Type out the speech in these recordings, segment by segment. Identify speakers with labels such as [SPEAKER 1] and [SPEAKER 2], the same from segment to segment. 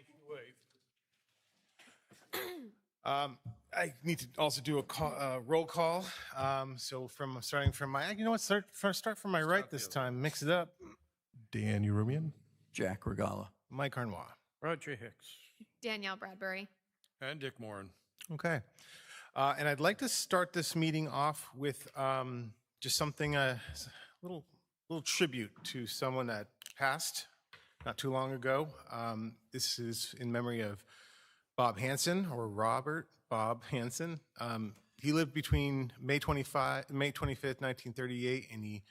[SPEAKER 1] Thank you, Wade. I need to also do a roll call. So starting from my, you know what, start from my right this time. Mix it up.
[SPEAKER 2] Dan Urumian.
[SPEAKER 3] Jack Regala.
[SPEAKER 1] Mike Harnois.
[SPEAKER 4] Roger Hicks.
[SPEAKER 5] Danielle Bradbury.
[SPEAKER 4] And Dick Moran.
[SPEAKER 1] Okay. And I'd like to start this meeting off with just something, a little tribute to someone that passed not too long ago. This is in memory of Bob Hansen, or Robert Bob Hansen. He lived between May 25th, 1938, and he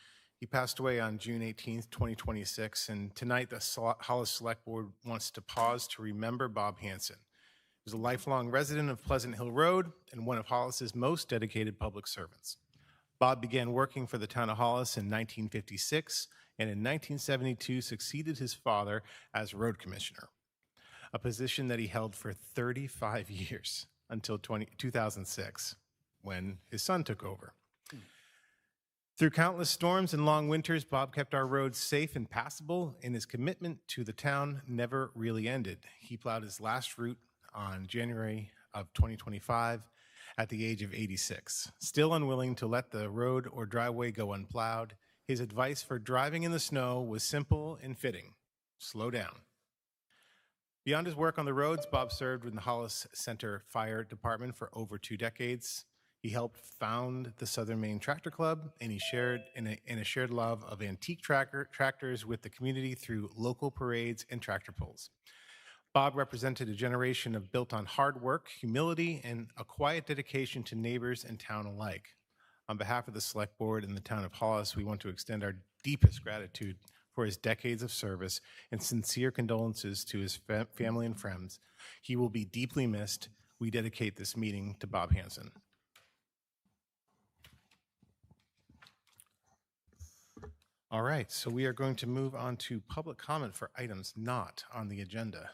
[SPEAKER 1] passed away on June 18th, 2026. And tonight, the Hollis Select Board wants to pause to remember Bob Hansen. He was a lifelong resident of Pleasant Hill Road and one of Hollis's most dedicated public servants. Bob began working for the town of Hollis in 1956, and in 1972 succeeded his father as road commissioner, a position that he held for 35 years until 2006, when his son took over. Through countless storms and long winters, Bob kept our roads safe and passable, and his commitment to the town never really ended. He plowed his last route on January of 2025 at the age of 86. Still unwilling to let the road or driveway go unplowed, his advice for driving in the snow was simple and fitting: slow down. Beyond his work on the roads, Bob served in the Hollis Center Fire Department for over 2 decades. He helped found the Southern Maine Tractor Club, and he shared a shared love of antique tractors with the community through local parades and tractor pulls. Bob represented a generation built on hard work, humility, and a quiet dedication to neighbors and town alike. On behalf of the Select Board and the town of Hollis, we want to extend our deepest gratitude for his decades of service and sincere condolences to his family and friends. He will be deeply missed. We dedicate this meeting to Bob Hansen. All right, so we are going to move on to public comment for items not on the agenda.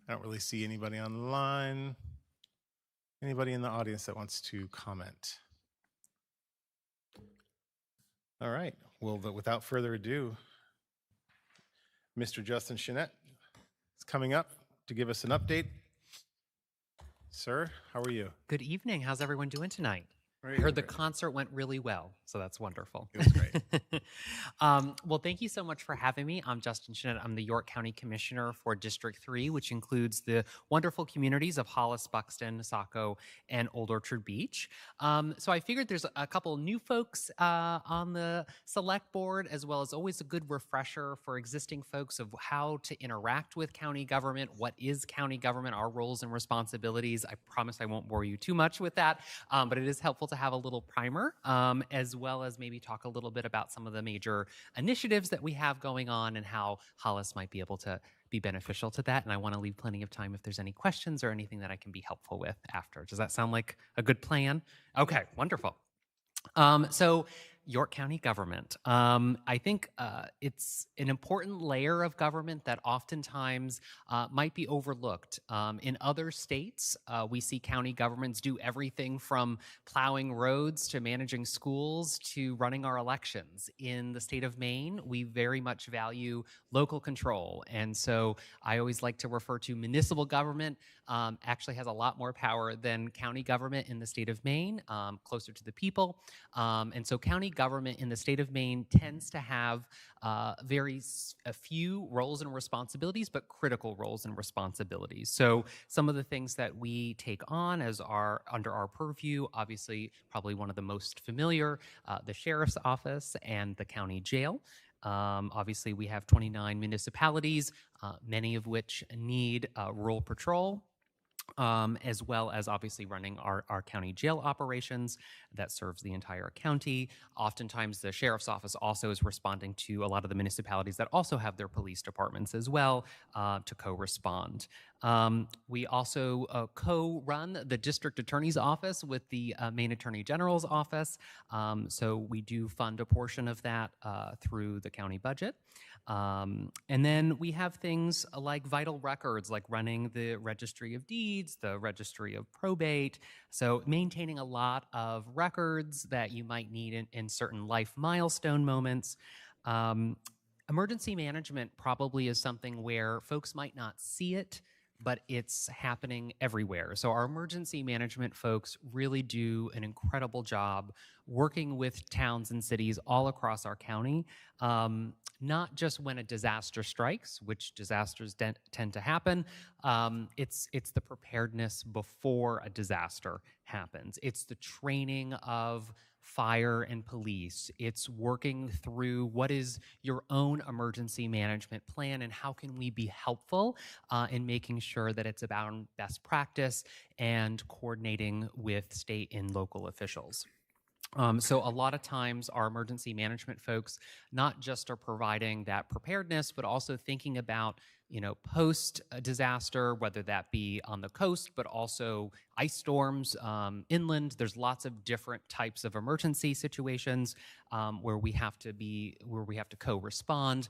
[SPEAKER 1] I don't really see anybody online. Anybody in the audience that wants to comment? All right, well, without further ado, Mr. Justin Chenette is coming up to give us an update. Sir, how are you?
[SPEAKER 6] Good evening. How's everyone doing tonight?
[SPEAKER 1] Very
[SPEAKER 6] I heard the
[SPEAKER 1] good.
[SPEAKER 6] concert went really well, so that's wonderful.
[SPEAKER 1] It was great.
[SPEAKER 6] Well, thank you so much for having me. I'm Justin Chenette. I'm the York County Commissioner for District 3, which includes the wonderful communities of Hollis, Buxton, Saco, and Old Orchard Beach. So I figured there's a couple new folks on the Select Board, as well as always a good refresher for existing folks of how to interact with county government. What is county government, our roles and responsibilities? I promise I won't bore you too much with that, but it is helpful to have a little primer, as well as maybe talk a little bit about some of the major initiatives that we have going on and how Hollis might be able to be beneficial to that. And I want to leave plenty of time if there's any questions or anything that I can be helpful with after. Does that sound like a good plan? Okay, wonderful. So York County government. I think it's an important layer of government that oftentimes might be overlooked. In other states, we see county governments do everything from plowing roads to managing schools to running our elections. In the state of Maine, we very much value local control. And so I always like to refer to municipal government actually has a lot more power than county government in the state of Maine, closer to the people. And so county government in the state of Maine tends to have a few roles and responsibilities, but critical roles and responsibilities. So some of the things that we take on as under our purview, obviously probably one of the most familiar, the sheriff's office and the county jail. Obviously, we have 29 municipalities, many of which need rural patrol. As well as obviously running our county jail operations that serves the entire county. Oftentimes the sheriff's office also is responding to a lot of the municipalities that also have their police departments as well to co-respond. We also co-run the district attorney's office with the Maine Attorney General's office. So we do fund a portion of that through the county budget. And then we have things like vital records, like running the registry of deeds, the registry of probate. So maintaining a lot of records that you might need in certain life milestone moments. Emergency management probably is something where folks might not see it, but it's happening everywhere. So our emergency management folks really do an incredible job working with towns and cities all across our county, not just when a disaster strikes, which disasters tend to happen. It's the preparedness before a disaster happens. It's the training of fire and police. It's working through what is your own emergency management plan and how can we be helpful in making sure that it's about best practice and coordinating with state and local officials. So a lot of times our emergency management folks not just are providing that preparedness, but also thinking about, post disaster, whether that be on the coast, but also ice storms inland. There's lots of different types of emergency situations where we have to co-respond.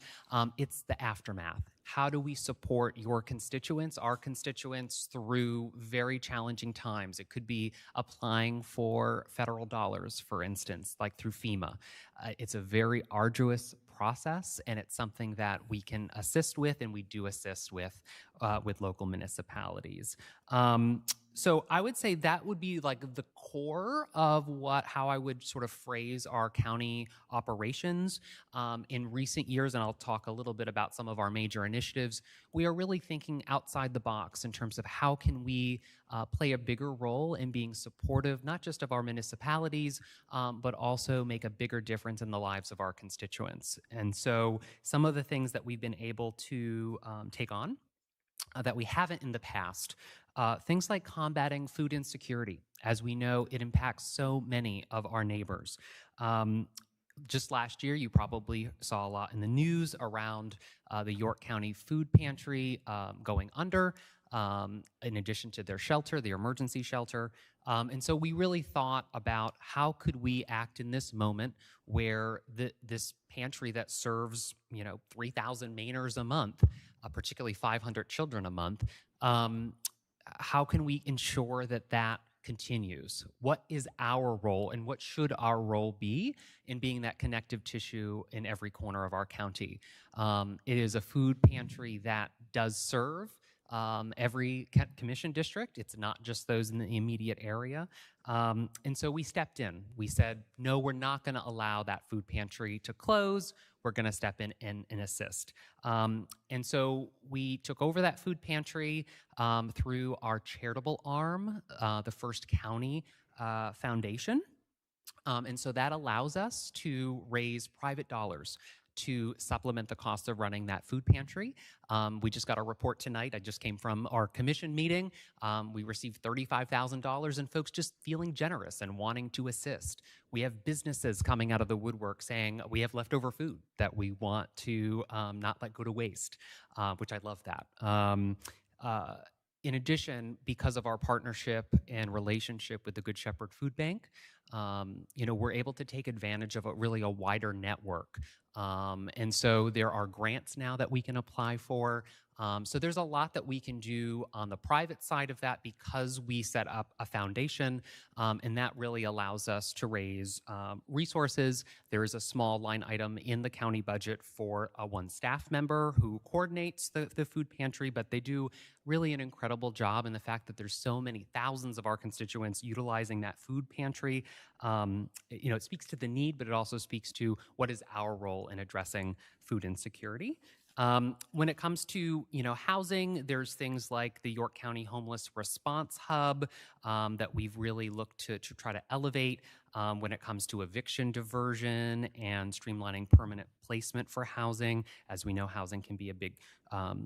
[SPEAKER 6] It's the aftermath. How do we support your constituents, our constituents, through very challenging times? It could be applying for federal dollars, for instance, like through FEMA. It's a very arduous process, and it's something that we can assist with, and we do assist with local municipalities. So I would say that would be like the core of how I would sort of phrase our county operations. In recent years, and I'll talk a little bit about some of our major initiatives, we are really thinking outside the box in terms of how can we play a bigger role in being supportive, not just of our municipalities, but also make a bigger difference in the lives of our constituents. And so some of the things that we've been able to take on that we haven't in the past. Things like combating food insecurity. As we know, it impacts so many of our neighbors. Just last year, you probably saw a lot in the news around the York County Food Pantry going under, in addition to their shelter, their emergency shelter. And so we really thought about how could we act in this moment where this pantry that serves 3,000 Mainers a month, particularly 500 children a month, how can we ensure that continues? What is our role, and what should our role be in being that connective tissue in every corner of our county? It is a food pantry that does serve every commission district. It's not just those in the immediate area. And so we stepped in. We said, no, we're not going to allow that food pantry to close. We're going to step in and assist. And so we took over that food pantry through our charitable arm, the First County Foundation. And so that allows us to raise private dollars to supplement the cost of running that food pantry. We just got a report tonight. I just came from our commission meeting. We received $35,000 and folks just feeling generous and wanting to assist. We have businesses coming out of the woodwork saying we have leftover food that we want to not let go to waste, which I love that. In addition, because of our partnership and relationship with the Good Shepherd Food Bank, we're able to take advantage of a wider network. And so there are grants now that we can apply for. So there's a lot that we can do on the private side of that because we set up a foundation, and that really allows us to raise resources. There is a small line item in the county budget for one staff member who coordinates the food pantry, but they do really an incredible job in the fact that there's so many thousands of our constituents utilizing that food pantry. It speaks to the need, but it also speaks to what is our role in addressing food insecurity. When it comes to housing, there's things like the York County Homeless Response Hub that we've really looked to try to elevate when it comes to eviction diversion and streamlining permanent placement for housing. As we know, housing can be a big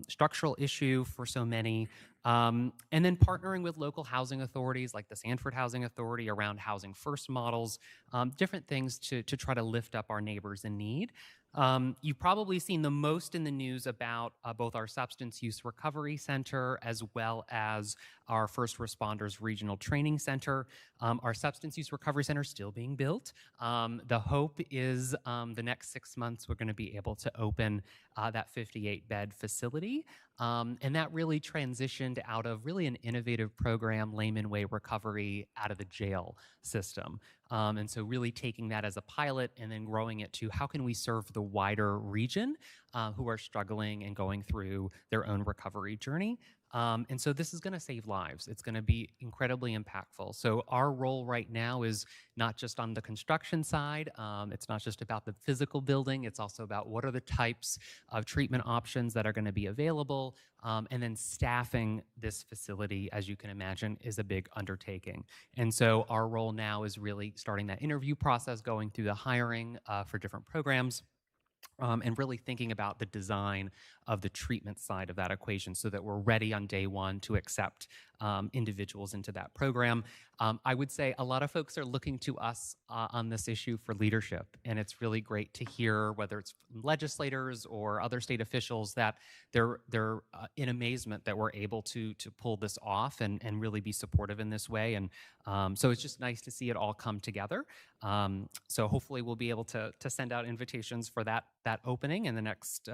[SPEAKER 6] structural issue for so many. And then partnering with local housing authorities like the Sanford Housing Authority around housing first models, different things to try to lift up our neighbors in need. You've probably seen the most in the news about both our substance use recovery center as well as our First Responders Regional Training Center. Our Substance Use Recovery Center is still being built. The hope is the next 6 months we're going to be able to open that 58-bed facility. And that really transitioned out of really an innovative program, layman way recovery, out of the jail system. And so really taking that as a pilot and then growing it to how can we serve the wider region who are struggling and going through their own recovery journey. And so this is going to save lives. It's going to be incredibly impactful. So our role right now is not just on the construction side. It's not just about the physical building. It's also about what are the types of treatment options that are going to be available. And then staffing this facility, as you can imagine, is a big undertaking. And so our role now is really starting that interview process, going through the hiring for different programs. And really thinking about the design of the treatment side of that equation so that we're ready on day one to accept individuals into that program. I would say a lot of folks are looking to us on this issue for leadership, and it's really great to hear, whether it's from legislators or other state officials, that they're in amazement that we're able to pull this off and really be supportive in this way. And so it's just nice to see it all come together. So hopefully we'll be able to send out invitations for that opening in the next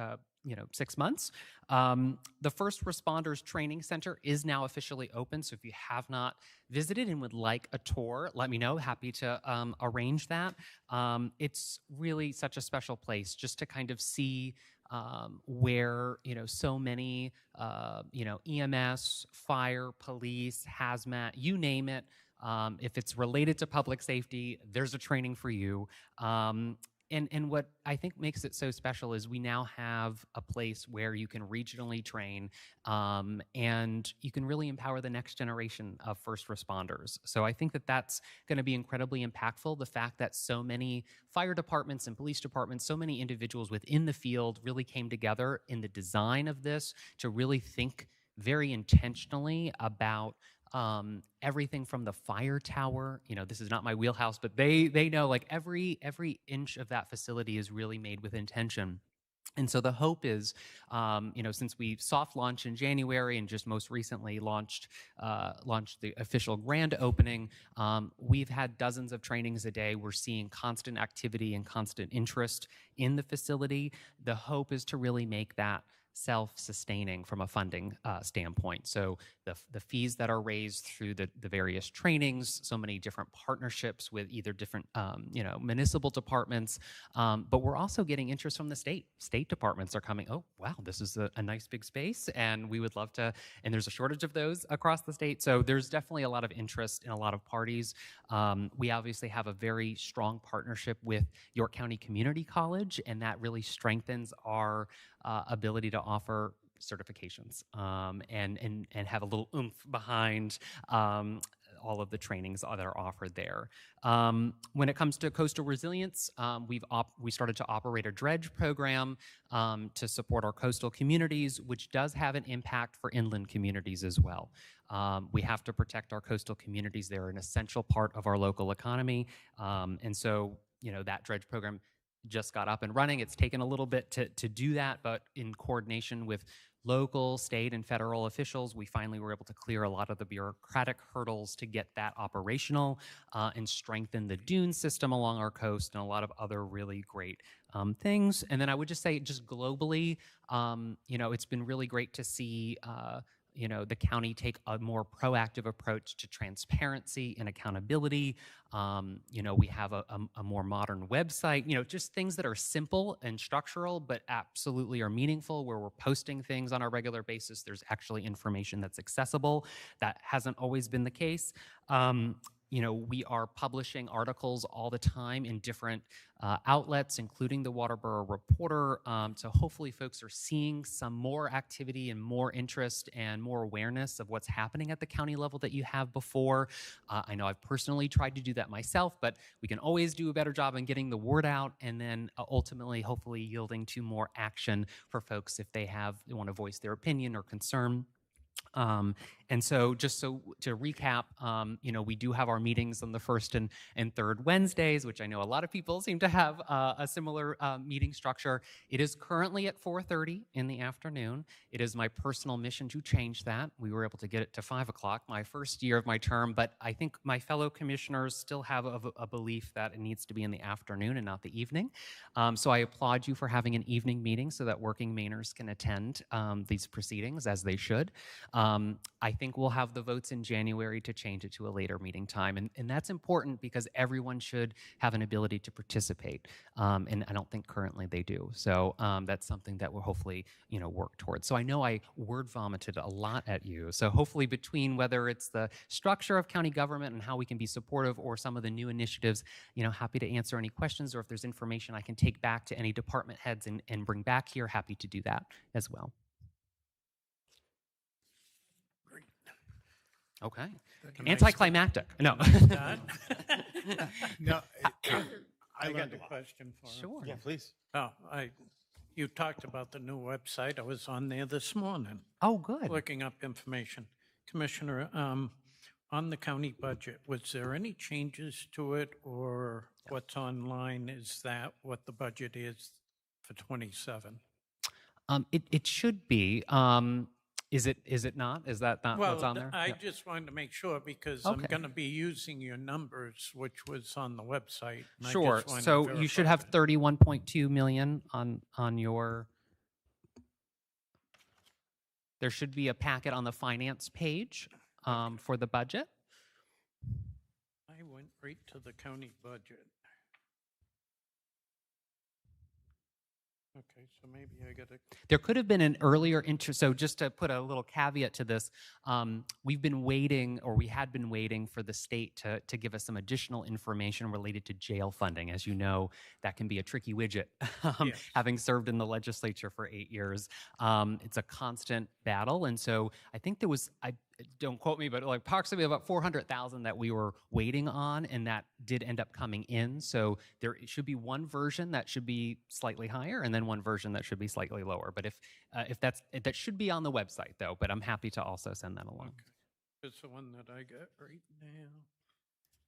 [SPEAKER 6] 6 months. The First Responders Training Center is now officially open. So if you have not visited and would like a tour, let me know. Happy to arrange that. It's really such a special place just to kind of see where so many EMS, fire, police, hazmat, you name it. If it's related to public safety, there's a training for you. And what I think makes it so special is we now have a place where you can regionally train and you can really empower the next generation of first responders. So I think that that's going to be incredibly impactful. The fact that so many fire departments and police departments, so many individuals within the field really came together in the design of this to really think very intentionally about everything from the fire tower. This is not my wheelhouse, but they know, like, every inch of that facility is really made with intention. And so the hope is, since we soft launched in January and just most recently launched the official grand opening, we've had dozens of trainings a day. We're seeing constant activity and constant interest in the facility. The hope is to really make that self-sustaining from a funding standpoint. So the fees that are raised through the various trainings, so many different partnerships with either different municipal departments, but we're also getting interest from the state departments are coming. Oh wow, this is a nice big space, and we would love to. And there's a shortage of those across the state, so there's definitely a lot of interest in a lot of parties. We obviously have a very strong partnership with York County Community College, and that really strengthens our ability to offer certifications and have a little oomph behind all of the trainings that are offered there. When it comes to coastal resilience, we started to operate a dredge program to support our coastal communities, which does have an impact for inland communities as well. We have to protect our coastal communities. They're an essential part of our local economy. And so, that dredge program just got up and running. It's taken a little bit to do that, but in coordination with local, state, and federal officials, we finally were able to clear a lot of the bureaucratic hurdles to get that operational and strengthen the dune system along our coast and a lot of other really great things. And then I would just say, just globally, it's been really great to see the county take a more proactive approach to transparency and accountability. We have a more modern website, just things that are simple and structural, but absolutely are meaningful, where we're posting things on a regular basis. There's actually information that's accessible. That hasn't always been the case. We are publishing articles all the time in different outlets, including the Waterboro Reporter. So hopefully folks are seeing some more activity and more interest and more awareness of what's happening at the county level that you have before. I know I've personally tried to do that myself, but we can always do a better job in getting the word out, and then ultimately, hopefully, yielding to more action for folks if they want to voice their opinion or concern. And so just so to recap, we do have our meetings on the first and third Wednesdays, which I know a lot of people seem to have a similar meeting structure. It is currently at 4:30 in the afternoon. It is my personal mission to change that. We were able to get it to 5 o'clock, my first year of my term, but I think my fellow commissioners still have a belief that it needs to be in the afternoon and not the evening. So I applaud you for having an evening meeting so that working Mainers can attend these proceedings as they should. I think we'll have the votes in January to change it to a later meeting time. And that's important because everyone should have an ability to participate. And I don't think currently they do. So that's something that we'll hopefully work towards. So I know I word vomited a lot at you. So hopefully between whether it's the structure of county government and how we can be supportive or some of the new initiatives, happy to answer any questions, or if there's information I can take back to any department heads and bring back here, happy to do that as well.
[SPEAKER 4] Great.
[SPEAKER 6] Okay.
[SPEAKER 4] Can I
[SPEAKER 6] Anticlimactic. No.
[SPEAKER 4] start?
[SPEAKER 1] No,
[SPEAKER 4] I
[SPEAKER 1] got
[SPEAKER 4] got a question for him.
[SPEAKER 6] Sure.
[SPEAKER 1] yeah, please.
[SPEAKER 4] Oh, you talked about the new website. I was on there this morning,
[SPEAKER 6] Oh, good.
[SPEAKER 4] looking up information. Commissioner, on the county budget, was there any changes to it, or what's online, is that what the budget is for 27?
[SPEAKER 6] It should be. Is it not? Is that not what's on there?
[SPEAKER 4] I
[SPEAKER 6] Yeah.
[SPEAKER 4] just wanted to make sure because I'm
[SPEAKER 6] Okay.
[SPEAKER 4] going to be using your numbers, which was on the website. And I
[SPEAKER 6] Sure.
[SPEAKER 4] just wanted to
[SPEAKER 6] So you should
[SPEAKER 4] verify
[SPEAKER 6] have
[SPEAKER 4] that.
[SPEAKER 6] 31.2 million on your. There should be a packet on the finance page for the budget.
[SPEAKER 4] I went right to the county budget. Okay, so maybe I got to,
[SPEAKER 6] There could have been an earlier so just to put a little caveat to this, we've been waiting, or we had been waiting for the state to give us some additional information related to jail funding. As you know, that can be a tricky widget,
[SPEAKER 4] Yes.
[SPEAKER 6] having served in the legislature for 8 years. It's a constant battle. And so I think there was, don't quote me, but like approximately about 400,000 that we were waiting on, and that did end up coming in. So there should be one version that should be slightly higher, and then one version that should be slightly lower. But if that should be on the website though. But I'm happy to also send that along.
[SPEAKER 4] okay. It's the one that I got right now.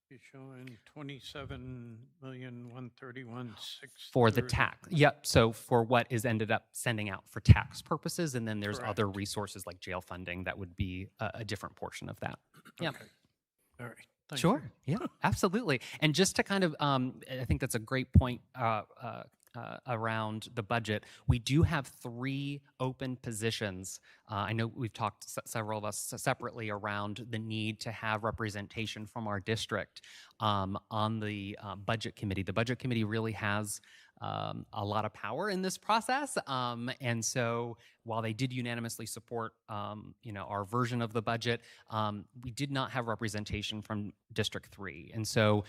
[SPEAKER 4] You're showing 27,131,630.
[SPEAKER 6] For the tax, yep. So for what is ended up sending out for tax purposes, and then there's other
[SPEAKER 4] Correct.
[SPEAKER 6] resources like jail funding that would be a different portion of that. Yeah.
[SPEAKER 4] Okay. All right. Thank
[SPEAKER 6] Sure.
[SPEAKER 4] you.
[SPEAKER 6] Yeah, absolutely. And just to kind of, I think that's a great point around the budget. We do have 3 open positions. I know we've talked, several of us separately, around the need to have representation from our district on the budget committee. The budget committee really has a lot of power in this process. And so while they did unanimously support, our version of the budget, we did not have representation from District 3. And so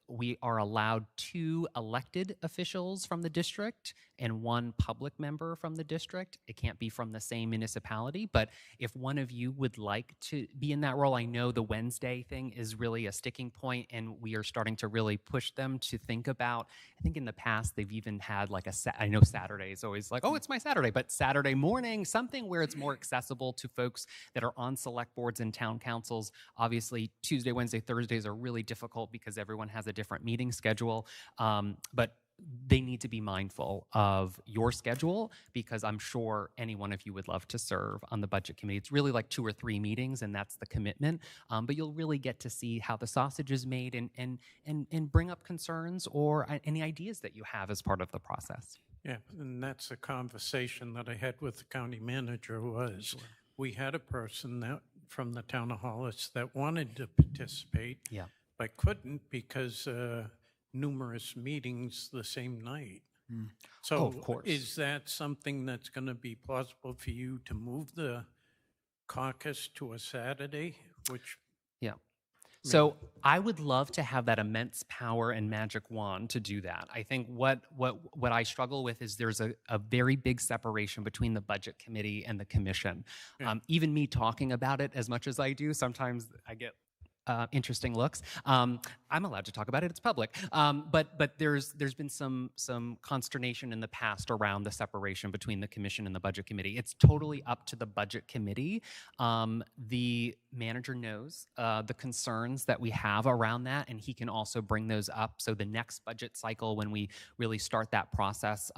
[SPEAKER 6] we are allowed 2 elected officials from the district and 1 public member from the district. It can't be from the same municipality, but if one of you would like to be in that role, I know the Wednesday thing is really a sticking point, and we are starting to really push them to think about, I think in the past they've even had like I know Saturday is always like, oh, it's my Saturday, but Saturday morning, something where it's more accessible to folks that are on select boards and town councils. Obviously, Tuesday, Wednesday, Thursdays are really difficult because everyone has a different meeting schedule, but they need to be mindful of your schedule, because I'm sure any one of you would love to serve on the budget committee. It's really like 2 or 3 meetings, and that's the commitment. But you'll really get to see how the sausage is made and bring up concerns or any ideas that you have as part of the process.
[SPEAKER 4] Yeah, and that's a conversation that I had with the county manager was, we had a person that from the town of Hollis that wanted to participate,
[SPEAKER 6] Yeah.
[SPEAKER 4] but couldn't because numerous meetings the same night. So
[SPEAKER 6] Oh, of course.
[SPEAKER 4] is that something that's going to be plausible for you to move the caucus to a Saturday, which
[SPEAKER 6] Yeah. So I would love to have that immense power and magic wand to do that. I think what I struggle with is there's a very big separation between the budget committee and the commission.
[SPEAKER 4] Yeah.
[SPEAKER 6] Even me talking about it as much as I do, sometimes I get interesting looks. I'm allowed to talk about it; it's public. But there's been some consternation in the past around the separation between the commission and the budget committee. It's totally up to the budget committee. The manager knows the concerns that we have around that, and he can also bring those up. So the next budget cycle, when we really start that process,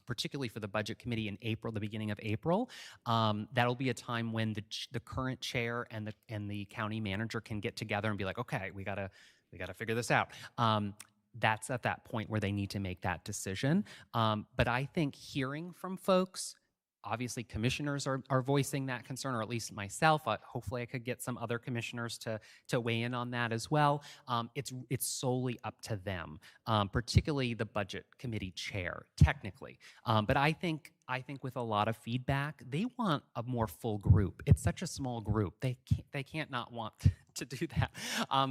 [SPEAKER 6] particularly for the budget committee in April, the beginning of April, that'll be a time when the current chair and the county manager can get together and be like, okay, we gotta figure this out. That's at that point where they need to make that decision. But I think hearing from folks, obviously commissioners are voicing that concern, or at least myself. Hopefully I could get some other commissioners to weigh in on that as well. It's solely up to them, particularly the budget committee chair, technically. But I think with a lot of feedback, they want a more full group. It's such a small group. They can't not want to do that.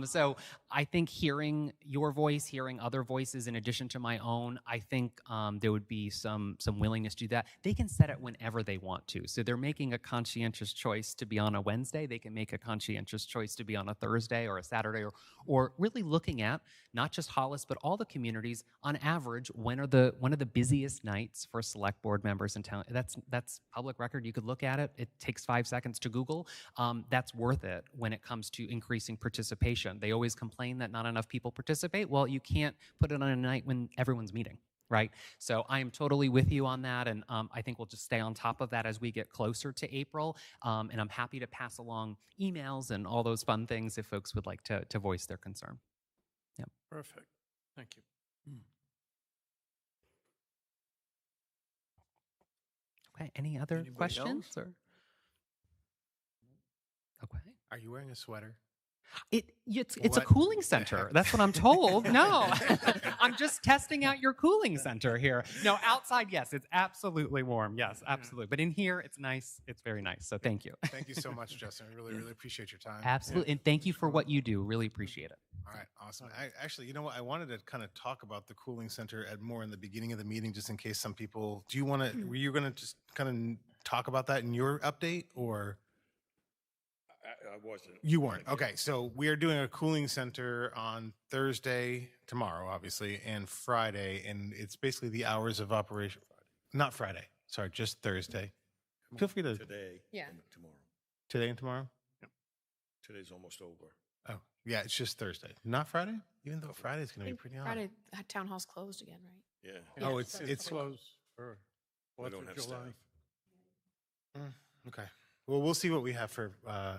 [SPEAKER 6] So I think hearing your voice, hearing other voices in addition to my own, I think there would be some willingness to do that. They can set it whenever they want to. So they're making a conscientious choice to be on a Wednesday. They can make a conscientious choice to be on a Thursday or a Saturday, or really looking at not just Hollis, but all the communities on average. When are the busiest nights for select board members in town? That's public record. You could look at it. It takes 5 seconds to Google. That's worth it when it comes to increasing participation. They always complain that not enough people participate. Well, you can't put it on a night when everyone's meeting, right? So I am totally with you on that, and I think we'll just stay on top of that as we get closer to April. And I'm happy to pass along emails and all those fun things if folks would like to voice their concern. Yep.
[SPEAKER 4] Perfect. Thank you.
[SPEAKER 6] Okay. Any other
[SPEAKER 4] Anybody
[SPEAKER 6] questions?
[SPEAKER 4] else?
[SPEAKER 6] Or okay.
[SPEAKER 1] Are you wearing a sweater?
[SPEAKER 6] It's a
[SPEAKER 1] What?
[SPEAKER 6] cooling center. That's what I'm told. No, I'm just testing out your cooling center here. No, outside, yes, it's absolutely warm. Yes, absolutely. But in here, it's nice. It's very nice. So thank you.
[SPEAKER 1] Thank you so much, Justin. I really, really appreciate your time.
[SPEAKER 6] Absolutely. And thank you for what you do. Really appreciate it.
[SPEAKER 1] All right, awesome. Actually, you know what? I wanted to kind of talk about the cooling center at more in the beginning of the meeting, just in case some people. Do you want to? Were you going to just kind of talk about that in your update, or?
[SPEAKER 3] I wasn't.
[SPEAKER 1] You weren't. Okay, so we are doing a cooling center on Thursday, tomorrow, obviously, and Friday, and it's basically the hours of operation. Not Friday. Sorry, just Thursday. Feel free to
[SPEAKER 3] Today.
[SPEAKER 5] Yeah.
[SPEAKER 3] And tomorrow.
[SPEAKER 1] today and tomorrow.
[SPEAKER 3] Today's almost over.
[SPEAKER 1] Oh, yeah, it's just Thursday, not Friday. Even though Friday's going to be pretty hot.
[SPEAKER 5] Friday, town hall's closed again, right?
[SPEAKER 3] Yeah.
[SPEAKER 1] Oh,
[SPEAKER 5] Yeah,
[SPEAKER 1] it's
[SPEAKER 5] so
[SPEAKER 1] it's
[SPEAKER 4] closed for
[SPEAKER 3] We
[SPEAKER 4] 4th
[SPEAKER 3] don't
[SPEAKER 4] of
[SPEAKER 3] have
[SPEAKER 4] July.
[SPEAKER 3] staff.
[SPEAKER 1] Okay. Well, we'll see what we have for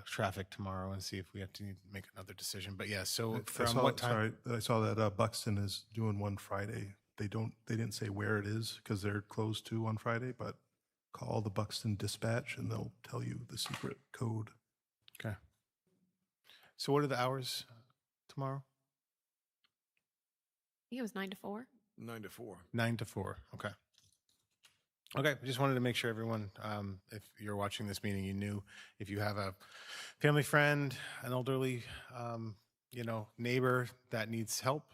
[SPEAKER 1] traffic tomorrow and see if we have to make another decision. But yeah, so from what time?
[SPEAKER 2] Sorry, I saw that Buxton is doing one Friday. They didn't say where it is because they're closed too on Friday, but call the Buxton dispatch and they'll tell you the secret code.
[SPEAKER 1] Okay. So what are the hours tomorrow?
[SPEAKER 5] I think it was 9 to 4.
[SPEAKER 3] 9 to 4.
[SPEAKER 1] 9 to 4. Okay. Okay. I just wanted to make sure everyone, if you're watching this meeting, you knew if you have a family friend, an elderly, neighbor that needs help,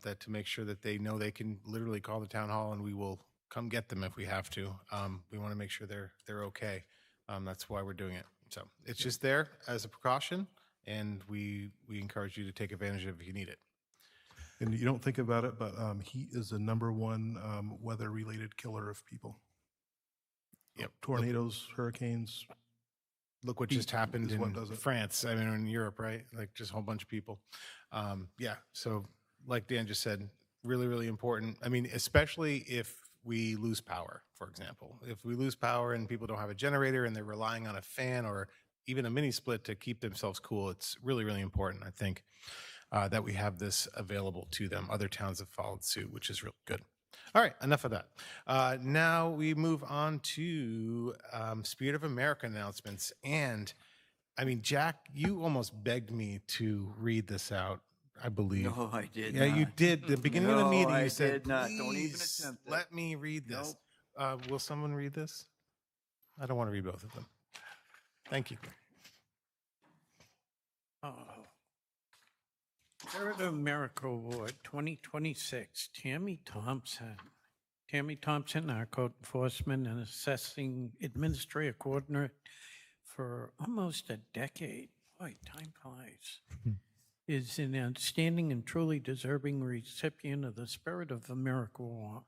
[SPEAKER 1] that to make sure that they know they can literally call the town hall and we will come get them if we have to. We want to make sure they're okay. That's why we're doing it. So it's just there as a precaution, and we encourage you to take advantage of it if you need it.
[SPEAKER 2] And you don't think about it, but heat is the #1 weather-related killer of people.
[SPEAKER 1] Yep.
[SPEAKER 2] Tornadoes, hurricanes.
[SPEAKER 1] Look what
[SPEAKER 2] Heat
[SPEAKER 1] just happened
[SPEAKER 2] is what
[SPEAKER 1] in
[SPEAKER 2] does it.
[SPEAKER 1] France. I mean, in Europe, right? Like just a whole bunch of people. Yeah. So like Dan just said, really, really important. I mean, especially if we lose power, for example. If we lose power and people don't have a generator and they're relying on a fan or even a mini split to keep themselves cool, it's really, really important, I think, that we have this available to them. Other towns have followed suit, which is really good. All right, enough of that. Now we move on to Spirit of America announcements. And I mean, Jack, you almost begged me to read this out, I believe.
[SPEAKER 7] No, I did
[SPEAKER 1] Yeah,
[SPEAKER 7] not.
[SPEAKER 1] you did. The beginning of the
[SPEAKER 7] No,
[SPEAKER 1] meeting,
[SPEAKER 7] I
[SPEAKER 1] you said,
[SPEAKER 7] did not. Don't even
[SPEAKER 1] "Please
[SPEAKER 7] attempt it."
[SPEAKER 1] let me read this. Will someone read this? I don't want to read both of them. Thank you.
[SPEAKER 4] Spirit of America Award 2026, Tammy Thompson. Tammy Thompson, our code enforcement and assessing administrative coordinator for almost a decade. Boy, time flies. is an outstanding and truly deserving recipient of the Spirit of America Award.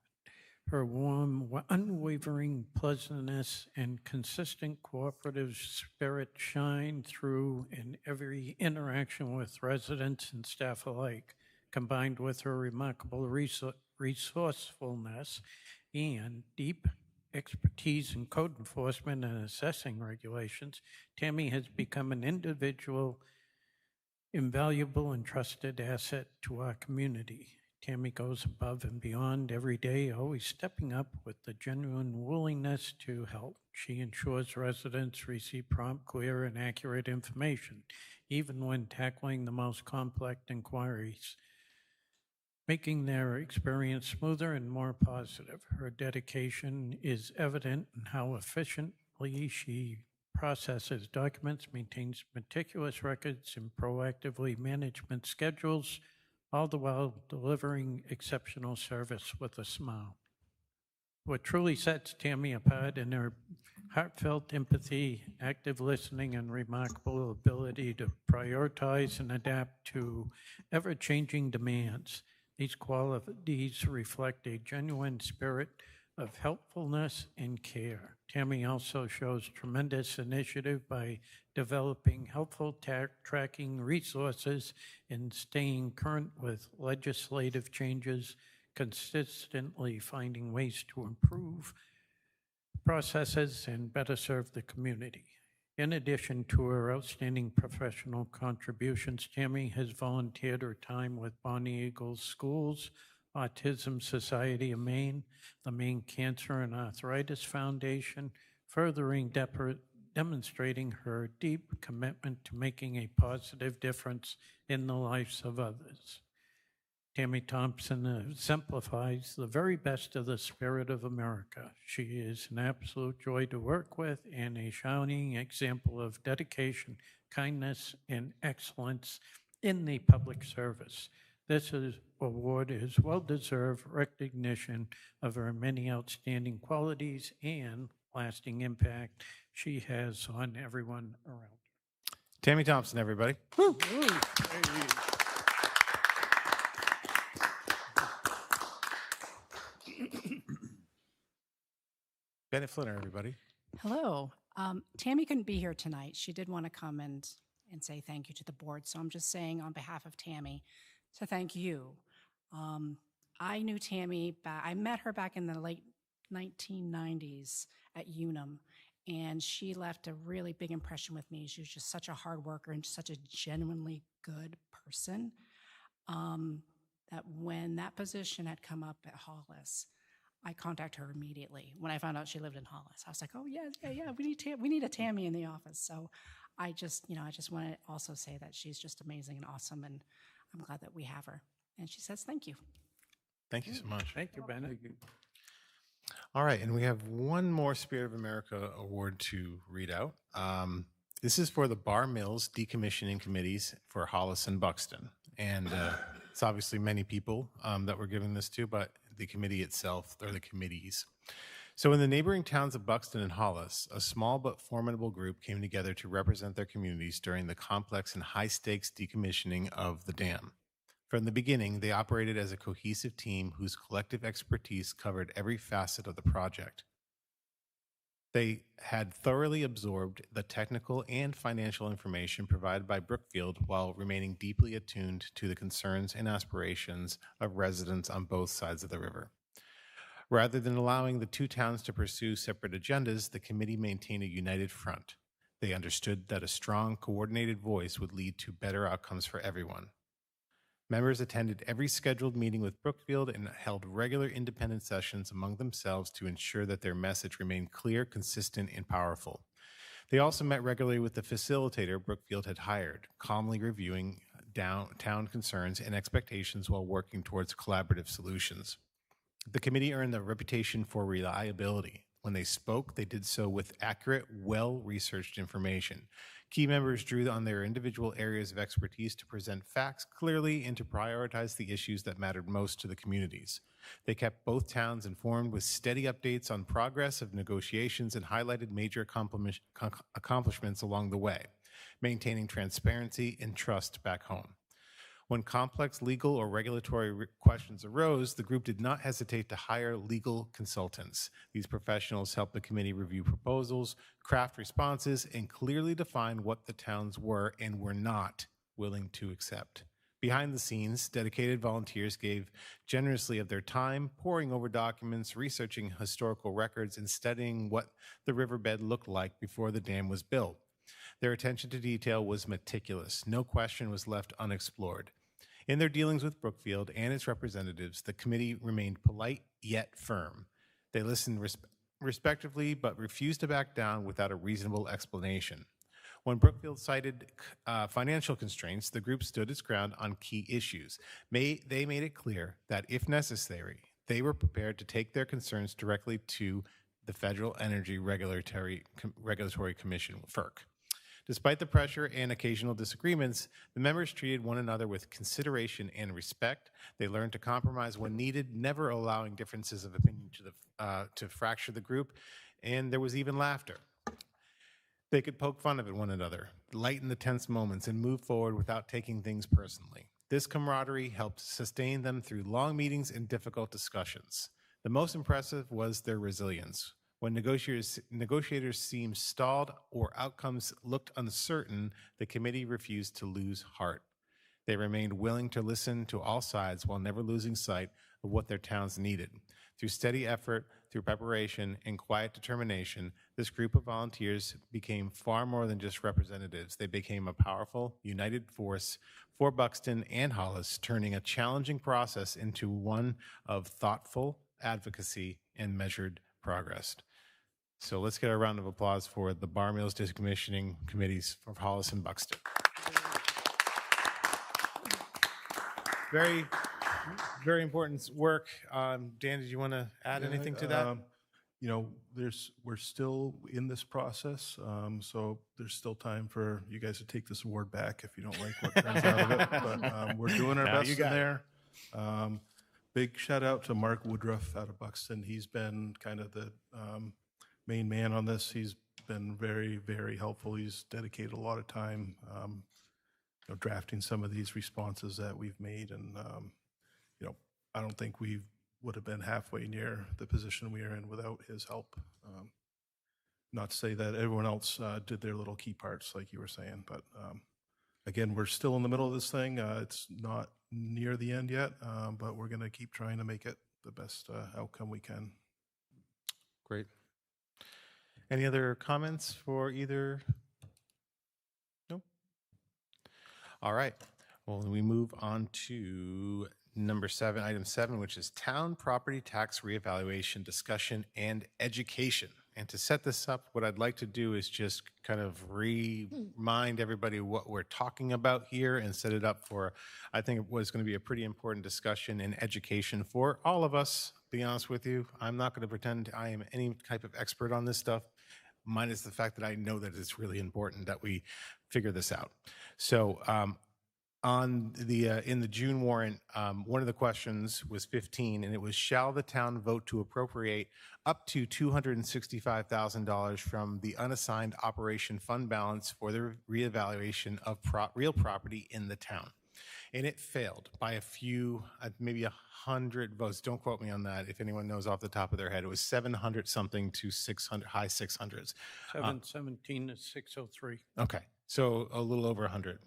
[SPEAKER 4] Her warm, unwavering pleasantness and consistent cooperative spirit shine through in every interaction with residents and staff alike, combined with her remarkable resourcefulness and deep expertise in code enforcement and assessing regulations. Tammy has become an individual, invaluable and trusted asset to our community. Tammy goes above and beyond every day, always stepping up with the genuine willingness to help. She ensures residents receive prompt, clear, and accurate information, even when tackling the most complex inquiries, making their experience smoother and more positive. Her dedication is evident in how efficiently she processes documents, maintains meticulous records, and proactively management schedules, all the while delivering exceptional service with a smile. What truly sets Tammy apart in her heartfelt empathy, active listening, and remarkable ability to prioritize and adapt to ever-changing demands. These qualities reflect a genuine spirit of helpfulness and care. Tammy also shows tremendous initiative by developing helpful tracking resources and staying current with legislative changes, consistently finding ways to improve processes and better serve the community. In addition to her outstanding professional contributions, Tammy has volunteered her time with Bonnie Eagles Schools, Autism Society of Maine, the Maine Cancer and Arthritis Foundation, demonstrating her deep commitment to making a positive difference in the lives of others. Tammy Thompson exemplifies the very best of the spirit of America. She is an absolute joy to work with and a shining example of dedication, kindness, and excellence in the public service. This award is well-deserved recognition of her many outstanding qualities and lasting impact she has on everyone around her.
[SPEAKER 1] Tammy Thompson, everybody.
[SPEAKER 4] Woo.
[SPEAKER 1] Bennett Flinner, everybody.
[SPEAKER 7] Hello. Tammy couldn't be here tonight. She did want to come and say thank you to the board. So I'm just saying on behalf of Tammy to thank you. I knew Tammy, I met her back in the late 1990s at Unum, and she left a really big impression with me. She was just such a hard worker and such a genuinely good person that when that position had come up at Hollis, I contacted her immediately when I found out she lived in Hollis. I was like, oh, yeah, we need a Tammy in the office. So I just want to also say that she's just amazing and awesome, and I'm glad that we have her. And she says thank you.
[SPEAKER 1] Thank you so much.
[SPEAKER 4] Thank you, Bennett.
[SPEAKER 1] All right, and we have one more Spirit of America award to read out. This is for the Bar Mills Decommissioning Committees for Hollis and Buxton. And it's obviously many people that we're giving this to, but the committee itself, or the committees. So in the neighboring towns of Buxton and Hollis, a small but formidable group came together to represent their communities during the complex and high-stakes decommissioning of the dam. From the beginning, they operated as a cohesive team whose collective expertise covered every facet of the project. They had thoroughly absorbed the technical and financial information provided by Brookfield while remaining deeply attuned to the concerns and aspirations of residents on both sides of the river. Rather than allowing the two towns to pursue separate agendas, the committee maintained a united front. They understood that a strong, coordinated voice would lead to better outcomes for everyone. Members attended every scheduled meeting with Brookfield and held regular independent sessions among themselves to ensure that their message remained clear, consistent, and powerful. They also met regularly with the facilitator Brookfield had hired, calmly reviewing town concerns and expectations while working towards collaborative solutions. The committee earned a reputation for reliability. When they spoke, they did so with accurate, well-researched information. Key members drew on their individual areas of expertise to present facts clearly and to prioritize the issues that mattered most to the communities. They kept both towns informed with steady updates on progress of negotiations and highlighted major accomplishments along the way, maintaining transparency and trust back home. When complex legal or regulatory questions arose, the group did not hesitate to hire legal consultants. These professionals helped the committee review proposals, craft responses, and clearly define what the towns were and were not willing to accept. Behind the scenes, dedicated volunteers gave generously of their time, poring over documents, researching historical records, and studying what the riverbed looked like before the dam was built. Their attention to detail was meticulous. No question was left unexplored. In their dealings with Brookfield and its representatives, the committee remained polite yet firm. They listened respectively but refused to back down without a reasonable explanation. When Brookfield cited financial constraints, the group stood its ground on key issues. They made it clear that if necessary, they were prepared to take their concerns directly to the Federal Energy Regulatory Commission, FERC. Despite the pressure and occasional disagreements, the members treated one another with consideration and respect. They learned to compromise when needed, never allowing differences of opinion to fracture the group, and there was even laughter. They could poke fun at one another, lighten the tense moments, and move forward without taking things personally. This camaraderie helped sustain them through long meetings and difficult discussions. The most impressive was their resilience. When negotiators seemed stalled or outcomes looked uncertain, the committee refused to lose heart. They remained willing to listen to all sides while never losing sight of what their towns needed. Through steady effort, through preparation, and quiet determination, this group of volunteers became far more than just representatives. They became a powerful, united force for Buxton and Hollis, turning a challenging process into one of thoughtful advocacy and measured progress. So let's get a round of applause for the Bar Meals Decommissioning Committees for Hollis and Buxton. Very, very important work. Dan, did you want to add anything to that?
[SPEAKER 2] You know, we're still in this process, so there's still time for you guys to take this award back if you don't like what comes out of it. But we're doing our best in there. Big shout out to Mark Woodruff out of Buxton. He's been kind of the main man on this. He's been very, very helpful. He's dedicated a lot of time drafting some of these responses that we've made. And, I don't think we would have been halfway near the position we are in without his help. Not to say that everyone else did their little key parts, like you were saying, but again, we're still in the middle of this thing. It's not near the end yet, but we're going to keep trying to make it the best outcome we can.
[SPEAKER 1] Great. Any other comments for either? No? All right. Well, we move on to number 7, item 7, which is town property tax reevaluation discussion and education. And to set this up, what I'd like to do is just kind of remind everybody what we're talking about here and set it up for, I think it was going to be a pretty important discussion and education for all of us, to be honest with you. I'm not going to pretend I am any type of expert on this stuff, minus the fact that I know that it's really important that we figure this out. So on the in the June warrant, one of the questions was 15, and it was, shall the town vote to appropriate up to $265,000 from the unassigned operation fund balance for the reevaluation of real property in the town? And it failed by a few, maybe 100 votes. Don't quote me on that. If anyone knows off the top of their head, it was 700 something to 600, high 600s.
[SPEAKER 4] 717 to 603.
[SPEAKER 1] Okay, so a little over 100.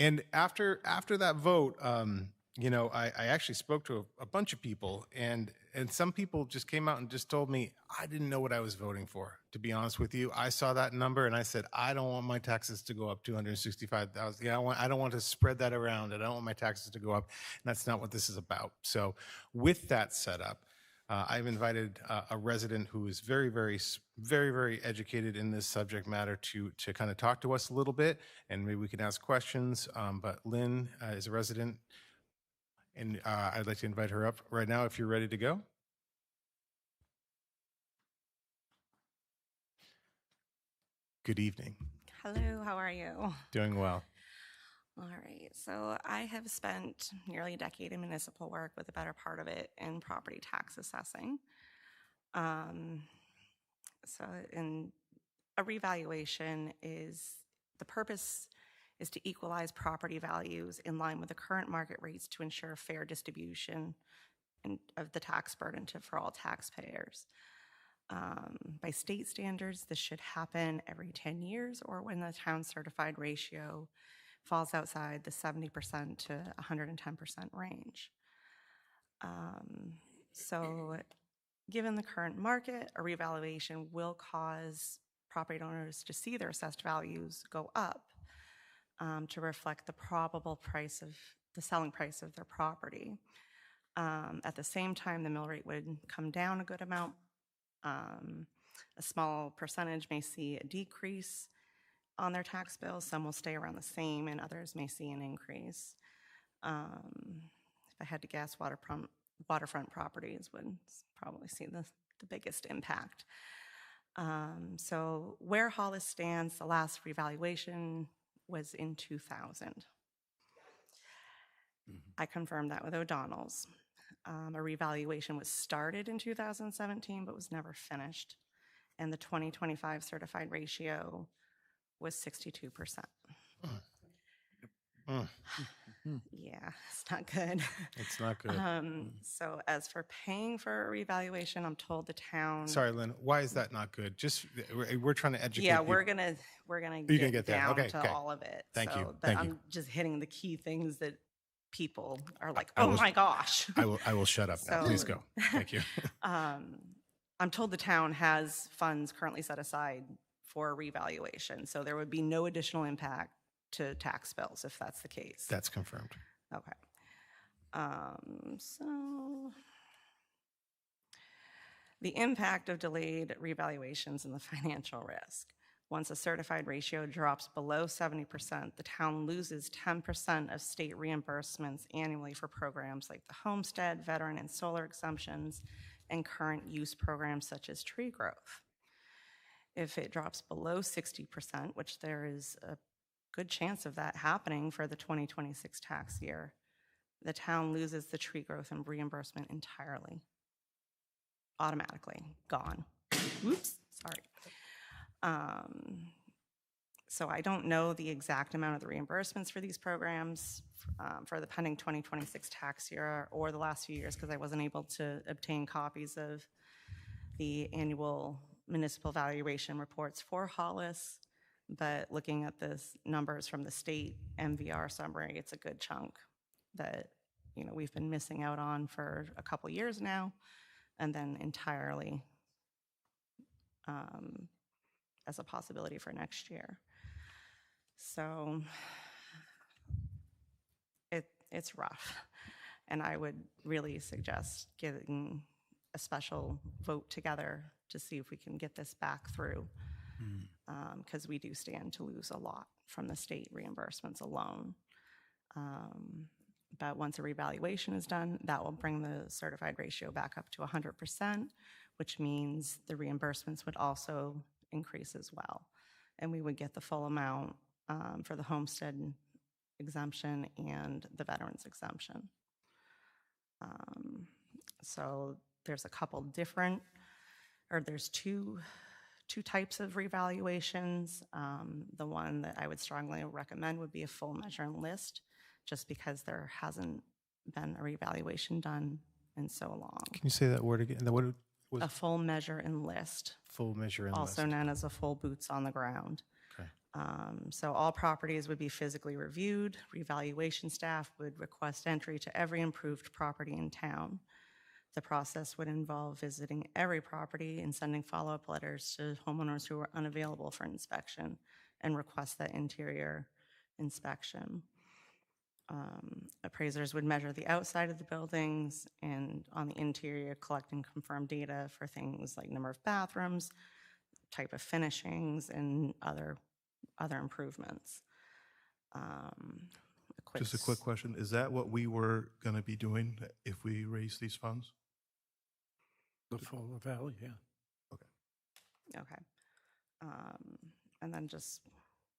[SPEAKER 1] And after that vote, I actually spoke to a bunch of people, and some people just came out and just told me, I didn't know what I was voting for, to be honest with you. I saw that number and I said, I don't want my taxes to go up 265,000. I don't want to spread that around. I don't want my taxes to go up. And that's not what this is about. So with that set up, I've invited a resident who is very, very, very, very educated in this subject matter to kind of talk to us a little bit, and maybe we can ask questions. But Lynn is a resident, and I'd like to invite her up right now if you're ready to go. Good evening.
[SPEAKER 8] Hello, how are you?
[SPEAKER 1] Doing well.
[SPEAKER 8] All right, so I have spent nearly a decade in municipal work, with the better part of it in property tax assessing. So in a revaluation is, the purpose is to equalize property values in line with the current market rates to ensure fair distribution of the tax burden for all taxpayers. By state standards, this should happen every 10 years or when the town certified ratio falls outside the 70% to 110% range. So given the current market, a revaluation will cause property owners to see their assessed values go up to reflect the probable price of the selling price of their property. At the same time, the mill rate would come down a good amount. A small percentage may see a decrease on their tax bills. Some will stay around the same, and others may see an increase. If I had to guess, waterfront properties would probably see the biggest impact. So where Hollis stands, the last revaluation was in 2000. I confirmed that with O'Donnell's. A revaluation was started in 2017, but was never finished. And the 2025 certified ratio was 62%. Yeah, it's not good.
[SPEAKER 1] It's not good.
[SPEAKER 8] So as for paying for a revaluation, I'm told the town.
[SPEAKER 1] Sorry, Lynn, why is that not good? Just, we're trying to educate
[SPEAKER 8] Yeah,
[SPEAKER 1] people.
[SPEAKER 8] we're gonna
[SPEAKER 1] get there.
[SPEAKER 8] down
[SPEAKER 1] Okay,
[SPEAKER 8] to
[SPEAKER 1] okay.
[SPEAKER 8] all of it.
[SPEAKER 1] Thank you,
[SPEAKER 8] But
[SPEAKER 1] thank
[SPEAKER 8] I'm
[SPEAKER 1] you.
[SPEAKER 8] just hitting the key things that people are like,
[SPEAKER 1] I
[SPEAKER 8] oh
[SPEAKER 1] will-
[SPEAKER 8] my gosh.
[SPEAKER 1] I will shut up now.
[SPEAKER 8] So-
[SPEAKER 1] Please go. Thank you.
[SPEAKER 8] I'm told the town has funds currently set aside for a revaluation, so there would be no additional impact to tax bills if that's the case.
[SPEAKER 1] That's confirmed.
[SPEAKER 8] Okay. So the impact of delayed revaluations and the financial risk. Once a certified ratio drops below 70%, the town loses 10% of state reimbursements annually for programs like the homestead, veteran, and solar exemptions, and current use programs such as tree growth. If it drops below 60%, which there is a good chance of that happening for the 2026 tax year, the town loses the tree growth and reimbursement entirely. Automatically, gone. Whoops, sorry. So I don't know the exact amount of the reimbursements for these programs for the pending 2026 tax year or the last few years because I wasn't able to obtain copies of the annual municipal valuation reports for Hollis. But looking at the numbers from the state MVR summary, it's a good chunk that we've been missing out on for a couple years now, and then entirely as a possibility for next year. So it's rough, and I would really suggest getting a special vote together to see if we can get this back through, because we do stand to lose a lot from the state reimbursements alone. But once a revaluation is done, that will bring the certified ratio back up to 100%, which means the reimbursements would also increase as well. And we would get the full amount for the homestead exemption and the veterans exemption. So there's a couple different, or there's two types of revaluations. The one that I would strongly recommend would be a full measure and list, just because there hasn't been a revaluation done in so long.
[SPEAKER 1] Can you say that word again? What was
[SPEAKER 8] A full measure and list,
[SPEAKER 1] full measure and
[SPEAKER 8] also
[SPEAKER 1] list?
[SPEAKER 8] known as a full boots on the ground.
[SPEAKER 1] Okay.
[SPEAKER 8] So all properties would be physically reviewed. Revaluation staff would request entry to every improved property in town. The process would involve visiting every property and sending follow-up letters to homeowners who are unavailable for inspection and request that interior inspection. Appraisers would measure the outside of the buildings and on the interior collect and confirm data for things like number of bathrooms, type of finishings, and other improvements.
[SPEAKER 2] Just a quick question. Is that what we were going to be doing if we raise these funds?
[SPEAKER 4] The full value, yeah.
[SPEAKER 8] Okay. And then just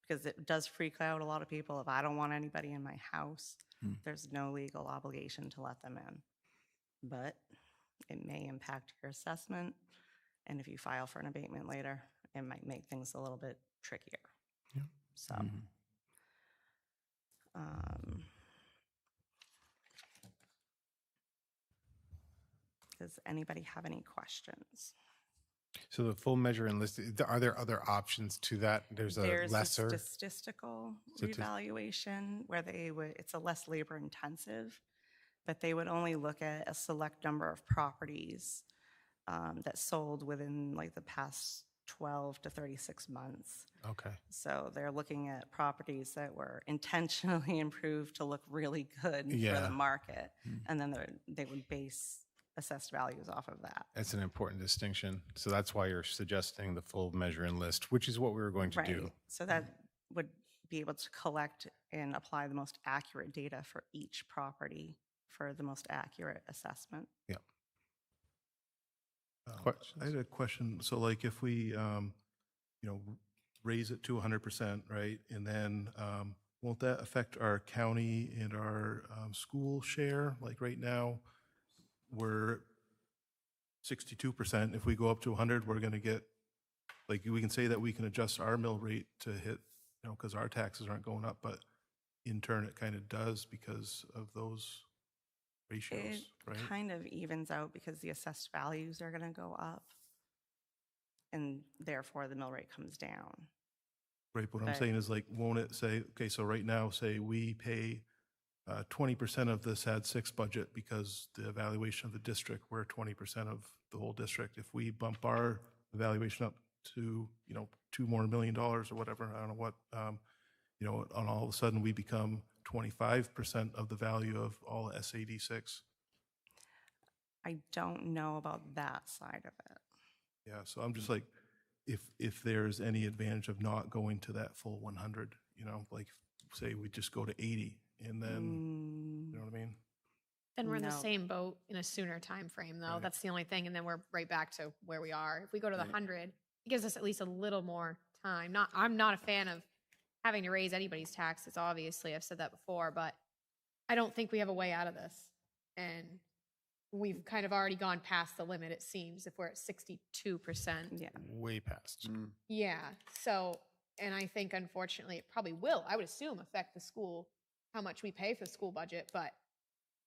[SPEAKER 8] because it does freak out a lot of people, if I don't want anybody in my house, there's no legal obligation to let them in. But it may impact your assessment. And if you file for an abatement later, it might make things a little bit trickier.
[SPEAKER 1] Yeah.
[SPEAKER 8] So Does anybody have any questions?
[SPEAKER 1] So the full measure and list, are there other options to that? There's a
[SPEAKER 8] There's
[SPEAKER 1] lesser.
[SPEAKER 8] a statistical revaluation where it's a less labor intensive, but they would only look at a select number of properties that sold within like the past 12 to 36 months.
[SPEAKER 1] Okay.
[SPEAKER 8] So they're looking at properties that were intentionally improved to look really good for
[SPEAKER 1] Yeah.
[SPEAKER 8] the market. And then they would base assessed values off of that.
[SPEAKER 1] That's an important distinction. So that's why you're suggesting the full measure and list, which is what we were going to do.
[SPEAKER 8] So that would be able to collect and apply the most accurate data for each property for the most accurate assessment.
[SPEAKER 1] Yeah.
[SPEAKER 2] I had a question. So like if we, raise it to 100%, right? And then won't that affect our county and our school share? Like right now, we're 62%. If we go up to 100, we're going to get, like we can say that we can adjust our mill rate to hit, because our taxes aren't going up, but in turn it kind of does because of those ratios,
[SPEAKER 8] It
[SPEAKER 2] right?
[SPEAKER 8] kind of evens out because the assessed values are going to go up, and therefore the mill rate comes down.
[SPEAKER 2] Right, but what I'm
[SPEAKER 8] But-
[SPEAKER 2] saying is like, won't it say, okay, so right now, say we pay 20% of the SAD 6 budget because the evaluation of the district, we're 20% of the whole district. If we bump our evaluation up to, $2 more million or whatever, I don't know what, on all of a sudden we become 25% of the value of all SAD 6.
[SPEAKER 8] I don't know about that side of it.
[SPEAKER 2] Yeah, so I'm just like, if there's any advantage of not going to that full 100, like say we just go to 80 and then, you know what I mean?
[SPEAKER 5] Then we're in the
[SPEAKER 8] No.
[SPEAKER 5] same boat in a sooner time frame, though.
[SPEAKER 2] Right.
[SPEAKER 5] That's the only thing. And then we're right back to where we are. If we go to the 100, it gives us at least a little more time. I'm not a fan of having to raise anybody's taxes, obviously. I've said that before, but I don't think we have a way out of this. And we've kind of already gone past the limit, it seems, if we're at 62%.
[SPEAKER 8] Yeah.
[SPEAKER 1] Way past.
[SPEAKER 5] Yeah. So, and I think unfortunately it probably will, I would assume, affect the school, how much we pay for the school budget, but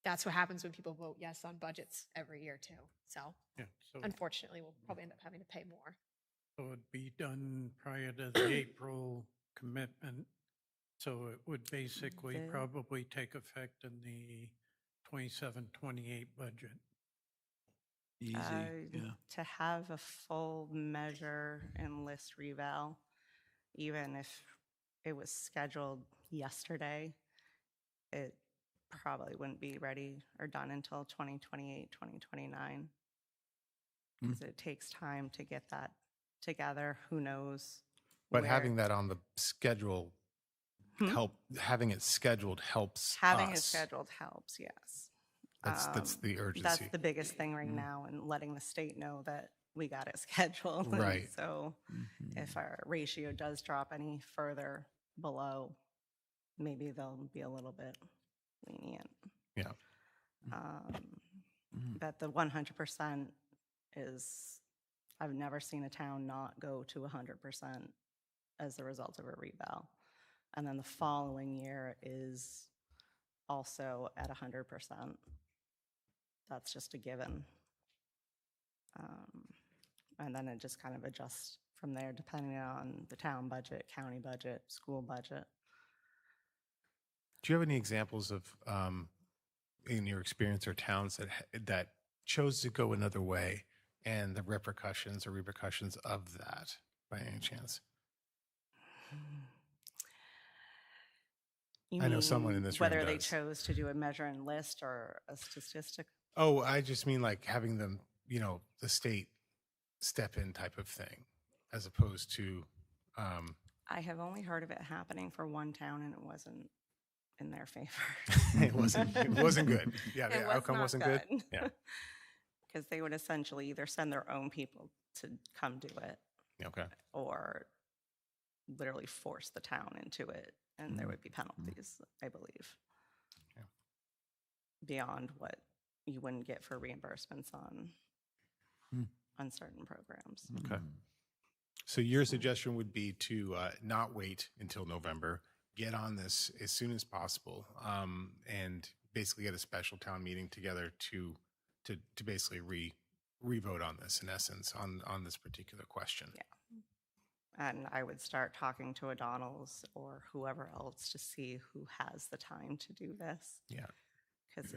[SPEAKER 5] that's what happens when people vote yes on budgets every year too. So
[SPEAKER 4] Yeah, so
[SPEAKER 5] unfortunately, we'll probably end up having to pay more.
[SPEAKER 4] it'd be done prior to the April commitment. So it would basically
[SPEAKER 8] The-
[SPEAKER 4] probably take effect in the 27-28 budget.
[SPEAKER 8] To have a full measure and list reval, even if it was scheduled yesterday, it probably wouldn't be ready or done until 2028, 2029. Because it takes time to get that together. Who knows?
[SPEAKER 1] But
[SPEAKER 8] where-
[SPEAKER 1] having that on the schedule having it scheduled helps
[SPEAKER 8] Having it
[SPEAKER 1] us.
[SPEAKER 8] scheduled helps, yes.
[SPEAKER 1] That's the urgency.
[SPEAKER 8] That's the biggest thing right now, and letting the state know that we got it scheduled. And
[SPEAKER 1] Right.
[SPEAKER 8] So if our ratio does drop any further below, maybe they'll be a little bit lenient.
[SPEAKER 1] Yeah.
[SPEAKER 8] But the 100% is, I've never seen a town not go to 100% as a result of a reval. And then the following year is also at 100%. That's just a given. And then it just kind of adjusts from there depending on the town budget, county budget, school budget.
[SPEAKER 1] Do you have any examples of, in your experience, or towns that chose to go another way and the repercussions of that by any chance?
[SPEAKER 8] You
[SPEAKER 1] I know someone in
[SPEAKER 8] mean
[SPEAKER 1] this room
[SPEAKER 8] whether they
[SPEAKER 1] does.
[SPEAKER 8] chose to do a measure and list or a statistic.
[SPEAKER 1] Oh, I just mean like having them, the state step in type of thing, as opposed to,
[SPEAKER 8] I have only heard of it happening for one town, and it wasn't in their favor.
[SPEAKER 1] it wasn't good. Yeah,
[SPEAKER 8] It
[SPEAKER 1] the
[SPEAKER 8] was
[SPEAKER 1] outcome
[SPEAKER 8] not
[SPEAKER 1] wasn't good. Yeah.
[SPEAKER 8] Because they would essentially either send their own people to come do it
[SPEAKER 1] Okay.
[SPEAKER 8] or literally force the town into it, and there would be penalties, I believe.
[SPEAKER 1] Yeah.
[SPEAKER 8] Beyond what you wouldn't get for reimbursements on certain programs.
[SPEAKER 1] Okay. So your suggestion would be to not wait until November, get on this as soon as possible, and basically get a special town meeting together to basically re-vote on this, in essence, on this particular question.
[SPEAKER 8] Yeah. And I would start talking to O'Donnell's or whoever else to see who has the time to do this.
[SPEAKER 1] Yeah.
[SPEAKER 8] Because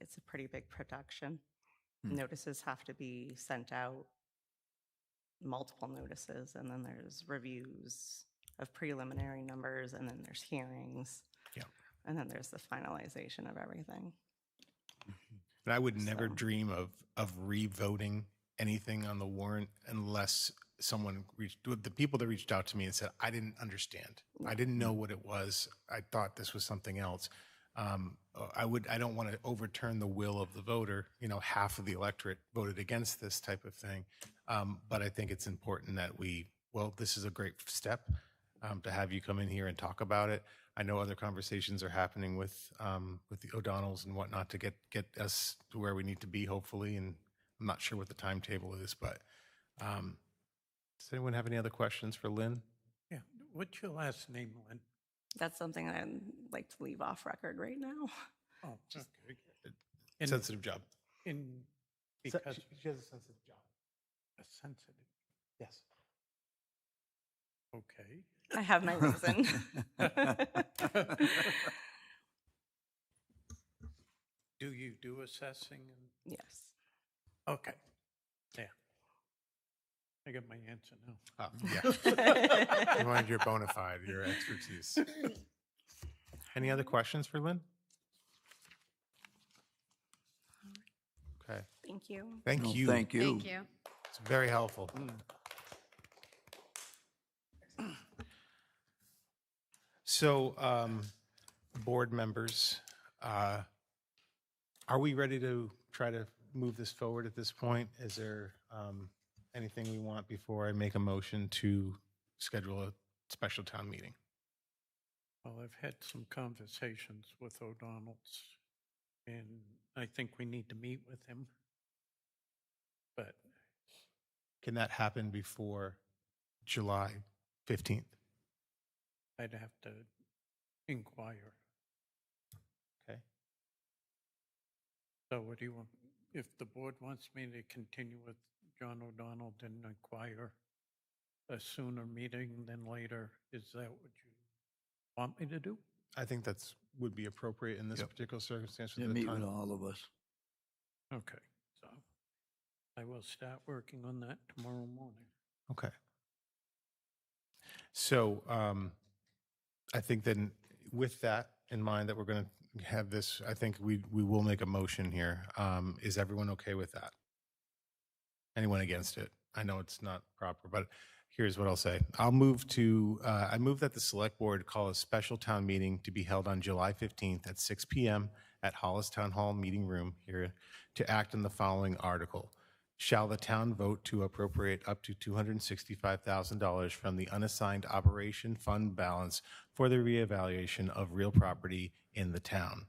[SPEAKER 8] it's a pretty big production. Notices have to be sent out, multiple notices, and then there's reviews of preliminary numbers, and then there's hearings.
[SPEAKER 1] Yeah.
[SPEAKER 8] And then there's the finalization of everything.
[SPEAKER 1] And I would never
[SPEAKER 8] So-
[SPEAKER 1] dream of re-voting anything on the warrant unless someone the people that reached out to me and said, I didn't understand. I didn't know what it was. I thought this was something else. I don't want to overturn the will of the voter. You know, half of the electorate voted against this type of thing. But I think it's important that this is a great step to have you come in here and talk about it. I know other conversations are happening with the O'Donnells and whatnot to get us to where we need to be, hopefully. And I'm not sure what the timetable is, but does anyone have any other questions for Lynn?
[SPEAKER 4] Yeah, what's your last name, Lynn?
[SPEAKER 8] That's something I'd like to leave off record right now.
[SPEAKER 4] Oh, okay. And-
[SPEAKER 1] Sensitive job.
[SPEAKER 4] Because
[SPEAKER 1] She has a sensitive job.
[SPEAKER 4] a sensitive,
[SPEAKER 1] Yes.
[SPEAKER 4] okay.
[SPEAKER 8] I have my reason.
[SPEAKER 4] Do you do assessing?
[SPEAKER 8] Yes.
[SPEAKER 4] Okay, yeah. I got my answer now.
[SPEAKER 1] Yeah. You wanted your bona fide, your expertise. Any other questions for Lynn? Okay.
[SPEAKER 8] Thank you.
[SPEAKER 1] Thank
[SPEAKER 9] No,
[SPEAKER 1] you.
[SPEAKER 9] Thank you.
[SPEAKER 5] Thank you.
[SPEAKER 1] It's very helpful. So, board members, are we ready to try to move this forward at this point? Is there anything we want before I make a motion to schedule a special town meeting?
[SPEAKER 4] Well, I've had some conversations with O'Donnell's, and I think we need to meet with him. But
[SPEAKER 1] Can that happen before July 15th?
[SPEAKER 4] I'd have to inquire.
[SPEAKER 1] Okay.
[SPEAKER 4] So what do you want? If the board wants me to continue with John O'Donnell, then inquire a sooner meeting than later, is that what you want me to do?
[SPEAKER 1] I think would be appropriate in this
[SPEAKER 9] Yep.
[SPEAKER 1] particular circumstance.
[SPEAKER 9] They
[SPEAKER 1] at the
[SPEAKER 9] meet
[SPEAKER 1] time.
[SPEAKER 9] with all of us.
[SPEAKER 4] Okay, so I will start working on that tomorrow morning.
[SPEAKER 1] Okay. So I think then with that in mind that we're going to have this, I think we will make a motion here. Is everyone okay with that? Anyone against it? I know it's not proper, but here's what I'll say. I move that the select board call a special town meeting to be held on July 15th at 6 p.m. at Hollis Town Hall Meeting Room here to act on the following article. Shall the town vote to appropriate up to $265,000 from the unassigned operation fund balance for the reevaluation of real property in the town?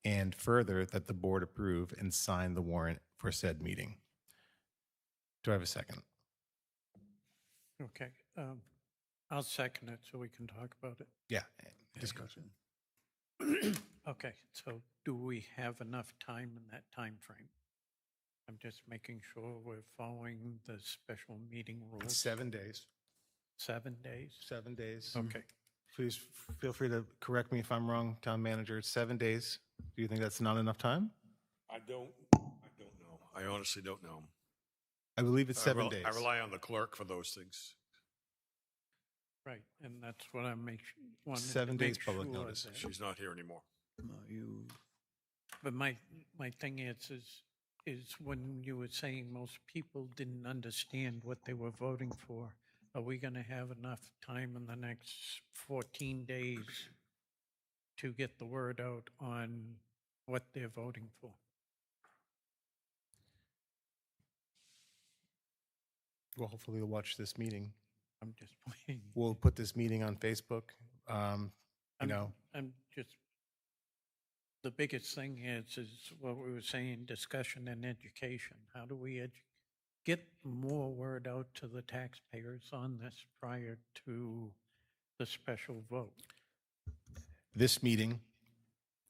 [SPEAKER 1] And further, that the board approve and sign the warrant for said meeting. Do I have a second?
[SPEAKER 4] Okay, I'll second it so we can talk about it.
[SPEAKER 1] Yeah, discussion.
[SPEAKER 4] Okay, so do we have enough time in that time frame? I'm just making sure we're following the special meeting rules.
[SPEAKER 1] It's 7 days.
[SPEAKER 4] 7 days?
[SPEAKER 1] 7 days.
[SPEAKER 4] Okay,
[SPEAKER 1] Please feel free to correct me if I'm wrong, town manager. It's 7 days. Do you think that's not enough time?
[SPEAKER 3] I don't know. I honestly don't know.
[SPEAKER 1] I believe it's 7 days.
[SPEAKER 3] I rely on the clerk for those things.
[SPEAKER 4] right, and that's what I'm wanting to
[SPEAKER 1] 7 days
[SPEAKER 4] make
[SPEAKER 1] public
[SPEAKER 4] sure
[SPEAKER 1] notice.
[SPEAKER 4] that-
[SPEAKER 3] She's not here anymore.
[SPEAKER 9] No, you,
[SPEAKER 4] But my thing is when you were saying most people didn't understand what they were voting for, are we going to have enough time in the next 14 days to get the word out on what they're voting for?
[SPEAKER 1] Well, hopefully you'll watch this meeting.
[SPEAKER 4] I'm just waiting.
[SPEAKER 1] We'll put this meeting on Facebook. You know,
[SPEAKER 4] I'm just, the biggest thing is what we were saying, discussion and education. How do we get more word out to the taxpayers on this prior to the special vote?
[SPEAKER 1] this meeting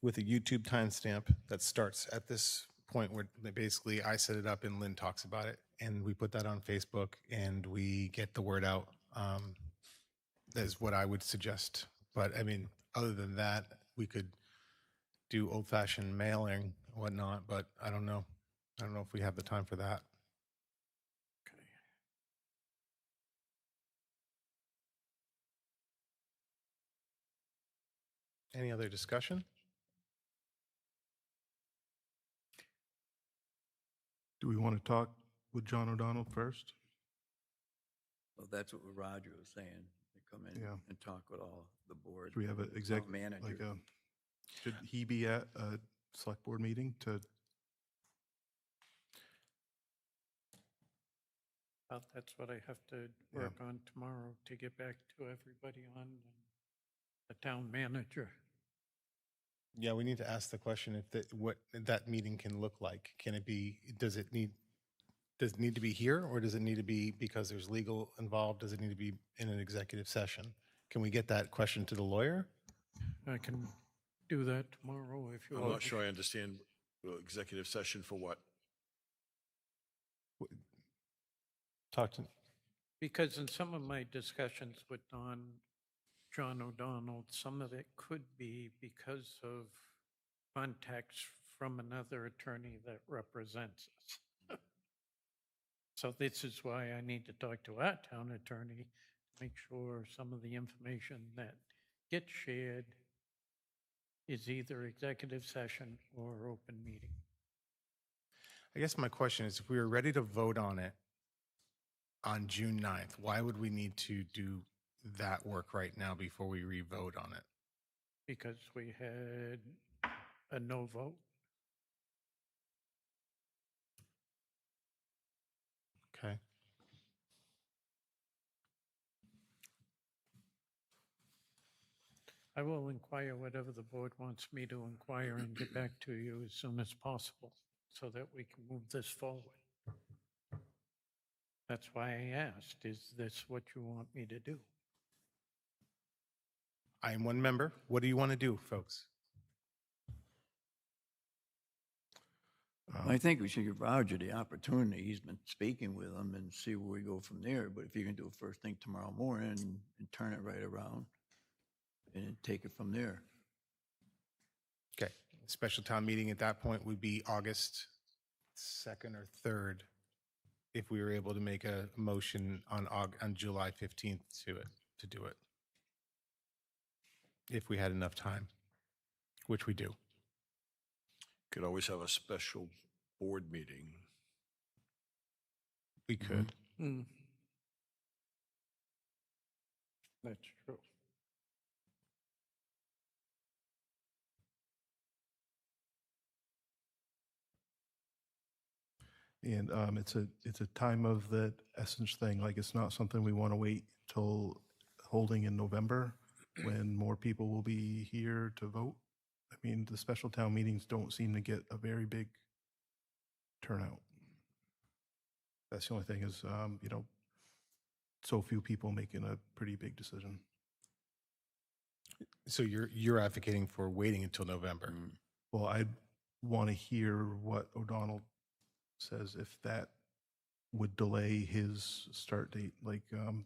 [SPEAKER 1] with a YouTube timestamp that starts at this point where basically I set it up and Lynn talks about it, and we put that on Facebook and we get the word out. That is what I would suggest. But I mean, other than that, we could do old-fashioned mailing and whatnot, but I don't know. I don't know if we have the time for that.
[SPEAKER 4] Okay.
[SPEAKER 1] Any other discussion?
[SPEAKER 2] Do we want to talk with John O'Donnell first?
[SPEAKER 9] Well, that's what Roger was saying. They come in
[SPEAKER 2] Yeah.
[SPEAKER 9] and talk with all the board.
[SPEAKER 2] Do we have an exec,
[SPEAKER 9] manager.
[SPEAKER 2] like should he be at a select board meeting to,
[SPEAKER 4] Well, that's what I have to work on tomorrow to get back to everybody on the town manager.
[SPEAKER 1] Yeah, we need to ask the question if that, what that meeting can look like. Can it be, does it need to be here, or does it need to be because there's legal involved? Does it need to be in an executive session? Can we get that question to the lawyer?
[SPEAKER 4] I can do that tomorrow if you
[SPEAKER 3] I'm
[SPEAKER 4] want.
[SPEAKER 3] not sure I understand executive session for what.
[SPEAKER 1] Talk to,
[SPEAKER 4] Because in some of my discussions with John O'Donnell, some of it could be because of contacts from another attorney that represents us. So this is why I need to talk to our town attorney to make sure some of the information that gets shared is either executive session or open meeting.
[SPEAKER 1] I guess my question is, if we were ready to vote on it on June 9th, why would we need to do that work right now before we re-vote on it?
[SPEAKER 4] Because we had a no vote.
[SPEAKER 1] Okay.
[SPEAKER 4] I will inquire whatever the board wants me to inquire and get back to you as soon as possible so that we can move this forward. That's why I asked, is this what you want me to do?
[SPEAKER 1] I am one member. What do you want to do, folks?
[SPEAKER 9] I think we should give Roger the opportunity. He's been speaking with them and see where we go from there. But if you can do it first thing tomorrow morning and turn it right around and take it from there.
[SPEAKER 1] Okay. Special town meeting at that point would be August 2nd or 3rd, if we were able to make a motion on July 15th to do it. If we had enough time, which we do.
[SPEAKER 3] Could always have a special board meeting.
[SPEAKER 1] We could.
[SPEAKER 4] That's true.
[SPEAKER 2] and it's a time of the essence thing. Like, it's not something we want to wait till holding in November when more people will be here to vote. I mean, the special town meetings don't seem to get a very big turnout. That's the only thing is, so few people making a pretty big decision.
[SPEAKER 1] So you're advocating for waiting until November.
[SPEAKER 2] Well, I want to hear what O'Donnell says if that would delay his start date. Like, I'm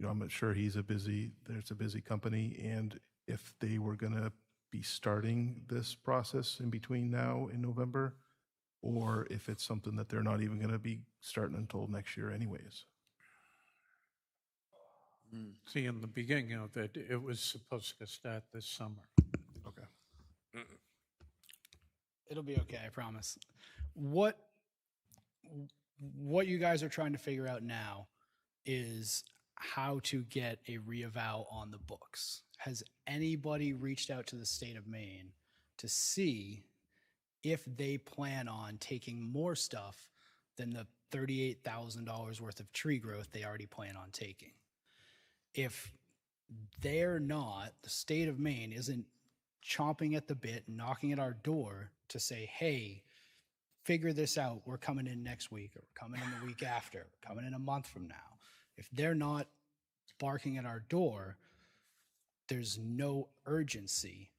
[SPEAKER 2] not sure there's a busy company, and if they were going to be starting this process in between now and November, or if it's something that they're not even going to be starting until next year anyways.
[SPEAKER 4] See, in the beginning of it, it was supposed to start this summer.
[SPEAKER 2] Okay.
[SPEAKER 10] It'll be okay, I promise. What you guys are trying to figure out now is how to get a reeval on the books. Has anybody reached out to the state of Maine to see if they plan on taking more stuff than the $38,000 worth of tree growth they already plan on taking? If they're not, the state of Maine isn't chomping at the bit, knocking at our door to say, hey, figure this out. We're coming in next week, or we're coming in the week after, we're coming in a month from now. If they're not barking at our door, there's no urgency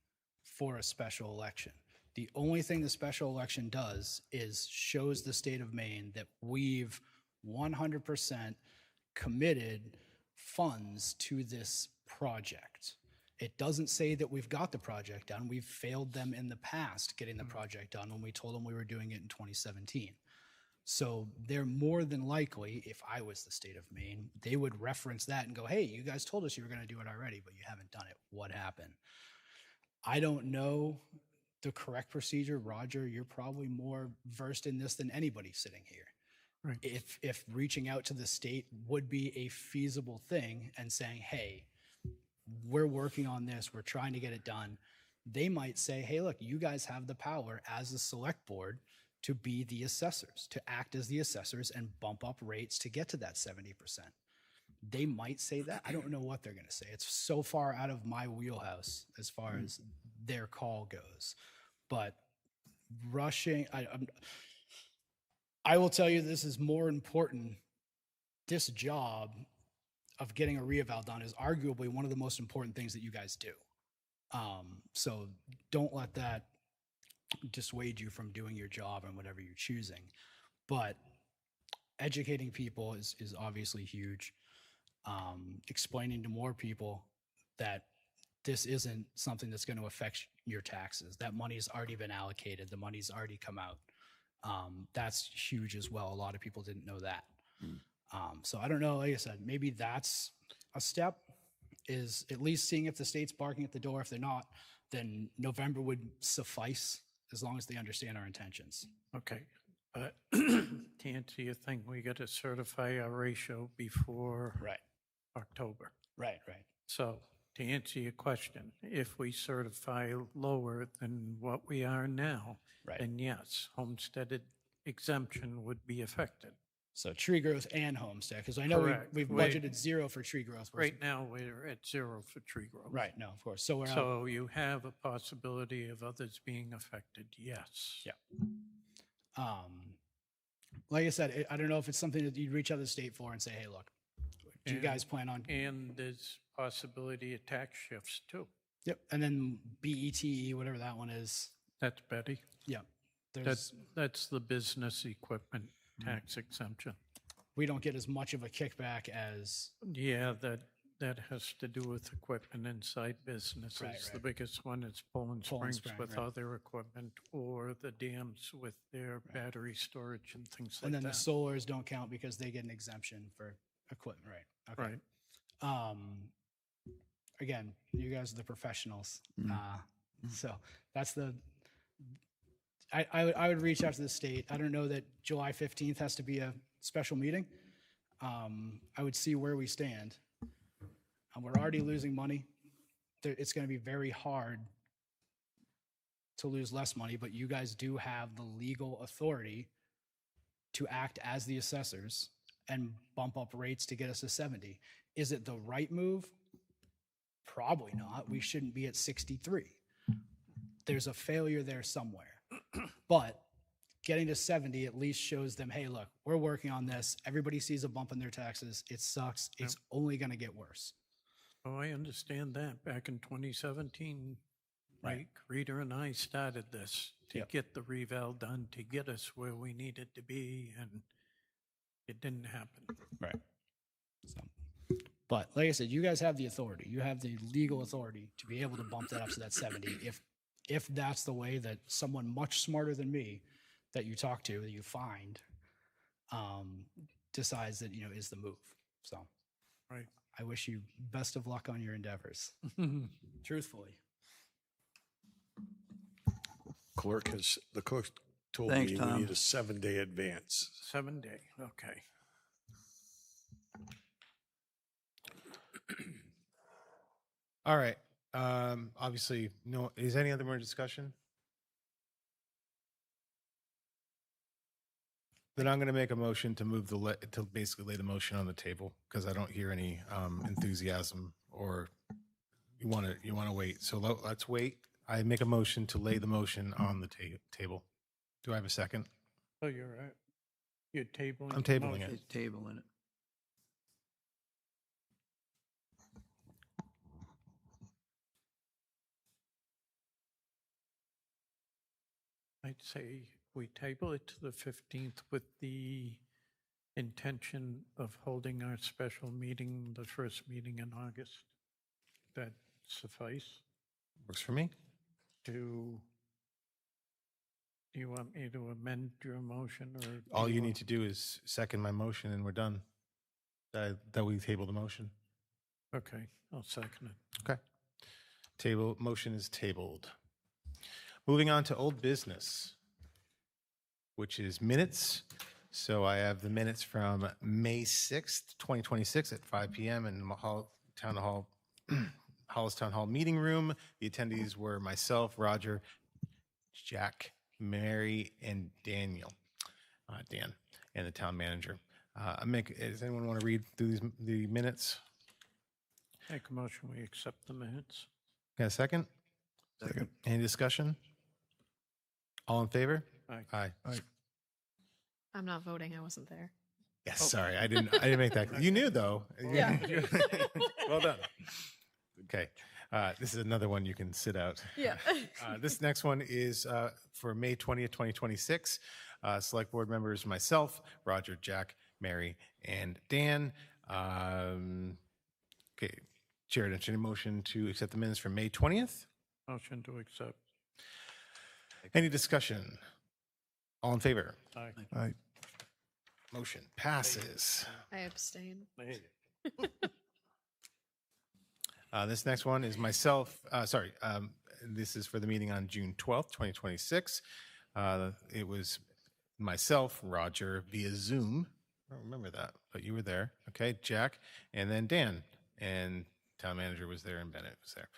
[SPEAKER 10] for a special election. The only thing the special election does is shows the state of Maine that we've 100% committed funds to this project. It doesn't say that we've got the project done. We've failed them in the past getting the project done when we told them we were doing it in 2017. So they're more than likely, if I was the state of Maine, they would reference that and go, hey, you guys told us you were going to do it already, but you haven't done it. What happened? I don't know the correct procedure. Roger, you're probably more versed in this than anybody sitting here.
[SPEAKER 4] Right.
[SPEAKER 10] If reaching out to the state would be a feasible thing and saying, hey, we're working on this, we're trying to get it done, they might say, hey, look, you guys have the power as a select board to be the assessors, to act as the assessors and bump up rates to get to that 70%. They might say that. I don't know what they're going to say. It's so far out of my wheelhouse as far as their call goes. But rushing, I will tell you this is more important. This job of getting a reeval done is arguably one of the most important things that you guys do. So don't let that dissuade you from doing your job and whatever you're choosing. But educating people is obviously huge. Explaining to more people that this isn't something that's going to affect your taxes. That money's already been allocated. The money's already come out. That's huge as well. A lot of people didn't know that. So I don't know, like I said, maybe that's a step, is at least seeing if the state's barking at the door. If they're not, then November would suffice as long as they understand our intentions.
[SPEAKER 4] Okay. But to answer your thing, we got to certify our ratio before
[SPEAKER 10] Right.
[SPEAKER 4] October.
[SPEAKER 10] Right.
[SPEAKER 4] So to answer your question, if we certify lower than what we are now,
[SPEAKER 10] Right.
[SPEAKER 4] then yes, homesteaded exemption would be affected.
[SPEAKER 10] So tree growth and homestead, because I know
[SPEAKER 4] Correct.
[SPEAKER 10] we've budgeted 0 for tree growth.
[SPEAKER 4] Right now, we're at 0 for tree growth.
[SPEAKER 10] Right, no, of course. So we're out.
[SPEAKER 4] So you have a possibility of others being affected, yes.
[SPEAKER 10] Yeah. Like I said, I don't know if it's something that you'd reach out to the state for and say, hey, look, do you guys plan on?
[SPEAKER 4] And there's possibility of tax shifts too.
[SPEAKER 10] Yep. And then BETE, whatever that one is.
[SPEAKER 4] That's Betty.
[SPEAKER 10] Yeah.
[SPEAKER 4] That's the business equipment tax exemption.
[SPEAKER 10] We don't get as much of a kickback as.
[SPEAKER 4] Yeah, that has to do with equipment inside businesses.
[SPEAKER 10] Right.
[SPEAKER 4] The biggest one is Poland
[SPEAKER 10] Poland
[SPEAKER 4] Springs
[SPEAKER 10] Spring,
[SPEAKER 4] with
[SPEAKER 10] right.
[SPEAKER 4] other equipment, or the dams with their battery storage and things like
[SPEAKER 10] And then
[SPEAKER 4] that.
[SPEAKER 10] the solars don't count because they get an exemption for equipment, right? Okay.
[SPEAKER 4] Right.
[SPEAKER 10] Again, you guys are the professionals. So that's I would reach out to the state. I don't know that July 15th has to be a special meeting. I would see where we stand. We're already losing money. It's going to be very hard to lose less money, but you guys do have the legal authority to act as the assessors and bump up rates to get us to 70. Is it the right move? Probably not. We shouldn't be at 63. There's a failure there somewhere. But getting to 70 at least shows them, hey, look, we're working on this. Everybody sees a bump in their taxes. It sucks. It's only going to get worse.
[SPEAKER 4] Oh, I understand that. Back in 2017, Mike, Rita and I started this to get the reval done, to get us where we needed to be, and it didn't happen.
[SPEAKER 10] Right. So, but like I said, you guys have the authority. You have the legal authority to be able to bump that up to that 70 if that's the way that someone much smarter than me that you talk to, that you find, decides that, is the move. So
[SPEAKER 4] Right.
[SPEAKER 10] I wish you best of luck on your endeavors. Truthfully.
[SPEAKER 3] The clerk told
[SPEAKER 9] Thanks,
[SPEAKER 3] me
[SPEAKER 9] Tom.
[SPEAKER 3] we need a 7-day advance.
[SPEAKER 4] 7 day, okay.
[SPEAKER 1] All right. Obviously, no. Is any other more discussion? Then I'm going to make a motion to move to basically lay the motion on the table, because I don't hear any enthusiasm, or you want to wait. So let's wait. I make a motion to lay the motion on the table. Do I have a second?
[SPEAKER 4] Oh, you're right. You're tabling.
[SPEAKER 1] I'm
[SPEAKER 4] the
[SPEAKER 1] tabling
[SPEAKER 4] motion.
[SPEAKER 1] it.
[SPEAKER 9] It's tabling it.
[SPEAKER 4] I'd say we table it to the 15th with the intention of holding our special meeting, the first meeting in August. That suffice
[SPEAKER 1] Works for me.
[SPEAKER 4] to, do you want me to amend your motion or? do
[SPEAKER 1] All you
[SPEAKER 4] want-
[SPEAKER 1] need to do is second my motion and we're done. That we table the motion.
[SPEAKER 4] Okay, I'll second it.
[SPEAKER 1] Okay. Motion is tabled. Moving on to old business, which is minutes. So I have the minutes from May 6th, 2026 at 5 p.m. in Town Hall, Hollis Town Hall Meeting Room. The attendees were myself, Roger, Jack, Mary, and Daniel, Dan, and the town manager. Does anyone want to read through the minutes?
[SPEAKER 4] Make a motion, we accept the minutes.
[SPEAKER 1] Got a second?
[SPEAKER 2] Second.
[SPEAKER 1] Any discussion? All in favor?
[SPEAKER 4] Aye.
[SPEAKER 1] Aye.
[SPEAKER 5] I'm not voting. I wasn't there.
[SPEAKER 1] Yes, sorry, I didn't make that. You knew though.
[SPEAKER 5] Yeah.
[SPEAKER 1] Well done. Okay, this is another one you can sit out.
[SPEAKER 5] Yeah.
[SPEAKER 1] This next one is for May 20th, 2026. Select board members, myself, Roger, Jack, Mary, and Dan. Okay, Chair, entertain a motion to accept the minutes from May 20th.
[SPEAKER 4] Motion to accept.
[SPEAKER 1] Any discussion? All in favor?
[SPEAKER 4] Aye.
[SPEAKER 2] Aye.
[SPEAKER 1] Motion passes.
[SPEAKER 5] I abstain.
[SPEAKER 1] This next one is myself, this is for the meeting on June 12th, 2026. It was myself, Roger, via Zoom. I don't remember that, but you were there. Okay, Jack, and then Dan, and town manager was there, and Bennett was there.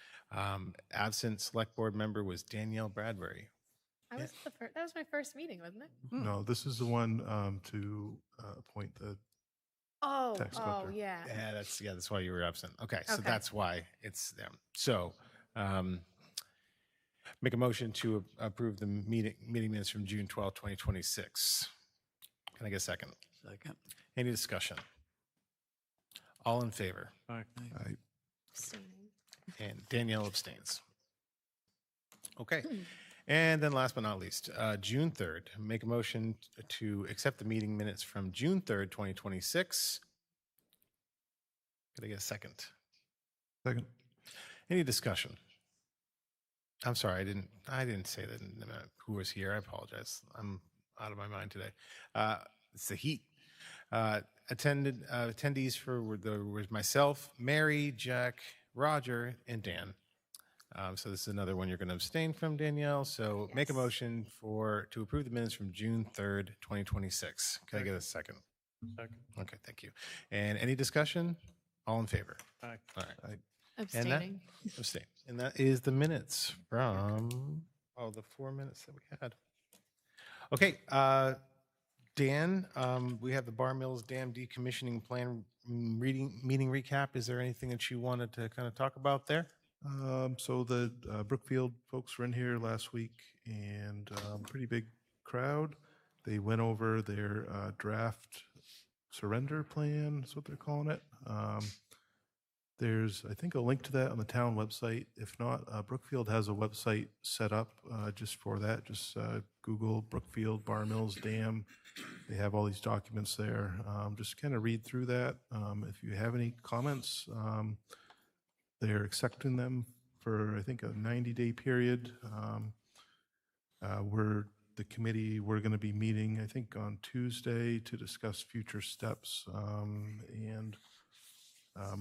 [SPEAKER 1] Absent select board member was Danielle Bradbury.
[SPEAKER 5] That was my first meeting, wasn't it?
[SPEAKER 2] No, this is the one to appoint the
[SPEAKER 5] Oh,
[SPEAKER 2] Tax
[SPEAKER 5] oh,
[SPEAKER 2] collector.
[SPEAKER 5] yeah.
[SPEAKER 1] That's why you were absent. Okay, so
[SPEAKER 5] Okay.
[SPEAKER 1] that's why it's them. So, make a motion to approve the meeting minutes from June 12th, 2026. Can I get a second?
[SPEAKER 9] Second.
[SPEAKER 1] Any discussion? All in favor?
[SPEAKER 4] Aye.
[SPEAKER 2] Aye.
[SPEAKER 5] Abstaining.
[SPEAKER 1] And Danielle abstains. Okay. And then last but not least, June 3rd, make a motion to accept the meeting minutes from June 3rd, 2026. Could I get a second?
[SPEAKER 2] Second.
[SPEAKER 1] Any discussion? I'm sorry, I didn't say that who was here. I apologize. I'm out of my mind today. It's the heat. Attendees was myself, Mary, Jack, Roger, and Dan. So this is another one you're going to abstain from, Danielle. So make a motion to approve the minutes from June 3rd, 2026. Can I get a second?
[SPEAKER 4] Second.
[SPEAKER 1] Okay, thank you. And any discussion? All in favor?
[SPEAKER 4] Aye.
[SPEAKER 1] All right.
[SPEAKER 5] Abstaining.
[SPEAKER 1] Abstain. And that is the minutes from, the 4 minutes that we had. Okay, Dan, we have the Bar Mills Dam decommissioning plan meeting recap. Is there anything that you wanted to kind of talk about there?
[SPEAKER 2] So the Brookfield folks were in here last week and pretty big crowd. They went over their draft surrender plan, is what they're calling it. There's, I think, a link to that on the town website. If not, Brookfield has a website set up just for that. Just Google Brookfield Bar Mills Dam. They have all these documents there. Just kind of read through that. If you have any comments, they're accepting them for, I think, a 90-day period. The committee, we're going to be meeting, I think, on Tuesday to discuss future steps and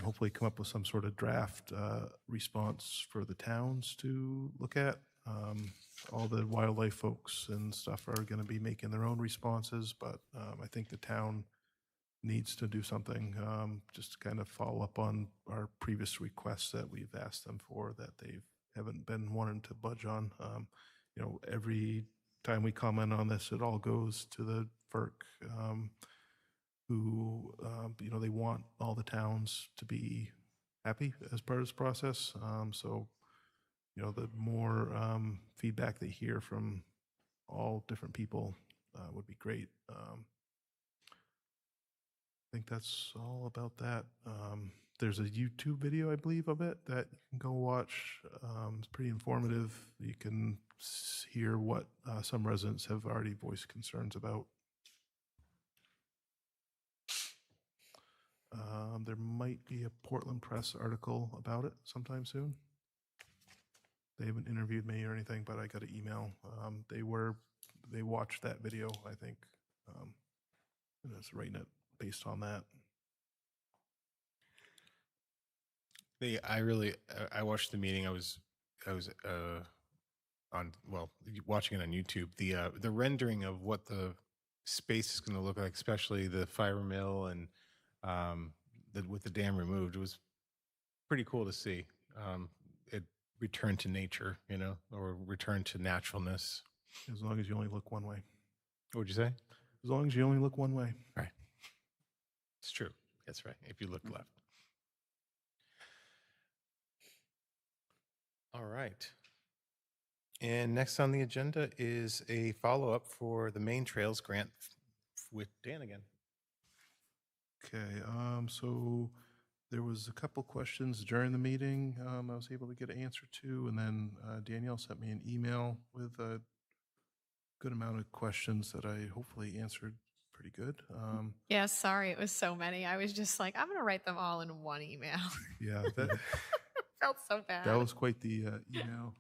[SPEAKER 2] hopefully come up with some sort of draft response for the towns to look at. All the wildlife folks and stuff are going to be making their own responses, but I think the town needs to do something, just to kind of follow up on our previous requests that we've asked them for that they haven't been wanting to budge on. Every time we comment on this, it all goes to the FERC, who, they want all the towns to be happy as part of this process. So, the more feedback they hear from all different people would be great. I think that's all about that. There's a YouTube video, I believe, of it that you can go watch. It's pretty informative. You can hear what some residents have already voiced concerns about. There might be a Portland Press article about it sometime soon. They haven't interviewed me or anything, but I got an email. They watched that video, I think, and it's writing it based on that.
[SPEAKER 1] I watched the meeting. I was watching it on YouTube. The rendering of what the space is going to look like, especially the fiber mill and with the dam removed, it was pretty cool to see. It returned to nature, or returned to naturalness.
[SPEAKER 2] As long as you only look one way.
[SPEAKER 1] What would you say?
[SPEAKER 2] As long as you only look one way.
[SPEAKER 1] Right. It's true. That's right. If you look left. All right. And next on the agenda is a follow-up for the Main Trails grant with Dan again.
[SPEAKER 2] Okay, so there was a couple questions during the meeting I was able to get an answer to, and then Danielle sent me an email with a good amount of questions that I hopefully answered pretty good.
[SPEAKER 5] Yeah, sorry, it was so many. I was just like, I'm going to write them all in one email.
[SPEAKER 2] Yeah, that
[SPEAKER 5] Felt so bad.
[SPEAKER 2] that was quite the email.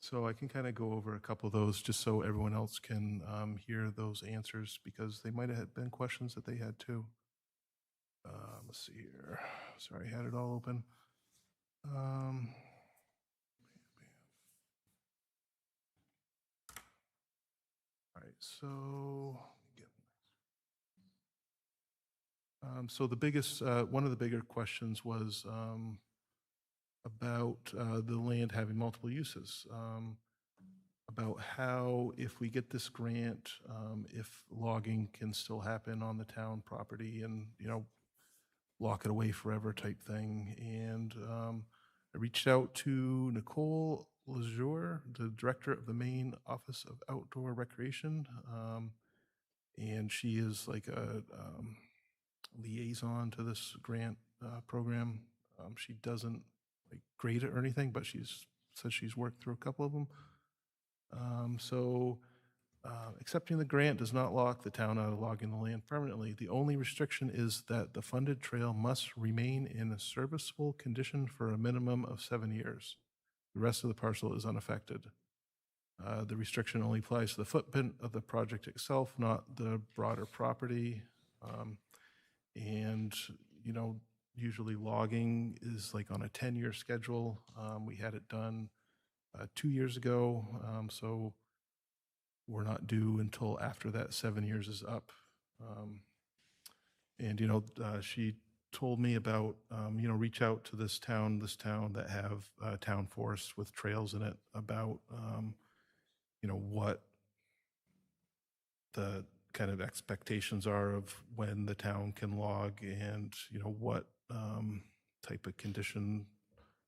[SPEAKER 2] So I can kind of go over a couple of those just so everyone else can hear those answers, because they might have been questions that they had too. Let's see here. Sorry, I had it all open. All right, so the biggest, one of the bigger questions was about the land having multiple uses, about how, if we get this grant, if logging can still happen on the town property and, lock it away forever type thing. And I reached out to Nicole Lejour, the director of the Maine Office of Outdoor Recreation, and she is like a liaison to this grant program. She doesn't grade it or anything, but says she's worked through a couple of them. Accepting the grant does not lock the town out of logging the land permanently. The only restriction is that the funded trail must remain in a serviceable condition for a minimum of 7 years. The rest of the parcel is unaffected. The restriction only applies to the footprint of the project itself, not the broader property. And, usually logging is like on a 10-year schedule. We had it done 2 years ago, so we're not due until after that 7 years is up. She told me about, reach out to this town that have town forests with trails in it, about, what the kind of expectations are of when the town can log, and, what type of condition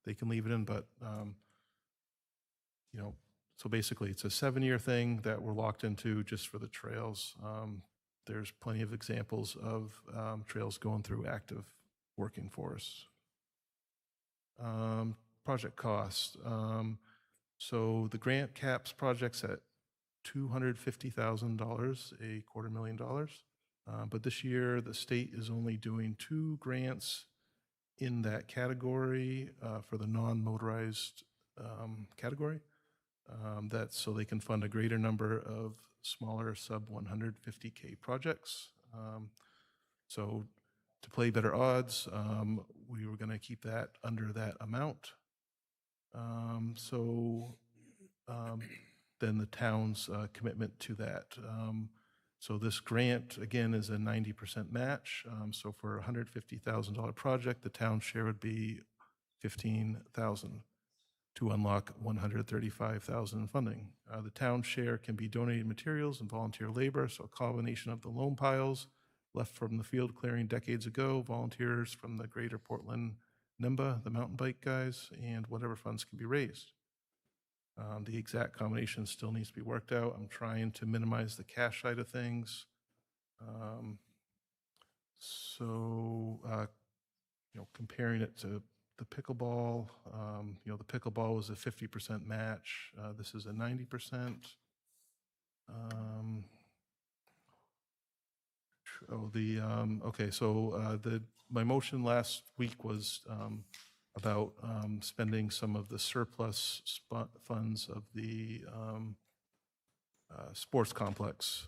[SPEAKER 2] they can leave it in. But, so basically it's a 7-year thing that we're locked into just for the trails. There's plenty of examples of trails going through active working forests. Project cost. So the grant caps projects at $250,000, $250,000. But this year the state is only doing 2 grants in that category for the non-motorized category. That's so they can fund a greater number of smaller sub 150K projects. So to play better odds, we were going to keep that under that amount. Then the town's commitment to that. So this grant, again, is a 90% match. So for a $150,000 project, the town share would be $15,000 to unlock $135,000 in funding. The town share can be donated materials and volunteer labor, so a combination of the loam piles left from the field clearing decades ago, volunteers from the greater Portland NIMBA, the mountain bike guys, and whatever funds can be raised. The exact combination still needs to be worked out. I'm trying to minimize the cash side of things. Comparing it to the pickleball, the pickleball was a 50% match. This is a 90%. Okay, so my motion last week was about spending some of the surplus funds of the sports complex.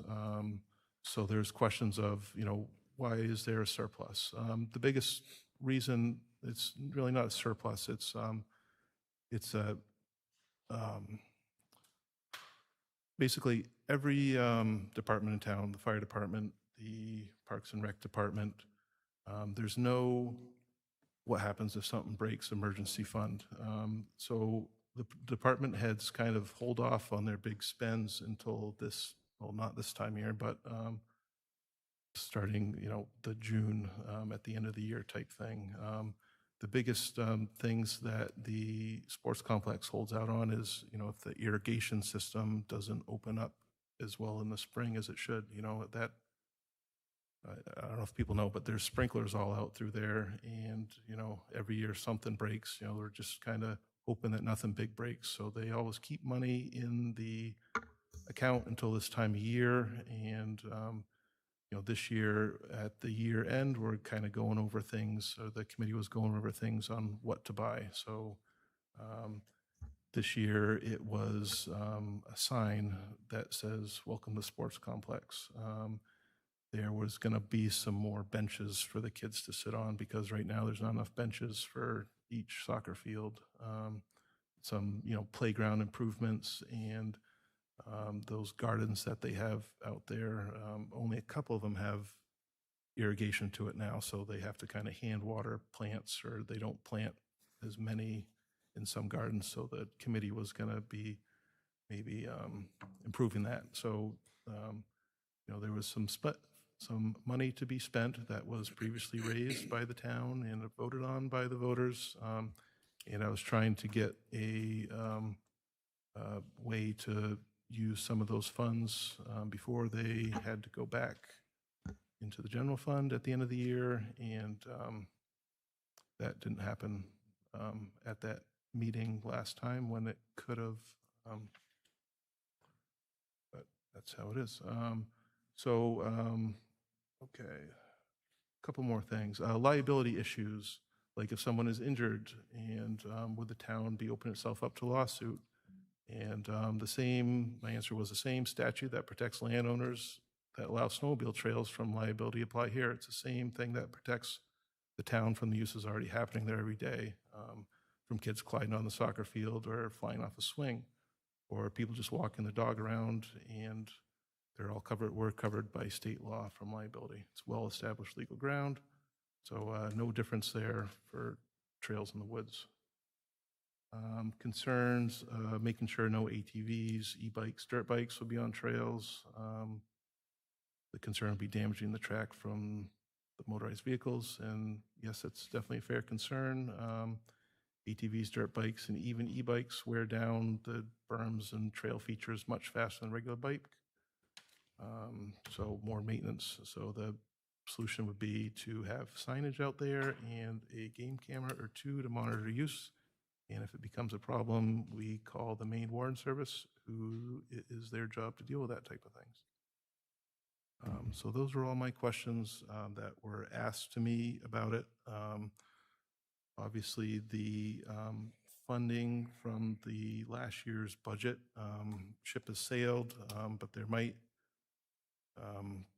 [SPEAKER 2] So there's questions of, why is there a surplus? The biggest reason, it's really not a surplus, it's a basically every department in town, the fire department, the Parks and Rec department, there's no what happens if something breaks emergency fund. So the department heads kind of hold off on their big spends until this, well, not this time of year, but starting, the June at the end of the year type thing. The biggest things that the sports complex holds out on is, if the irrigation system doesn't open up as well in the spring as it should, that, I don't know if people know, but there's sprinklers all out through there. And, every year something breaks, we're just kind of hoping that nothing big breaks. So they always keep money in the account until this time of year. And, this year at the year end, we're kind of going over things. So the committee was going over things on what to buy. So this year it was a sign that says, "Welcome to Sports Complex." There was going to be some more benches for the kids to sit on because right now there's not enough benches for each soccer field. Some, playground improvements and those gardens that they have out there, only a couple of them have irrigation to it now, so they have to kind of hand water plants, or they don't plant as many in some gardens. So the committee was going to be maybe improving that. So there was some money to be spent that was previously raised by the town and voted on by the voters, and I was trying to get a way to use some of those funds before they had to go back into the general fund at the end of the year, and that didn't happen at that meeting last time when it could have, but that's how it is. Okay, a couple more things. Liability issues, like if someone is injured, and would the town be opening itself up to lawsuit? And my answer was the same statute that protects landowners that allow snowmobile trails from liability apply here. It's the same thing that protects the town from the uses already happening there every day, from kids colliding on the soccer field or flying off a swing, or people just walking the dog around, and they're all covered. We're covered by state law from liability. It's well-established legal ground, so no difference there for trails in the woods. Concerns, making sure no ATVs, e-bikes, dirt bikes will be on trails. The concern would be damaging the track from the motorized vehicles, and yes, that's definitely a fair concern. ATVs, dirt bikes, and even e-bikes wear down the berms and trail features much faster than a regular bike. So more maintenance. So the solution would be to have signage out there and a game camera or two to monitor use. And if it becomes a problem, we call the main warden service, who it is their job to deal with that type of things. So those are all my questions that were asked to me about it. Obviously, the funding from the last year's budget, ship has sailed, but there might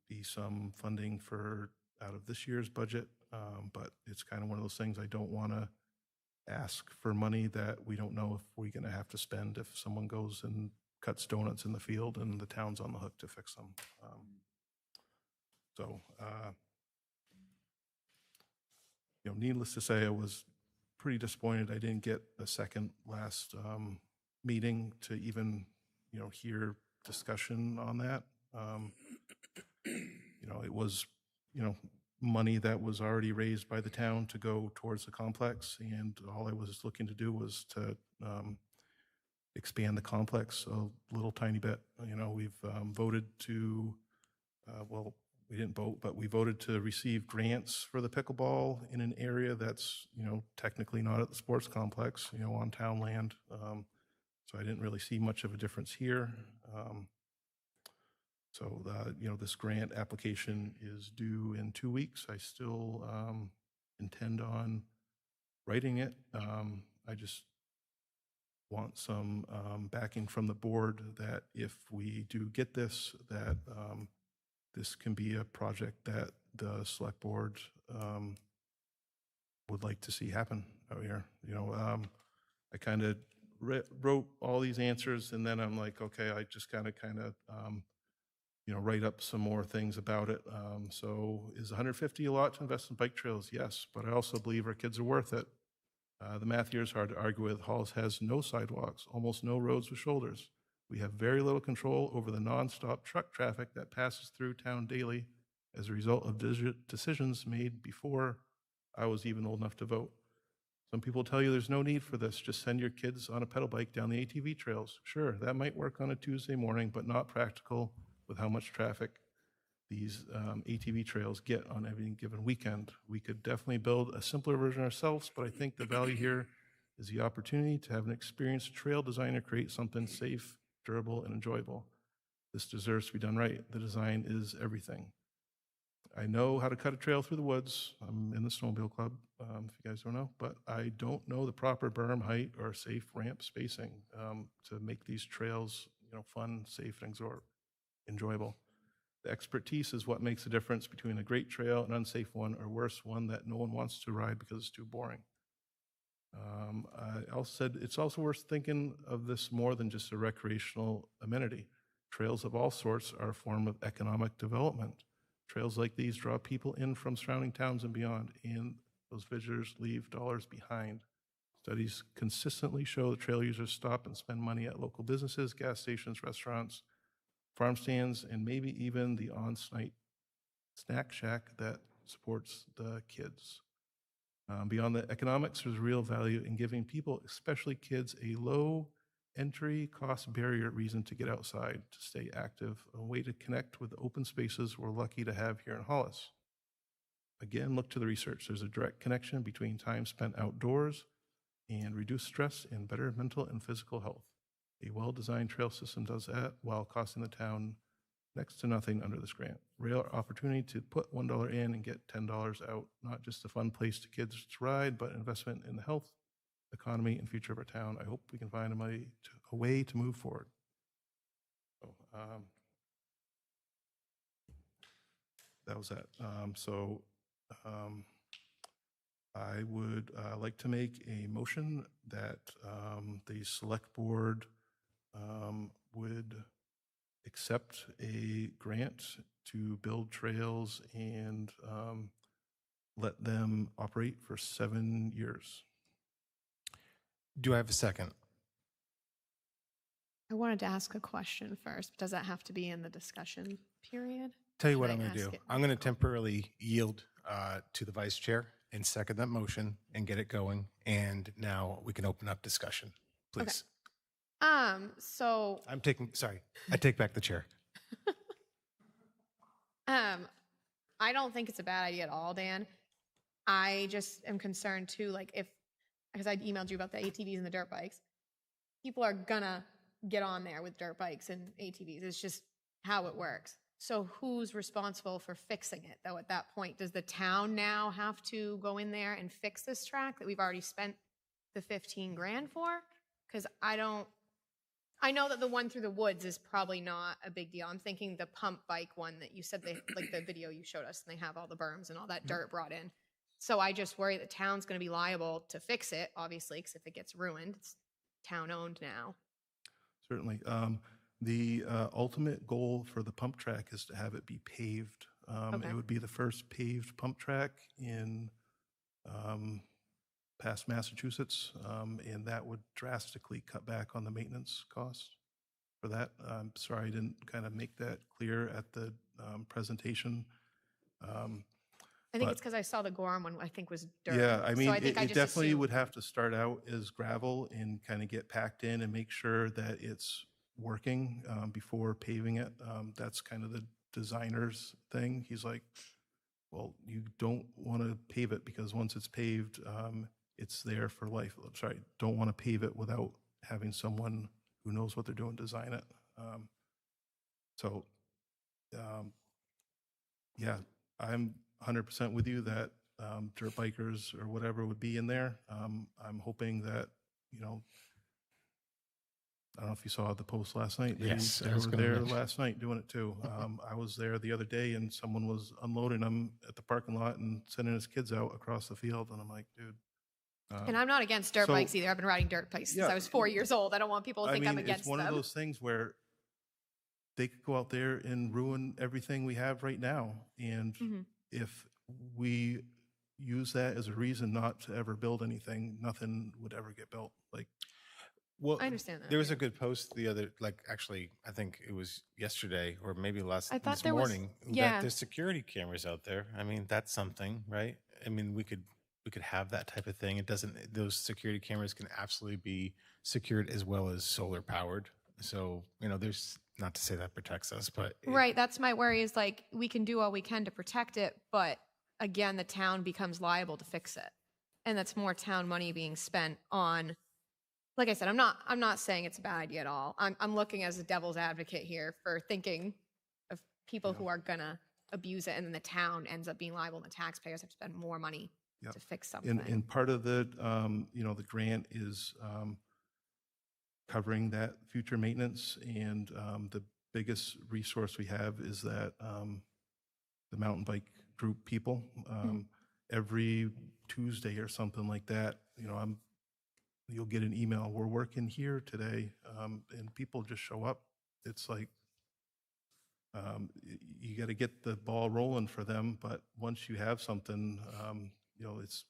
[SPEAKER 2] be some funding out of this year's budget, but it's kind of one of those things I don't want to ask for money that we don't know if we're going to have to spend if someone goes and cuts donuts in the field and the town's on the hook to fix them. Needless to say, I was pretty disappointed I didn't get a second last meeting to even, hear discussion on that. It was, money that was already raised by the town to go towards the complex, and all I was looking to do was to expand the complex a little tiny bit. We've voted to, we didn't vote, but we voted to receive grants for the pickleball in an area that's, technically not at the sports complex, on town land. So I didn't really see much of a difference here. So, this grant application is due in 2 weeks. I still intend on writing it. I just want some backing from the board that if we do get this, that this can be a project that the select board would like to see happen out here. I kind of wrote all these answers, and then I'm like, okay, I just kind of write up some more things about it. So is 150 a lot to invest in bike trails? Yes, but I also believe our kids are worth it. The math here is hard to argue with. Hollis has no sidewalks, almost no roads with shoulders. We have very little control over the nonstop truck traffic that passes through town daily as a result of decisions made before I was even old enough to vote. Some people tell you there's no need for this. Just send your kids on a pedal bike down the ATV trails. Sure, that might work on a Tuesday morning, but not practical with how much traffic these ATV trails get on every given weekend. We could definitely build a simpler version ourselves, but I think the value here is the opportunity to have an experienced trail designer create something safe, durable, and enjoyable. This deserves to be done right. The design is everything. I know how to cut a trail through the woods. I'm in the snowmobile club, if you guys don't know, but I don't know the proper berm height or safe ramp spacing to make these trails, fun, safe, and enjoyable. The expertise is what makes the difference between a great trail, an unsafe one, or worse, one that no one wants to ride because it's too boring. I also said it's also worth thinking of this more than just a recreational amenity. Trails of all sorts are a form of economic development. Trails like these draw people in from surrounding towns and beyond, and those visitors leave dollars behind. Studies consistently show that trail users stop and spend money at local businesses, gas stations, restaurants, farm stands, and maybe even the on-site snack shack that supports the kids. Beyond the economics, there's real value in giving people, especially kids, a low entry cost barrier reason to get outside, to stay active, a way to connect with the open spaces we're lucky to have here in Hollis. Again, look to the research. There's a direct connection between time spent outdoors and reduced stress and better mental and physical health. A well-designed trail system does that while costing the town next to nothing under this grant. Real opportunity to put $1 in and get $10 out. Not just a fun place to kids to ride, but investment in the health, economy, and future of our town. I hope we can find a way to move forward. So, that was that. I would like to make a motion that the select board would accept a grant to build trails and let them operate for 7 years.
[SPEAKER 1] Do I have a second?
[SPEAKER 5] I wanted to ask a question first. Does that have to be in the discussion period?
[SPEAKER 1] Tell you what
[SPEAKER 5] Should
[SPEAKER 1] I'm
[SPEAKER 5] I
[SPEAKER 1] going to
[SPEAKER 5] ask
[SPEAKER 1] do.
[SPEAKER 5] it
[SPEAKER 1] I'm going to
[SPEAKER 5] now?
[SPEAKER 1] temporarily yield to the vice chair and second that motion and get it going. And now we can open up discussion, please.
[SPEAKER 5] So
[SPEAKER 1] I take back the chair.
[SPEAKER 5] I don't think it's a bad idea at all, Dan. I just am concerned too, because I emailed you about the ATVs and the dirt bikes. People are gonna get on there with dirt bikes and ATVs. It's just how it works. So who's responsible for fixing it, though, at that point? Does the town now have to go in there and fix this track that we've already spent the 15 grand for? Because I know that the one through the woods is probably not a big deal. I'm thinking the pump bike one that you said like the video you showed us, and they have all the berms and all that dirt brought in. So I just worry the town's going to be liable to fix it, obviously, because if it gets ruined, it's town owned now.
[SPEAKER 2] Certainly. The ultimate goal for the pump track is to have it be paved.
[SPEAKER 5] Okay.
[SPEAKER 2] It would be the first paved pump track in past Massachusetts, and that would drastically cut back on the maintenance costs for that. I'm sorry I didn't kind of make that clear at the presentation.
[SPEAKER 5] I think it's because I saw the Gorham one, I think was dirt.
[SPEAKER 2] Yeah, I mean,
[SPEAKER 5] so I think
[SPEAKER 2] it
[SPEAKER 5] I just
[SPEAKER 2] definitely
[SPEAKER 5] assumed.
[SPEAKER 2] would have to start out as gravel and kind of get packed in and make sure that it's working before paving it. That's kind of the designers thing. He's like, well, you don't want to pave it because once it's paved, it's there for life. I'm sorry, don't want to pave it without having someone who knows what they're doing design it. So, yeah, I'm 100% with you that dirt bikers or whatever would be in there. I'm hoping that, I don't know if you saw the post last night.
[SPEAKER 1] Yes,
[SPEAKER 2] They
[SPEAKER 1] I was
[SPEAKER 2] were
[SPEAKER 1] gonna
[SPEAKER 2] there
[SPEAKER 1] mention.
[SPEAKER 2] last night doing it too. I was there the other day and someone was unloading them at the parking lot and sending his kids out across the field. And I'm like, dude.
[SPEAKER 5] And I'm not against dirt
[SPEAKER 2] so-
[SPEAKER 5] bikes either. I've been riding dirt bikes since
[SPEAKER 2] Yeah.
[SPEAKER 5] I was 4 years old. I don't want people to think I'm against
[SPEAKER 2] it's one
[SPEAKER 5] them.
[SPEAKER 2] of those things where they could go out there and ruin everything we have right now. And
[SPEAKER 5] Mhm.
[SPEAKER 2] if we use that as a reason not to ever build anything, nothing would ever get built. Like,
[SPEAKER 1] Well,
[SPEAKER 5] I understand that,
[SPEAKER 1] there was
[SPEAKER 5] yeah.
[SPEAKER 1] a good post the other, like, actually, I think it was yesterday or maybe
[SPEAKER 5] I thought
[SPEAKER 1] this
[SPEAKER 5] there was-
[SPEAKER 1] morning.
[SPEAKER 5] yeah.
[SPEAKER 1] That there's security cameras out there. I mean, that's something, right? I mean, we could have that type of thing. It doesn't. Those security cameras can absolutely be secured as well as solar powered. So there's not to say that protects us, but
[SPEAKER 5] Right. That's my worry is like, we can do all we can to protect it, but again, the town becomes liable to fix it. And that's more town money being spent on, like I said, I'm not saying it's a bad idea at all. I'm looking as a devil's advocate here for thinking of people who are gonna abuse it and then the town ends up being liable and the taxpayers have to spend more money
[SPEAKER 2] Yeah.
[SPEAKER 5] to fix something.
[SPEAKER 2] and part of the, the grant is covering that future maintenance. And the biggest resource we have is that the mountain bike group people. Every Tuesday or something like that, you'll get an email, we're working here today, and people just show up. It's like, you got to get the ball rolling for them, but once you have something, it's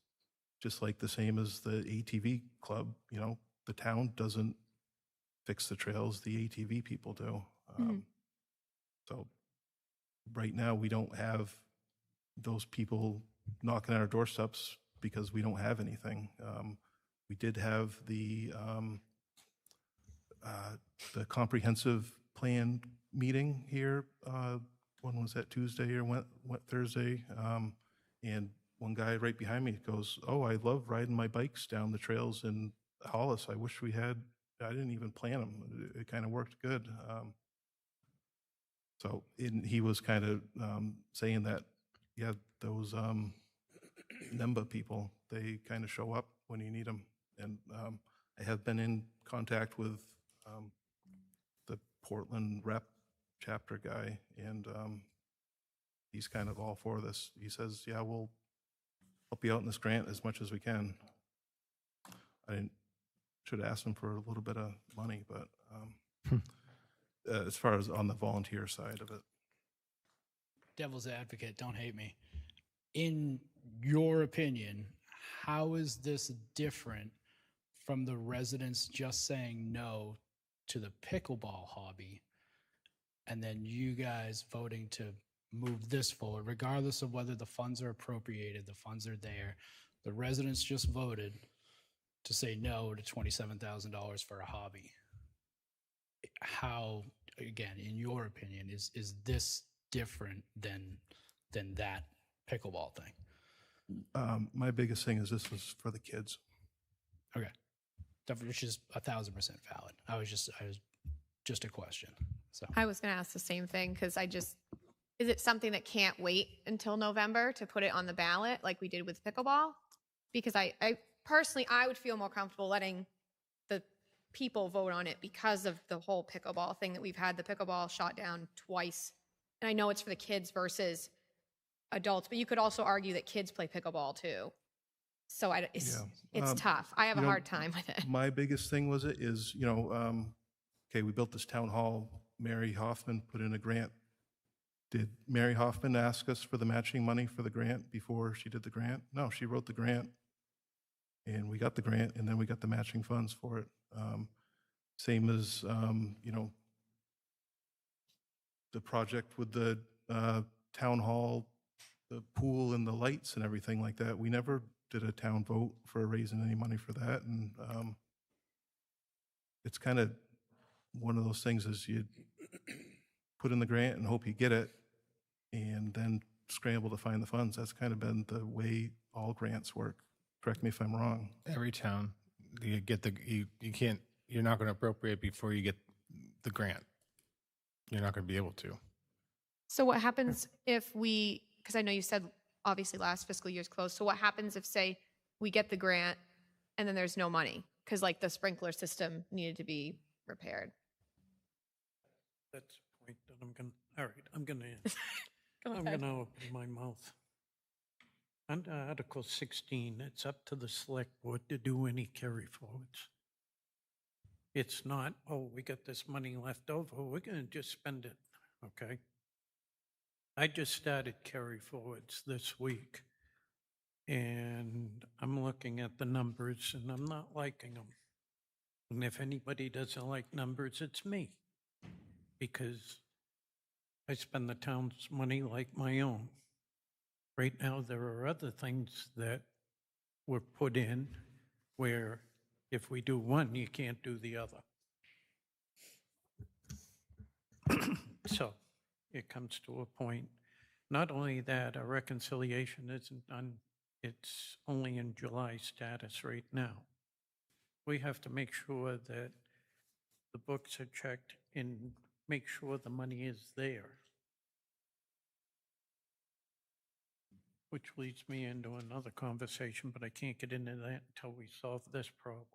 [SPEAKER 2] just like the same as the ATV club. The town doesn't fix the trails, the ATV people do. So right now, we don't have those people knocking at our doorsteps because we don't have anything. We did have the comprehensive plan meeting here. When was that, Tuesday or went Thursday? And one guy right behind me goes, "Oh, I love riding my bikes down the trails in Hollis. I wish we had. I didn't even plan them. It kind of worked good." So he was kind of saying that, yeah, those NEMBA people, they kind of show up when you need them. And I have been in contact with the Portland rep chapter guy, and he's kind of all for this. He says, yeah, we'll help you out in this grant as much as we can. Should have asked him for a little bit of money, but as far as on the volunteer side of it.
[SPEAKER 10] Devil's advocate, don't hate me. In your opinion, how is this different from the residents just saying no to the pickleball hobby and then you guys voting to move this forward, regardless of whether the funds are appropriated, the funds are there? The residents just voted to say no to $27,000 for a hobby. How, again, in your opinion, is this different than that pickleball thing?
[SPEAKER 2] My biggest thing is this was for the kids.
[SPEAKER 10] Okay, which is 1,000% valid. I was just a question. So
[SPEAKER 5] I was going to ask the same thing because is it something that can't wait until November to put it on the ballot like we did with pickleball? Because I personally, I would feel more comfortable letting the people vote on it because of the whole pickleball thing that we've had the pickleball shot down twice. And I know it's for the kids versus adults, but you could also argue that kids play pickleball too. So it's tough. I have a hard time with it.
[SPEAKER 2] My biggest thing is, okay, we built this town hall. Mary Hoffman put in a grant. Did Mary Hoffman ask us for the matching money for the grant before she did the grant? No, she wrote the grant and we got the grant and then we got the matching funds for it. Same as, the project with the town hall, the pool and the lights and everything like that. We never did a town vote for raising any money for that. And it's kind of one of those things is you put in the grant and hope you get it. and then scramble to find the funds. That's kind of been the way all grants work. Correct me if I'm wrong.
[SPEAKER 1] Every town, you get you can't, you're not going to appropriate before you get the grant. You're not going to be able to.
[SPEAKER 5] So what happens if we, because I know you said obviously last fiscal year's closed. So what happens if, say, we get the grant and then there's no money? Because like the sprinkler system needed to be repaired.
[SPEAKER 4] That's a point that I'm going to, all right, I'm going
[SPEAKER 5] Go
[SPEAKER 4] I'm
[SPEAKER 5] ahead.
[SPEAKER 4] going to open my mouth. Under Article 16, it's up to the select board to do any carry forwards. It's not, oh, we got this money left over, we're going to just spend it, okay? I just started carry forwards this week, and I'm looking at the numbers, and I'm not liking them. And if anybody doesn't like numbers, it's me, because I spend the town's money like my own. Right now, there are other things that were put in where if we do one, you can't do the other. So it comes to a point, not only that, a reconciliation isn't done, it's only in July status right now. We have to make sure that the books are checked and make sure the money is there. Which leads me into another conversation, but I can't get into that until we solve this problem.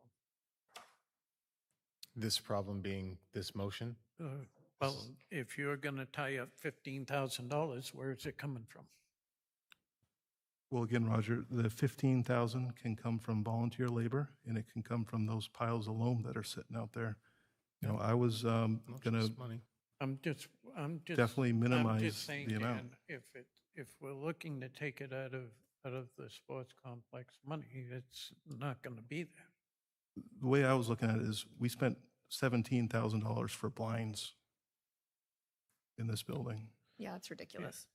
[SPEAKER 1] This problem being this motion.
[SPEAKER 4] Well, if you're going to tie up $15,000, where is it coming from?
[SPEAKER 2] Well, again, Roger, the 15,000 can come from volunteer labor, and it can come from those piles of loam that are sitting out there. You know, I was
[SPEAKER 1] Not
[SPEAKER 2] gonna
[SPEAKER 1] just money.
[SPEAKER 4] I'm just
[SPEAKER 2] definitely
[SPEAKER 4] I'm
[SPEAKER 2] minimize
[SPEAKER 4] just saying,
[SPEAKER 2] the amount.
[SPEAKER 4] Dan, if we're looking to take it out of the sports complex money, it's not going to be there.
[SPEAKER 2] The way I was looking at it is we spent $17,000 for blinds in this building.
[SPEAKER 5] Yeah, that's ridiculous.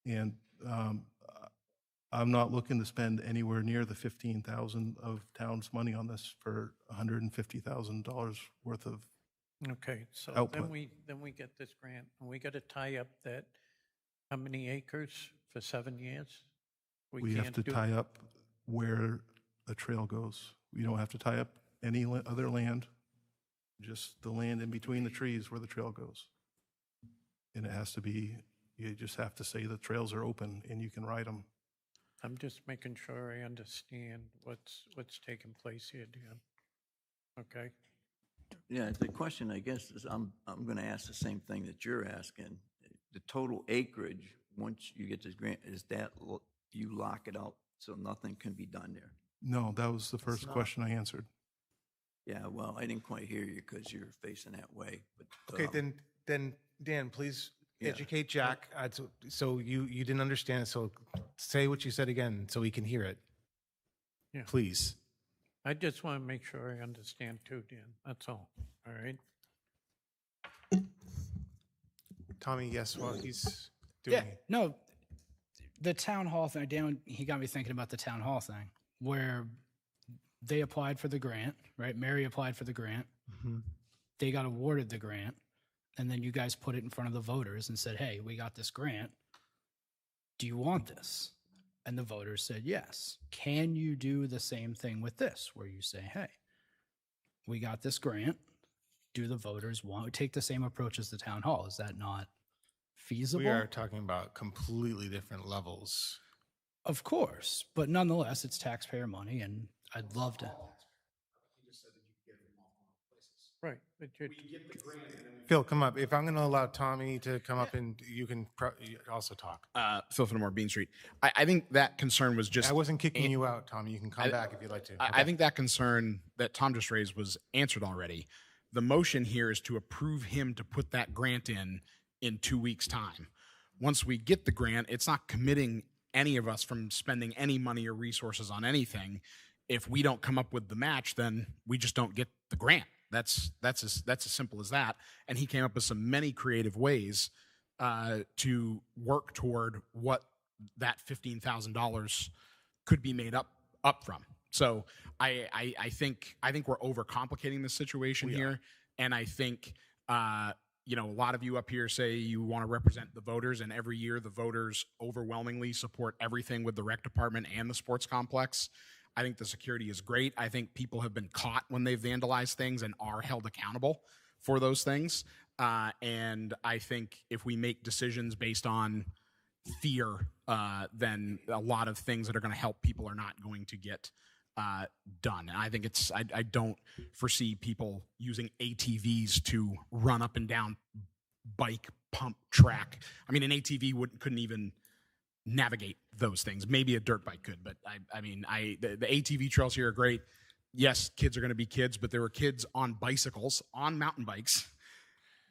[SPEAKER 2] And I'm not looking to spend anywhere near the 15,000 of town's money on this for $150,000 worth of.
[SPEAKER 4] Okay, so
[SPEAKER 2] Output.
[SPEAKER 4] then we get this grant, and we got to tie up that, how many acres for 7 years?
[SPEAKER 2] We have
[SPEAKER 4] can't
[SPEAKER 2] to
[SPEAKER 4] do-
[SPEAKER 2] tie up where the trail goes. We don't have to tie up any other land, just the land in between the trees where the trail goes. And it has to be, you just have to say the trails are open and you can ride them.
[SPEAKER 4] I'm just making sure I understand what's taking place here, Dan. Okay?
[SPEAKER 9] Yeah, the question, I guess, is I'm going to ask the same thing that you're asking. The total acreage, once you get this grant, is that you lock it out so nothing can be done there?
[SPEAKER 2] No, that was the first question I answered.
[SPEAKER 9] Yeah, well, I didn't quite hear you because you're facing that way. But
[SPEAKER 1] Okay, then Dan, please
[SPEAKER 9] Yeah.
[SPEAKER 1] educate Jack. So you didn't understand it. So say what you said again so we can hear it.
[SPEAKER 4] Yeah.
[SPEAKER 1] Please.
[SPEAKER 4] I just want to make sure I understand too, Dan. That's all. All right?
[SPEAKER 1] Tommy, yes, while he's doing
[SPEAKER 10] Yeah, no, the town hall thing, Dan, he got me thinking about the town hall thing, where they applied for the grant, right? Mary applied for the grant. They got awarded the grant, and then you guys put it in front of the voters and said, hey, we got this grant. Do you want this? And the voters said yes. Can you do the same thing with this, where you say, hey, we got this grant. Do the voters want to take the same approach as the town hall? Is that not feasible?
[SPEAKER 1] We are talking about completely different levels.
[SPEAKER 10] Of course, but nonetheless, it's taxpayer money, and I'd love to.
[SPEAKER 4] Right. But you're,
[SPEAKER 1] Phil, come up. If I'm going to allow Tommy to come up and you can you also talk.
[SPEAKER 11] Phil Fenimore, Bean Street. I think that concern was just.
[SPEAKER 1] I wasn't kicking you out, Tommy. You can come back if you'd like to.
[SPEAKER 11] I think that concern that Tom just raised was answered already. The motion here is to approve him to put that grant in 2 weeks' time. Once we get the grant, it's not committing any of us from spending any money or resources on anything. If we don't come up with the match, then we just don't get the grant. That's as simple as that. And he came up with many creative ways to work toward what that $15,000 could be made up from. So I think we're overcomplicating the situation here, and I think you know, a lot of you up here say you want to represent the voters, and every year the voters overwhelmingly support everything with the rec department and the sports complex. I think the security is great. I think people have been caught when they've vandalized things and are held accountable for those things. And I think if we make decisions based on fear, then a lot of things that are going to help people are not going to get done. And I think I don't foresee people using ATVs to run up and down bike pump track. I mean, an ATV couldn't even navigate those things. Maybe a dirt bike could, but the ATV trails here are great. Yes, kids are going to be kids, but there were kids on bicycles, on mountain bikes,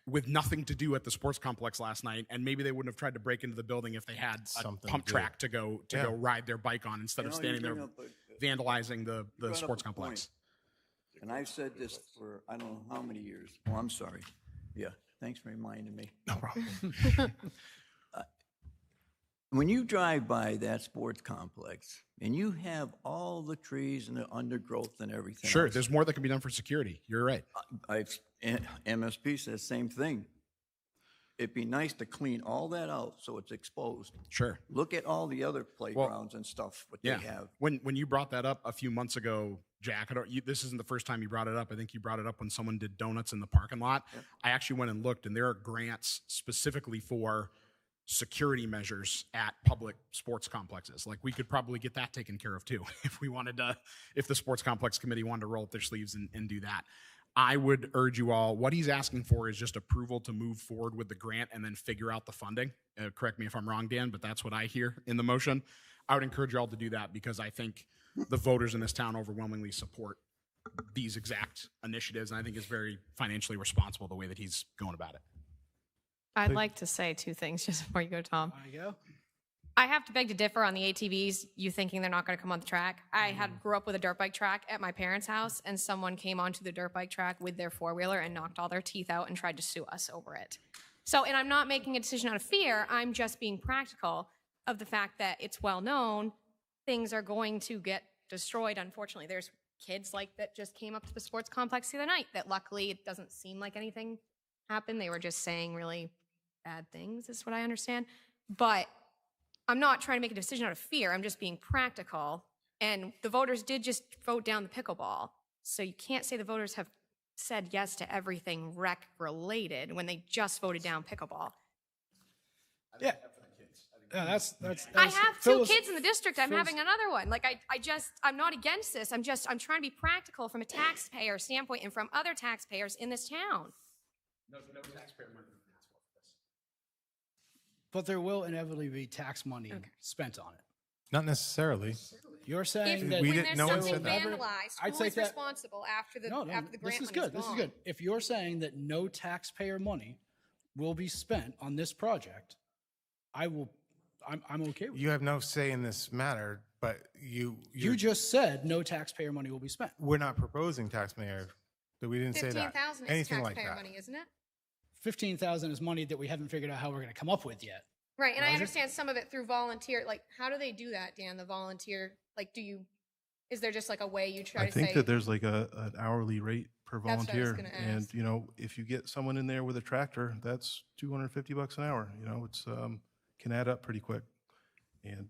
[SPEAKER 11] with nothing to do at the sports complex last night, and maybe they wouldn't have tried to break into the building if they had a pump track to go ride their bike on instead of standing there vandalizing the sports complex.
[SPEAKER 9] And I've said this for I don't know how many years. Oh, I'm sorry. Yeah, thanks for reminding me.
[SPEAKER 11] No problem.
[SPEAKER 9] When you drive by that sports complex and you have all the trees and the undergrowth and everything
[SPEAKER 11] Sure,
[SPEAKER 9] else,
[SPEAKER 11] there's more that can be done for security. You're right.
[SPEAKER 9] MSP says the same thing. It'd be nice to clean all that out so it's exposed.
[SPEAKER 11] Sure.
[SPEAKER 9] Look at all the other playgrounds and stuff what they have.
[SPEAKER 11] When you brought that up a few months ago, Jack, this isn't the first time you brought it up. I think you brought it up when someone did donuts in the parking lot. Yep. I actually went and looked, and there are grants specifically for security measures at public sports complexes. Like, we could probably get that taken care of too if we wanted to, if the sports complex committee wanted to roll up their sleeves and do that. I would urge you all, what he's asking for is just approval to move forward with the grant and then figure out the funding. Correct me if I'm wrong, Dan, but that's what I hear in the motion. I would encourage you all to do that because I think the voters in this town overwhelmingly support these exact initiatives, and I think it's very financially responsible the way that he's going about it.
[SPEAKER 5] I'd like to say two things just before you go, Tom.
[SPEAKER 10] There you go.
[SPEAKER 5] I have to beg to differ on the ATVs, you thinking they're not going to come on the track. I grew up with a dirt bike track at my parents' house, and someone came onto the dirt bike track with their four-wheeler and knocked all their teeth out and tried to sue us over it. So, and I'm not making a decision out of fear, I'm just being practical of the fact that it's well known things are going to get destroyed, unfortunately. There's kids like that just came up to the sports complex the other night that luckily it doesn't seem like anything happened. They were just saying really bad things, is what I understand. But I'm not trying to make a decision out of fear. I'm just being practical. And the voters did just vote down the pickleball. So you can't say the voters have said yes to everything rec related when they just voted down pickleball.
[SPEAKER 10] Yeah. Yeah, that's
[SPEAKER 5] I have two kids in the district. I'm having another one. Like, I'm not against this. I'm trying to be practical from a taxpayer standpoint and from other taxpayers in this town.
[SPEAKER 11] No taxpayer money.
[SPEAKER 10] But there will inevitably be tax money spent on it.
[SPEAKER 1] Not necessarily.
[SPEAKER 10] You're saying
[SPEAKER 5] If
[SPEAKER 10] that
[SPEAKER 1] We
[SPEAKER 5] when
[SPEAKER 1] didn't-
[SPEAKER 5] there's
[SPEAKER 1] no one
[SPEAKER 5] something
[SPEAKER 1] said that.
[SPEAKER 5] vandalized,
[SPEAKER 10] I'd
[SPEAKER 5] who
[SPEAKER 10] take
[SPEAKER 5] is
[SPEAKER 10] that-
[SPEAKER 5] responsible after the
[SPEAKER 10] No,
[SPEAKER 5] after the grant
[SPEAKER 10] this is
[SPEAKER 5] money's
[SPEAKER 10] good. This is
[SPEAKER 5] gone?
[SPEAKER 10] good. If you're saying that no taxpayer money will be spent on this project, I'm okay with it.
[SPEAKER 1] You have no say in this matter, but
[SPEAKER 10] You just said no taxpayer money will be spent.
[SPEAKER 1] we're not proposing taxpayer. That we didn't say that.
[SPEAKER 5] 15,000 is
[SPEAKER 1] Anything like
[SPEAKER 5] taxpayer
[SPEAKER 1] that.
[SPEAKER 5] money, isn't it?
[SPEAKER 10] 15,000 is money that we haven't figured out how we're going to come up with yet.
[SPEAKER 5] Right, and I
[SPEAKER 10] Was it?
[SPEAKER 5] understand some of it through volunteer. Like, how do they do that, Dan? The volunteer, like, is there just like a way you try
[SPEAKER 2] I
[SPEAKER 5] to
[SPEAKER 2] think
[SPEAKER 5] say?
[SPEAKER 2] that there's like an hourly rate per
[SPEAKER 5] That's what I was
[SPEAKER 2] volunteer.
[SPEAKER 5] gonna
[SPEAKER 2] And,
[SPEAKER 5] ask.
[SPEAKER 2] you know, if you get someone in there with a tractor, that's $250 an hour. You know, it's, can add up pretty quick. And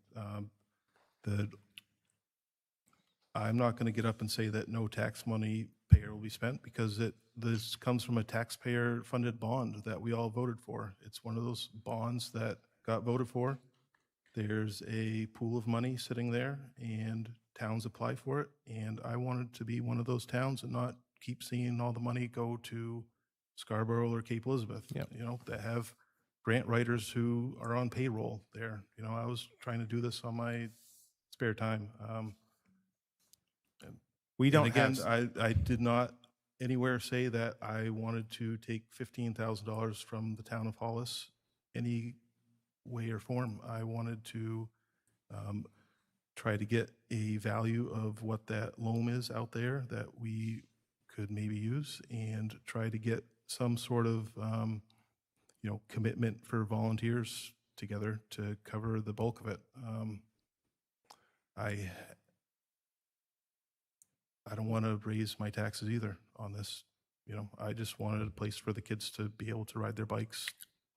[SPEAKER 2] I'm not going to get up and say that no tax money payer will be spent because this comes from a taxpayer-funded bond that we all voted for. It's one of those bonds that got voted for. There's a pool of money sitting there, and towns apply for it. And I wanted to be one of those towns and not keep seeing all the money go to Scarborough or Cape Elizabeth, you know, that have grant writers who are on payroll there. You know, I was trying to do this on my spare time.
[SPEAKER 1] We don't
[SPEAKER 2] again,
[SPEAKER 1] have.
[SPEAKER 2] I did not anywhere say that I wanted to take $15,000 from the town of Hollis any way or form. I wanted to try to get a value of what that loam is out there that we could maybe use and try to get some sort of you know, commitment for volunteers together to cover the bulk of it. I don't want to raise my taxes either on this. I just wanted a place for the kids to be able to ride their bikes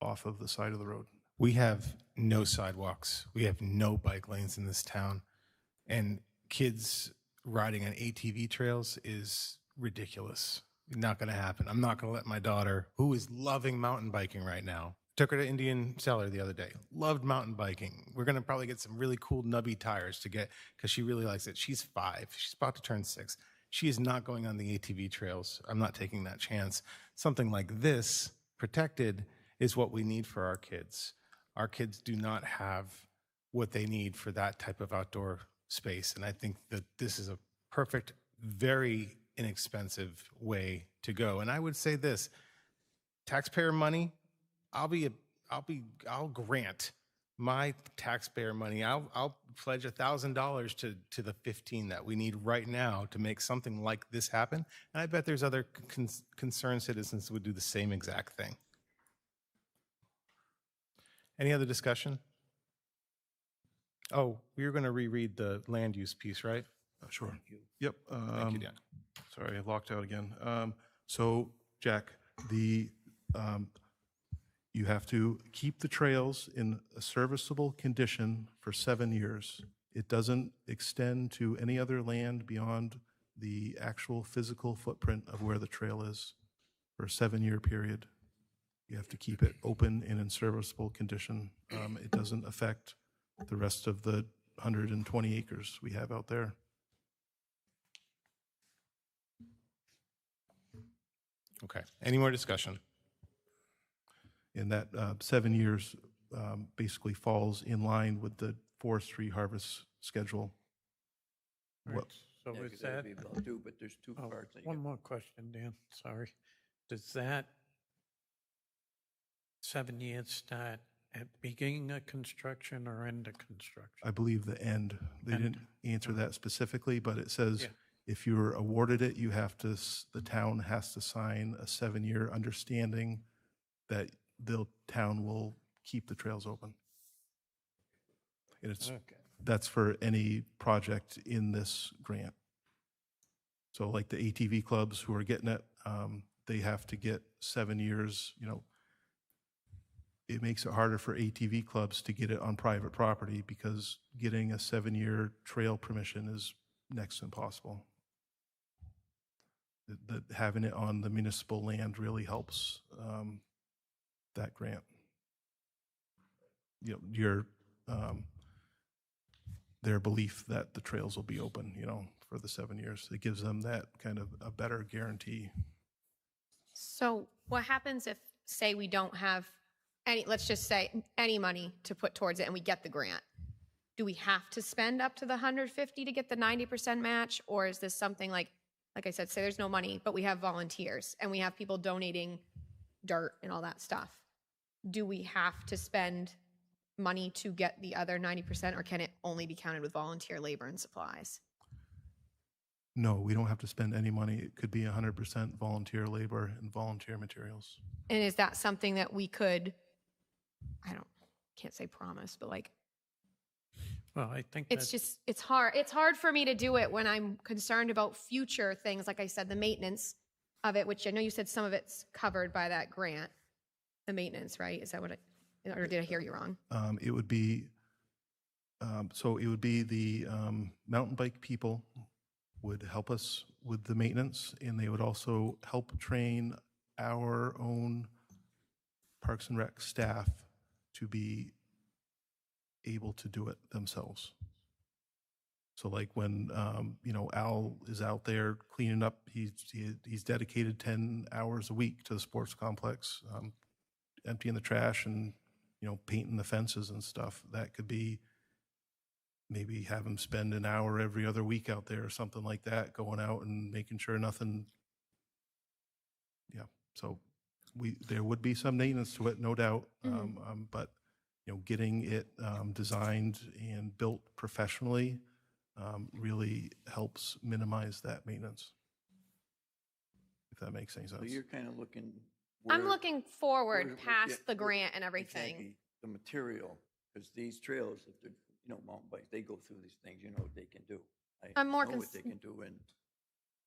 [SPEAKER 2] off of the side of the road.
[SPEAKER 1] We have no sidewalks. We have no bike lanes in this town. And kids riding on ATV trails is ridiculous. Not going to happen. I'm not going to let my daughter, who is loving mountain biking right now, took her to Indian Cellar the other day, loved mountain biking. We're going to probably get some really cool nubby tires to get, because she really likes it. She's 5. She's about to turn 6. She is not going on the ATV trails. I'm not taking that chance. Something like this, protected, is what we need for our kids. Our kids do not have what they need for that type of outdoor space. And I think that this is a perfect, very inexpensive way to go. And I would say this, taxpayer money, I'll grant my taxpayer money. I'll pledge $1,000 to the 15 that we need right now to make something like this happen. And I bet there's other concerned citizens who would do the same exact thing. Any other discussion? Oh, we were going to reread the land use piece, right?
[SPEAKER 2] Sure. Yep.
[SPEAKER 1] Thank you, Dan.
[SPEAKER 2] Sorry, I locked out again. So, Jack, you have to keep the trails in a serviceable condition for 7 years. It doesn't extend to any other land beyond the actual physical footprint of where the trail is for a 7-year period. You have to keep it open and in serviceable condition. It doesn't affect the rest of the 120 acres we have out there.
[SPEAKER 1] Okay. Any more discussion?
[SPEAKER 2] And that 7 years basically falls in line with the forestry harvest schedule.
[SPEAKER 4] Right,
[SPEAKER 2] What-
[SPEAKER 4] so
[SPEAKER 9] Yeah,
[SPEAKER 4] is
[SPEAKER 9] 'cause that'd
[SPEAKER 4] that,
[SPEAKER 9] be about 2, but there's 2
[SPEAKER 4] oh,
[SPEAKER 9] parts. that you
[SPEAKER 4] one
[SPEAKER 9] got.
[SPEAKER 4] more question, Dan, sorry. Does that 7 years start at beginning of construction or end of construction?
[SPEAKER 2] I believe the end. They
[SPEAKER 4] End.
[SPEAKER 2] didn't answer that specifically, but it says
[SPEAKER 4] Yeah.
[SPEAKER 2] if you're awarded it, you have to, the town has to sign a 7-year understanding that the town will keep the trails open. And
[SPEAKER 4] Okay.
[SPEAKER 2] that's for any project in this grant. So like the ATV clubs who are getting it, they have to get 7 years, It makes it harder for ATV clubs to get it on private property because getting a 7-year trail permission is next to impossible. Having it on the municipal land really helps that grant. Their belief that the trails will be open, for the 7 years. It gives them that kind of a better guarantee.
[SPEAKER 5] So what happens if, say, we don't have any, let's just say, any money to put towards it and we get the grant? Do we have to spend up to the 150 to get the 90% match? Or is this something like I said, say there's no money, but we have volunteers and we have people donating dirt and all that stuff. Do we have to spend money to get the other 90%, or can it only be counted with volunteer labor and supplies?
[SPEAKER 2] No, we don't have to spend any money. It could be 100% volunteer labor and volunteer materials.
[SPEAKER 5] And is that something that we could, can't say promise, but
[SPEAKER 4] Well, I think
[SPEAKER 5] it's
[SPEAKER 4] that's,
[SPEAKER 5] just, it's hard for me to do it when I'm concerned about future things. Like I said, the maintenance of it, which I know you said some of it's covered by that grant, the maintenance, right? Is that what or did I hear you wrong?
[SPEAKER 2] It would be, the mountain bike people would help us with the maintenance, and they would also help train our own Parks and Rec staff to be able to do it themselves. So like when, Al is out there cleaning up, he's dedicated 10 hours a week to the sports complex, emptying the trash and, painting the fences and stuff. That could be maybe have him spend an hour every other week out there or something like that, going out and making sure nothing. Yeah. So there would be some maintenance to it, no doubt. But getting it designed and built professionally really helps minimize that maintenance, if that makes any sense.
[SPEAKER 9] So you're kind of looking.
[SPEAKER 5] I'm looking forward
[SPEAKER 9] where-
[SPEAKER 5] past
[SPEAKER 9] yeah,
[SPEAKER 5] the
[SPEAKER 9] where-
[SPEAKER 5] grant and everything.
[SPEAKER 9] Exactly, the material, because these trails, if they're, mountain bikes, they go through these things, what they can do.
[SPEAKER 5] I'm more
[SPEAKER 9] know what they can do, and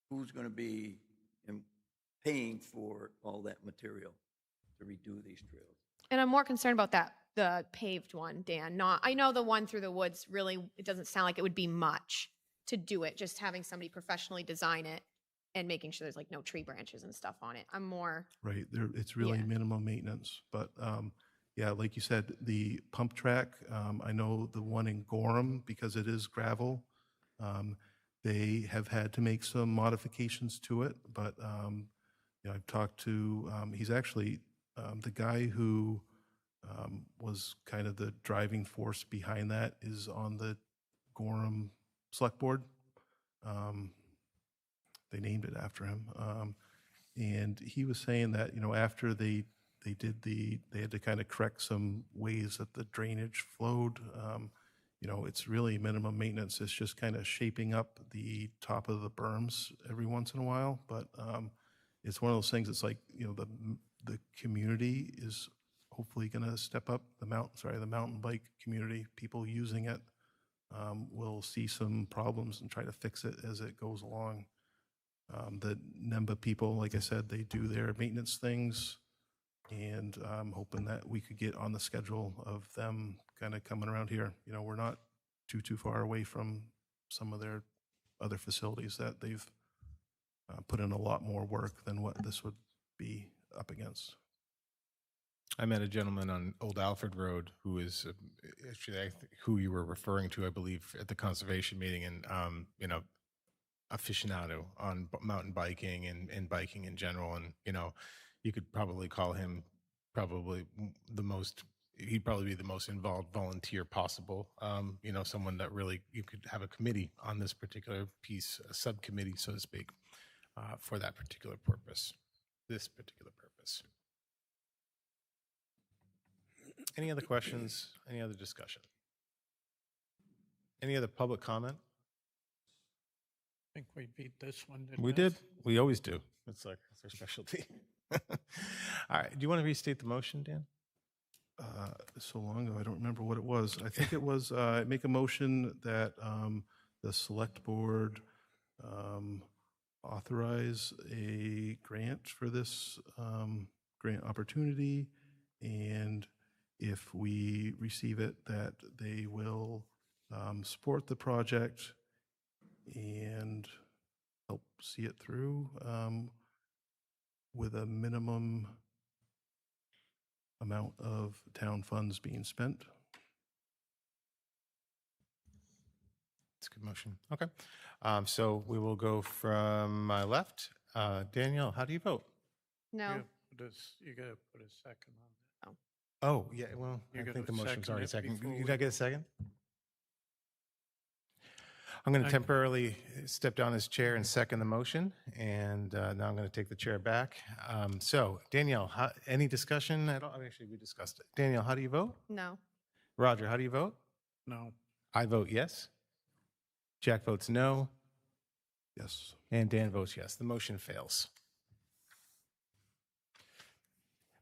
[SPEAKER 9] who's going to be, and paying for all that material to redo these trails.
[SPEAKER 5] And I'm more concerned about the paved one, Dan, I know the one through the woods really, it doesn't sound like it would be much to do it, just having somebody professionally design it and making sure there's like no tree branches and stuff on it. I'm more,
[SPEAKER 2] Right, there, it's really
[SPEAKER 5] Yeah.
[SPEAKER 2] minimum maintenance, but, yeah, like you said, the pump track, I know the one in Gorham, because it is gravel, they have had to make some modifications to it, but, you know, I've talked to, he's actually, the guy who, was kind of the driving force behind that is on the Gorham Select Board. They named it after him. And he was saying that, you know, after they had to kind of correct some ways that the drainage flowed. You know, it's really minimum maintenance. It's just kind of shaping up the top of the berms every once in a while. But it's one of those things. It's like, you know, the community is hopefully going to step up. The mountain bike community, people using it, will see some problems and try to fix it as it goes along. The NEMBA people, like I said, they do their maintenance things, and I'm hoping that we could get on the schedule of them kind of coming around here. You know, we're not too far away from some of their other facilities that they've put in a lot more work than what this would be up against.
[SPEAKER 1] I met a gentleman on Old Alfred Road who is actually who you were referring to, I believe, at the conservation meeting, and you know, aficionado on mountain biking and biking in general. And you know, you could probably call him he'd probably be the most involved volunteer possible. You know, someone that really, you could have a committee on this particular piece, a subcommittee, so to speak, for that particular purpose, this particular purpose. Any other questions? Any other discussion? Any other public comment?
[SPEAKER 4] I think we beat this one. didn't
[SPEAKER 1] We
[SPEAKER 4] we?
[SPEAKER 1] did. We always do. It's like, it's our specialty. All right. Do you want to restate the motion, Dan?
[SPEAKER 2] So long ago, I don't remember what it was. I think it was, make a motion that the select board authorize a grant for this grant opportunity, and if we receive it, that they will support the project and help see it through with a minimum amount of town funds being spent.
[SPEAKER 1] It's a good motion. Okay. So we will go from my left. Danielle, how do you vote?
[SPEAKER 5] no.
[SPEAKER 4] You got to put a second on that.
[SPEAKER 1] Oh, yeah. Well,
[SPEAKER 4] You
[SPEAKER 1] I
[SPEAKER 4] gotta
[SPEAKER 1] think the motion's
[SPEAKER 4] second
[SPEAKER 1] already
[SPEAKER 4] it
[SPEAKER 1] second.
[SPEAKER 4] before
[SPEAKER 1] Did
[SPEAKER 4] we-
[SPEAKER 1] I get a second? I'm going to temporarily step down as chair and second the motion, and now I'm going to take the chair back. So, Danielle, any discussion at all? Actually, we discussed it. Danielle, how do you vote?
[SPEAKER 5] No.
[SPEAKER 1] Roger, how do you vote?
[SPEAKER 4] No.
[SPEAKER 1] I vote yes. Jack votes no.
[SPEAKER 2] Yes.
[SPEAKER 1] And Dan votes yes. The motion fails.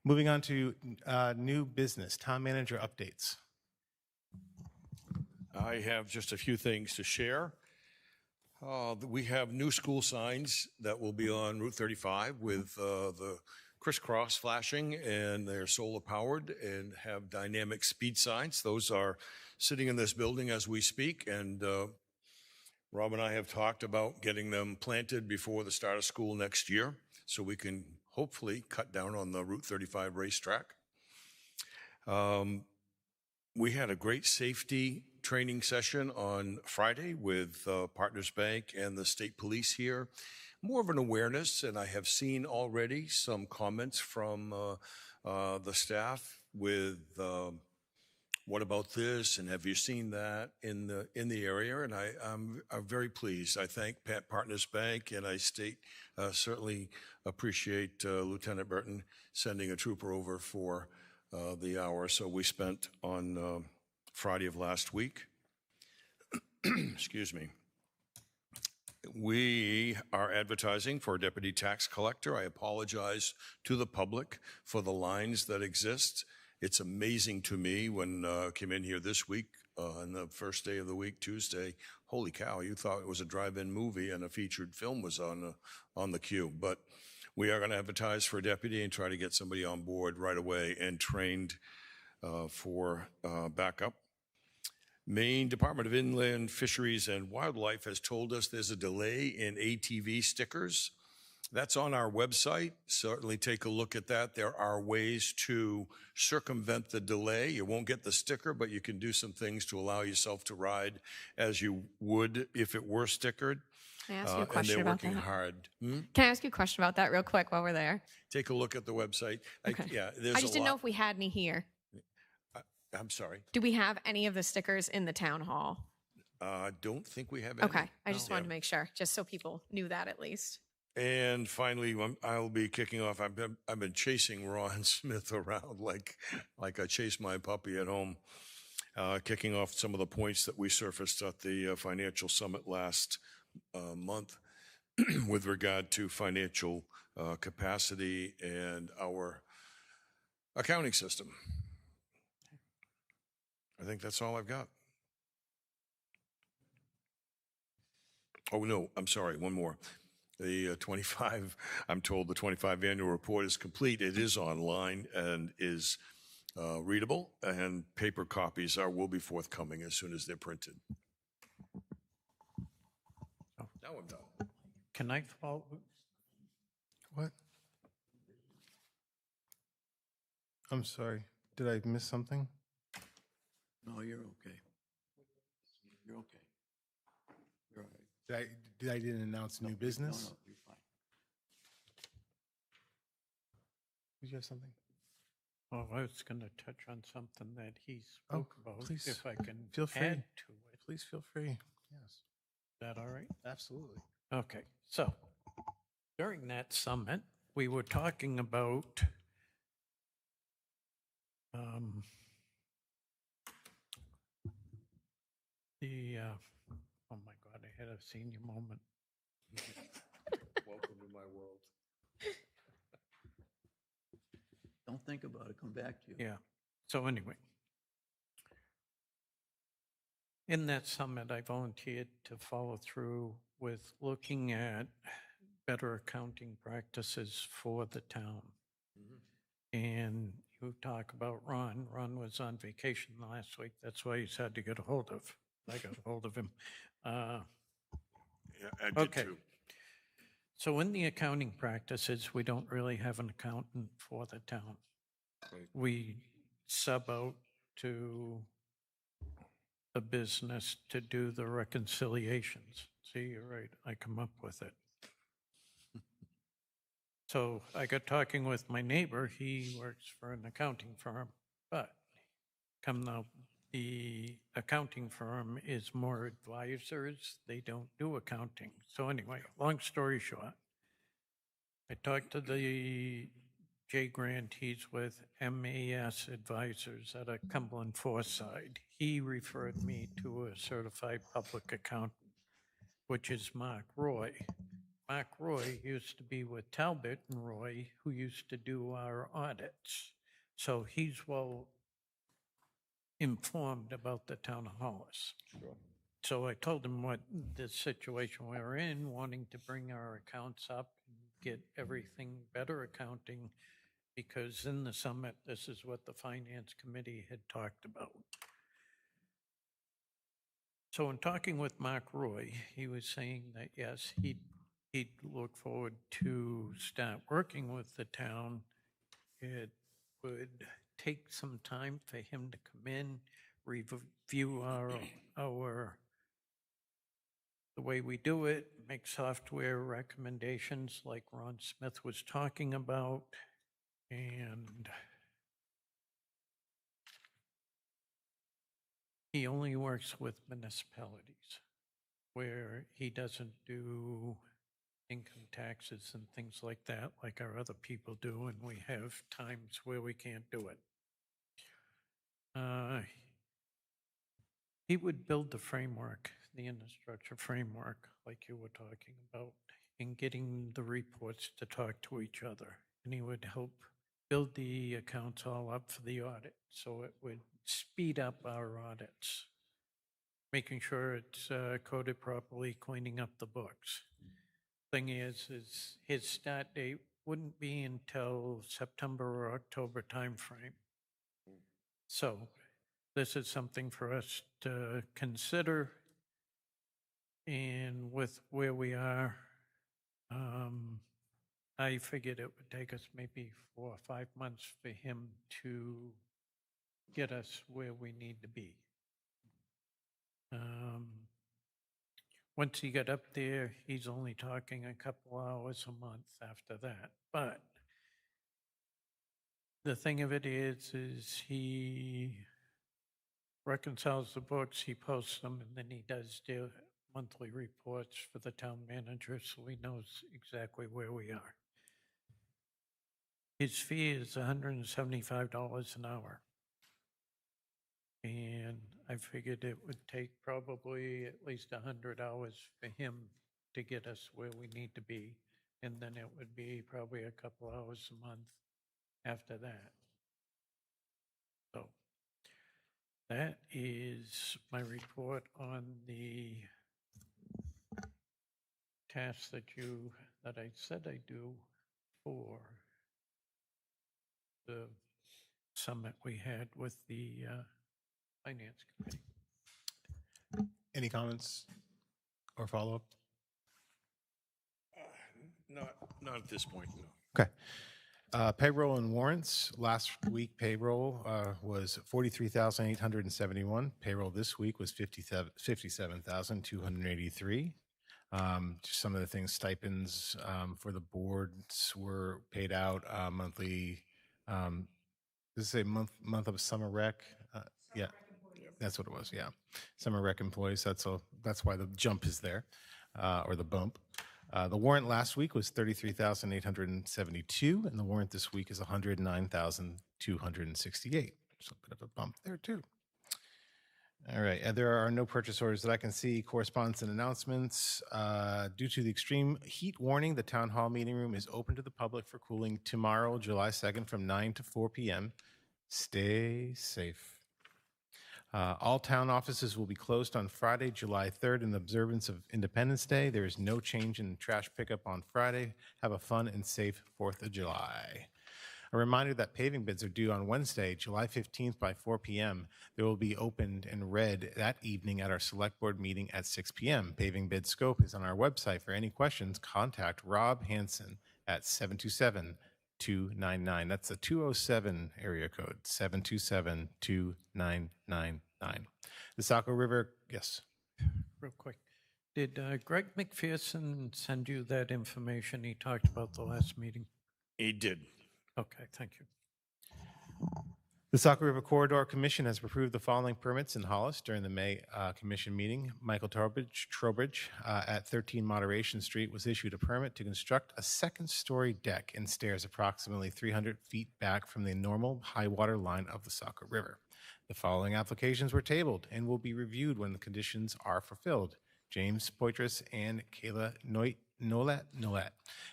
[SPEAKER 1] Moving on to new business, town manager updates.
[SPEAKER 3] I have just a few things to share. We have new school signs that will be on Route 35 with the crisscross flashing, and they're solar powered and have dynamic speed signs. Those are sitting in this building as we speak, and Rob and I have talked about getting them planted before the start of school next year so we can hopefully cut down on the Route 35 racetrack. We had a great safety training session on Friday with Partners Bank and the state police here. More of an awareness, and I have seen already some comments from the staff with what about this, and have you seen that in the area? And I'm very pleased. I thank Partners Bank, and I certainly appreciate Lieutenant Burton sending a trooper over for the hour so we spent on Friday of last week. Excuse me. We are advertising for a deputy tax collector. I apologize to the public for the lines that exist. It's amazing to me when I came in here this week on the first day of the week, Tuesday. Holy cow, you thought it was a drive-in movie and a featured film was on the queue. But We are going to advertise for a deputy and try to get somebody on board right away and trained for backup. Maine Department of Inland Fisheries and Wildlife has told us there's a delay in ATV stickers. That's on our website. Certainly take a look at that. There are ways to circumvent the delay. You won't get the sticker, but you can do some things to allow yourself to ride as you would if it were stickered.
[SPEAKER 5] Can I ask you a question
[SPEAKER 3] and they're
[SPEAKER 5] about
[SPEAKER 3] working
[SPEAKER 5] that?
[SPEAKER 3] hard.
[SPEAKER 5] Can I ask you a question about that real quick while we're there?
[SPEAKER 3] Take a look at the website.
[SPEAKER 5] Okay.
[SPEAKER 3] Yeah,
[SPEAKER 5] I
[SPEAKER 3] there's
[SPEAKER 5] just didn't know if we had any here.
[SPEAKER 3] I'm sorry.
[SPEAKER 5] Do we have any of the stickers in the town hall?
[SPEAKER 3] Don't think we have any.
[SPEAKER 5] Okay, I just
[SPEAKER 3] No.
[SPEAKER 5] wanted to make sure, just so people knew that at least.
[SPEAKER 3] And finally, I'll be kicking off. I've been chasing Ron Smith around like I chase my puppy at home, kicking off some of the points that we surfaced at the financial summit last month with regard to financial capacity and our accounting system. I think that's all I've got. Oh, no, I'm sorry, one more. The 25, I'm told the 25 annual report is complete. It is online and is readable, and paper copies will be forthcoming as soon as they're printed. Now I'm done.
[SPEAKER 4] Can I follow?
[SPEAKER 1] What? I'm sorry. Did I miss something?
[SPEAKER 9] No, you're okay. You're okay. You're all right.
[SPEAKER 1] Did I didn't announce new business?
[SPEAKER 9] No, you're fine.
[SPEAKER 1] Did you have something?
[SPEAKER 4] Oh, I was going to touch on something that he spoke about.
[SPEAKER 1] please,
[SPEAKER 4] if I can
[SPEAKER 1] feel free.
[SPEAKER 4] add to it.
[SPEAKER 1] Please feel free. Yes.
[SPEAKER 4] Is that all right?
[SPEAKER 1] Absolutely.
[SPEAKER 4] Okay, so during that summit, we were talking about oh my God, I had a senior moment.
[SPEAKER 3] Welcome to my world.
[SPEAKER 9] Don't think about it. Come back to you.
[SPEAKER 4] Yeah, so anyway. In that summit, I volunteered to follow through with looking at better accounting practices for the town. And you talk about Ron. Ron was on vacation last week. That's why he's had to get a hold of. I got a hold of him.
[SPEAKER 3] Yeah, I did
[SPEAKER 4] Okay.
[SPEAKER 3] too.
[SPEAKER 4] So in the accounting practices, we don't really have an accountant for the town.
[SPEAKER 3] Right.
[SPEAKER 4] We sub out to the business to do the reconciliations. See, you're right, I come up with it. So I got talking with my neighbor, he works for an accounting firm, but come now, the accounting firm is more advisors, they don't do accounting. So anyway, long story short, I talked to the Jay Grant, he's with MAS Advisors out of Cumberland Forsyth. He referred me to a certified public accountant, which is Mark Roy. Mark Roy used to be with Talbot and Roy, who used to do our audits. So he's well informed about the town of Hollis.
[SPEAKER 3] Sure.
[SPEAKER 4] So I told him what the situation we were in, wanting to bring our accounts up and get everything better accounting, because in the summit, this is what the finance committee had talked about. So in talking with Mark Roy, he was saying that yes, he'd look forward to start working with the town. It would take some time for him to come in, review the way we do it, make software recommendations like Ron Smith was talking about, and he only works with municipalities where he doesn't do income taxes and things like that, like our other people do, and we have times where we can't do it. He would build the framework, the infrastructure framework, like you were talking about, in getting the reports to talk to each other. And he would help build the accounts all up for the audit, so it would speed up our audits, making sure it's coded properly, cleaning up the books. Thing is his start date wouldn't be until September or October timeframe. So this is something for us to consider. And with where we are, I figured it would take us maybe 4 or 5 months for him to get us where we need to be. Once he got up there, he's only talking a couple hours a month after that. But the thing of it is he reconciles the books, he posts them, and then he does the monthly reports for the town manager, so he knows exactly where we are. His fee is $175 an hour. And I figured it would take probably at least 100 hours for him to get us where we need to be. And then it would be probably a couple hours a month after that. So that is my report on the tasks that I said I do for the summit we had with the Finance Committee.
[SPEAKER 1] Any comments or follow-up?
[SPEAKER 3] Not at this point, no.
[SPEAKER 1] Okay. Payroll and warrants. Last week payroll was 43,871. Payroll this week was 57,283. Some of the things, stipends for the boards were paid out monthly. This is a month of summer rec. Yeah, that's what it was. Yeah, summer rec employees. That's why the jump is there, or the bump. The warrant last week was 33,872, and the warrant this week is 109,268. So a bit of a bump there too. All right, there are no purchase orders that I can see. Correspondence and announcements. Due to the extreme heat warning, the town hall meeting room is open to the public for cooling tomorrow, July 2nd, from 9 to 4 p.m. Stay safe. All town offices will be closed on Friday, July 3rd in observance of Independence Day. There is no change in trash pickup on Friday. Have a fun and safe 4th of July. A reminder that paving bids are due on Wednesday, July 15th by 4 p.m. They will be opened and read that evening at our select board meeting at 6 p.m. Paving bid scope is on our website. For any questions, contact Rob Hansen at 727-299. That's a 207 area code, 727-2999. The Saco River, yes.
[SPEAKER 4] Real quick. Did Greg McPherson send you that information he talked about the last meeting?
[SPEAKER 3] He did.
[SPEAKER 4] Okay, thank you.
[SPEAKER 1] The Saco River Corridor Commission has approved the following permits in Hollis during the May Commission meeting. Michael Trowbridge at 13 Moderation Street was issued a permit to construct a second-story deck and stairs approximately 300 feet back from the normal high water line of the Saco River. The following applications were tabled and will be reviewed when the conditions are fulfilled. James Poitras and Kayla Nolet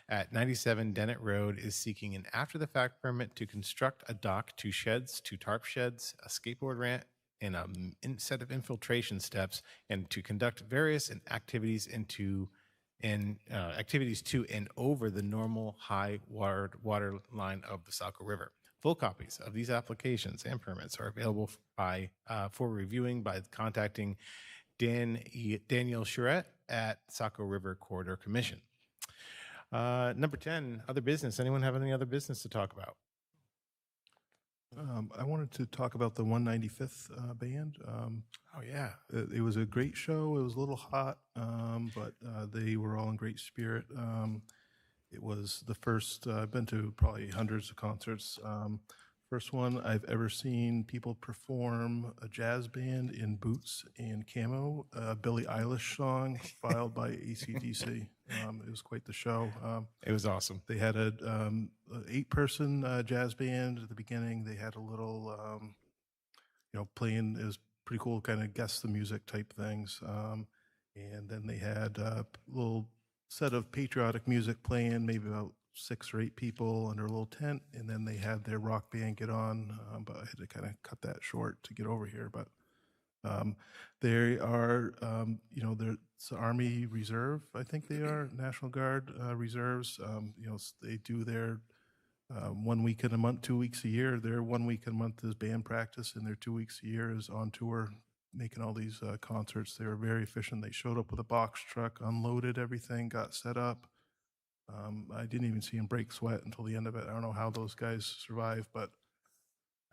[SPEAKER 1] at 97 Dennett Road is seeking an after-the-fact permit to construct a dock, 2 sheds, 2 tarp sheds, a skateboard ramp, and a set of infiltration steps, and to conduct various activities to and over the normal high water line of the Saco River. Full copies of these applications and permits are available for reviewing by contacting Daniel Charette at Saco River Corridor Commission. Number 10, other business. Anyone have any other business to talk about?
[SPEAKER 2] I wanted to talk about the 195th band.
[SPEAKER 1] Oh, yeah.
[SPEAKER 2] It was a great show. It was a little hot, but they were all in great spirit. It was the first, I've been to probably hundreds of concerts. First one I've ever seen people perform a jazz band in boots and camo, a Billie Eilish song filed by AC/DC. It was quite the show.
[SPEAKER 1] It was awesome.
[SPEAKER 2] They had a 8-person jazz band at the beginning. They had a little, playing. It was pretty cool, kind of guess the music type things. And then they had a little set of patriotic music playing, maybe about 6 or 8 people under a little tent, and then they had their rock band get on, but I had to kind of cut that short to get over here. But They are, it's Army Reserve, I think they are, National Guard Reserves. They do their 1 week in a month, 2 weeks a year. Their 1 week a month is band practice, and their 2 weeks a year is on tour, making all these concerts. They were very efficient. They showed up with a box truck, unloaded everything, got set up. I didn't even see them break sweat until the end of it. I don't know how those guys survived, but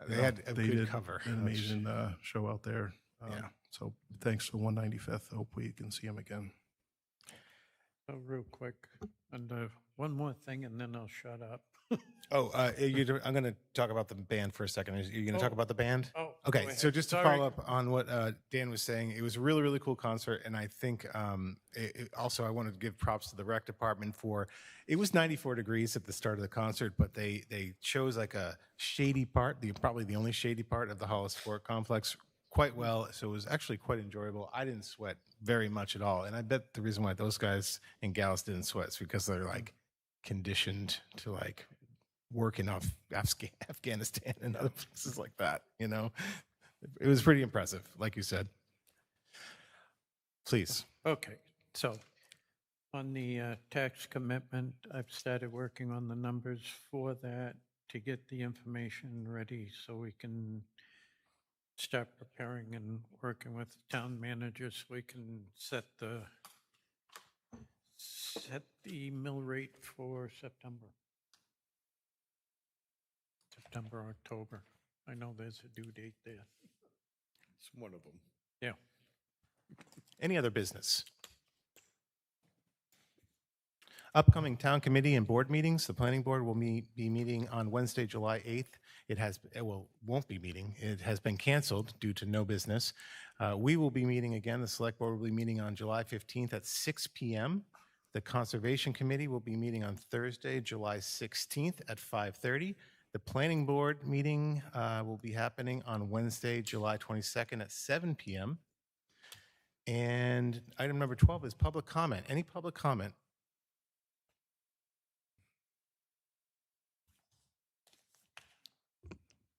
[SPEAKER 1] They had a good
[SPEAKER 2] did
[SPEAKER 1] cover.
[SPEAKER 2] an amazing show out there.
[SPEAKER 1] Yeah.
[SPEAKER 2] So thanks to the 195th. Hope we can see them again.
[SPEAKER 4] Oh, real quick, and one more thing, and then I'll shut up.
[SPEAKER 1] I'm going to talk about the band for a second. Are you going to talk about the band?
[SPEAKER 4] Oh,
[SPEAKER 1] okay.
[SPEAKER 4] go ahead.
[SPEAKER 1] So just to
[SPEAKER 4] Sorry.
[SPEAKER 1] follow up on what Dan was saying, it was a really, really cool concert. And I think also I wanted to give props to the rec department it was 94 degrees at the start of the concert, but they chose like a shady part, probably the only shady part of the Hollis Sport Complex quite well. So it was actually quite enjoyable. I didn't sweat very much at all. And I bet the reason why those guys and gals didn't sweat is because they're like conditioned to like work in Afghanistan and other places like that, It was pretty impressive, like you said. Please.
[SPEAKER 4] Okay, so on the tax commitment, I've started working on the numbers for that to get the information ready so we can start preparing and working with the town managers so we can set the mill rate for September, October. I know there's a due date there.
[SPEAKER 3] It's one of them.
[SPEAKER 4] Yeah.
[SPEAKER 1] Any other business? Upcoming town committee and board meetings. The planning board will be meeting on Wednesday, July 8th. Won't be meeting. It has been canceled due to no business. We will be meeting again. The select board will be meeting on July 15th at 6 p.m. The conservation committee will be meeting on Thursday, July 16th at 5:30. The planning board meeting will be happening on Wednesday, July 22nd at 7 p.m. And item number 12 is public comment. Any public comment?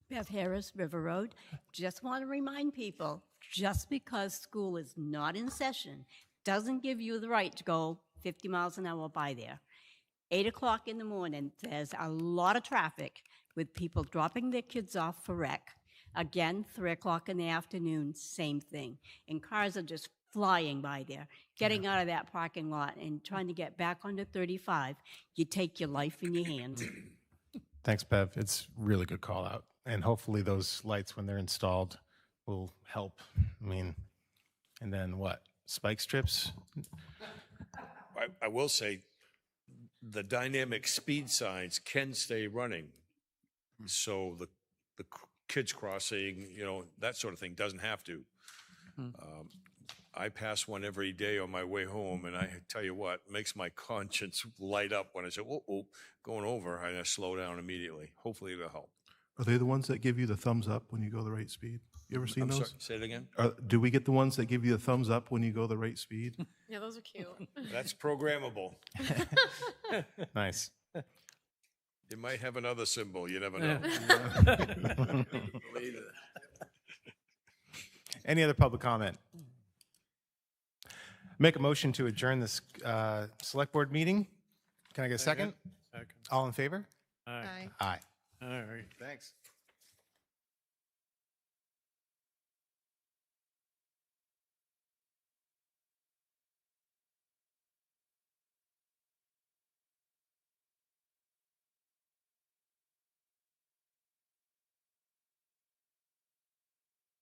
[SPEAKER 12] Beth Harris, River Road. Just want to remind people, just because school is not in session doesn't give you the right to go 50 miles an hour by there. 8 o'clock in the morning, there's a lot of traffic with people dropping their kids off for rec. Again, 3 o'clock in the afternoon, same thing. And cars are just flying by there, getting out of that parking lot and trying to get back onto 35. You take your life in your hands.
[SPEAKER 1] Thanks, Bev. It's really good call out. And hopefully those lights, when they're installed, will help. And then what? Spike strips?
[SPEAKER 3] I will say the dynamic speed signs can stay running. So the kids crossing, that sort of thing doesn't have to. I pass one every day on my way home, and I tell you what, makes my conscience light up when I say, oh, going over, and I slow down immediately. Hopefully it'll help.
[SPEAKER 2] Are they the ones that give you the thumbs up when you go the right speed? You ever seen
[SPEAKER 3] I'm
[SPEAKER 2] those?
[SPEAKER 3] sorry, say it again?
[SPEAKER 2] Do we get the ones that give you the thumbs up when you go the right speed?
[SPEAKER 5] Yeah, those are cute.
[SPEAKER 3] That's programmable.
[SPEAKER 1] Nice.
[SPEAKER 3] You might have another symbol, you never know.
[SPEAKER 1] Any other public comment? Make a motion to adjourn this select board meeting. Can I get a second?
[SPEAKER 4] Second.
[SPEAKER 1] All in favor?
[SPEAKER 4] Aye.
[SPEAKER 5] Aye.
[SPEAKER 1] Aye.
[SPEAKER 4] All right.
[SPEAKER 1] Thanks.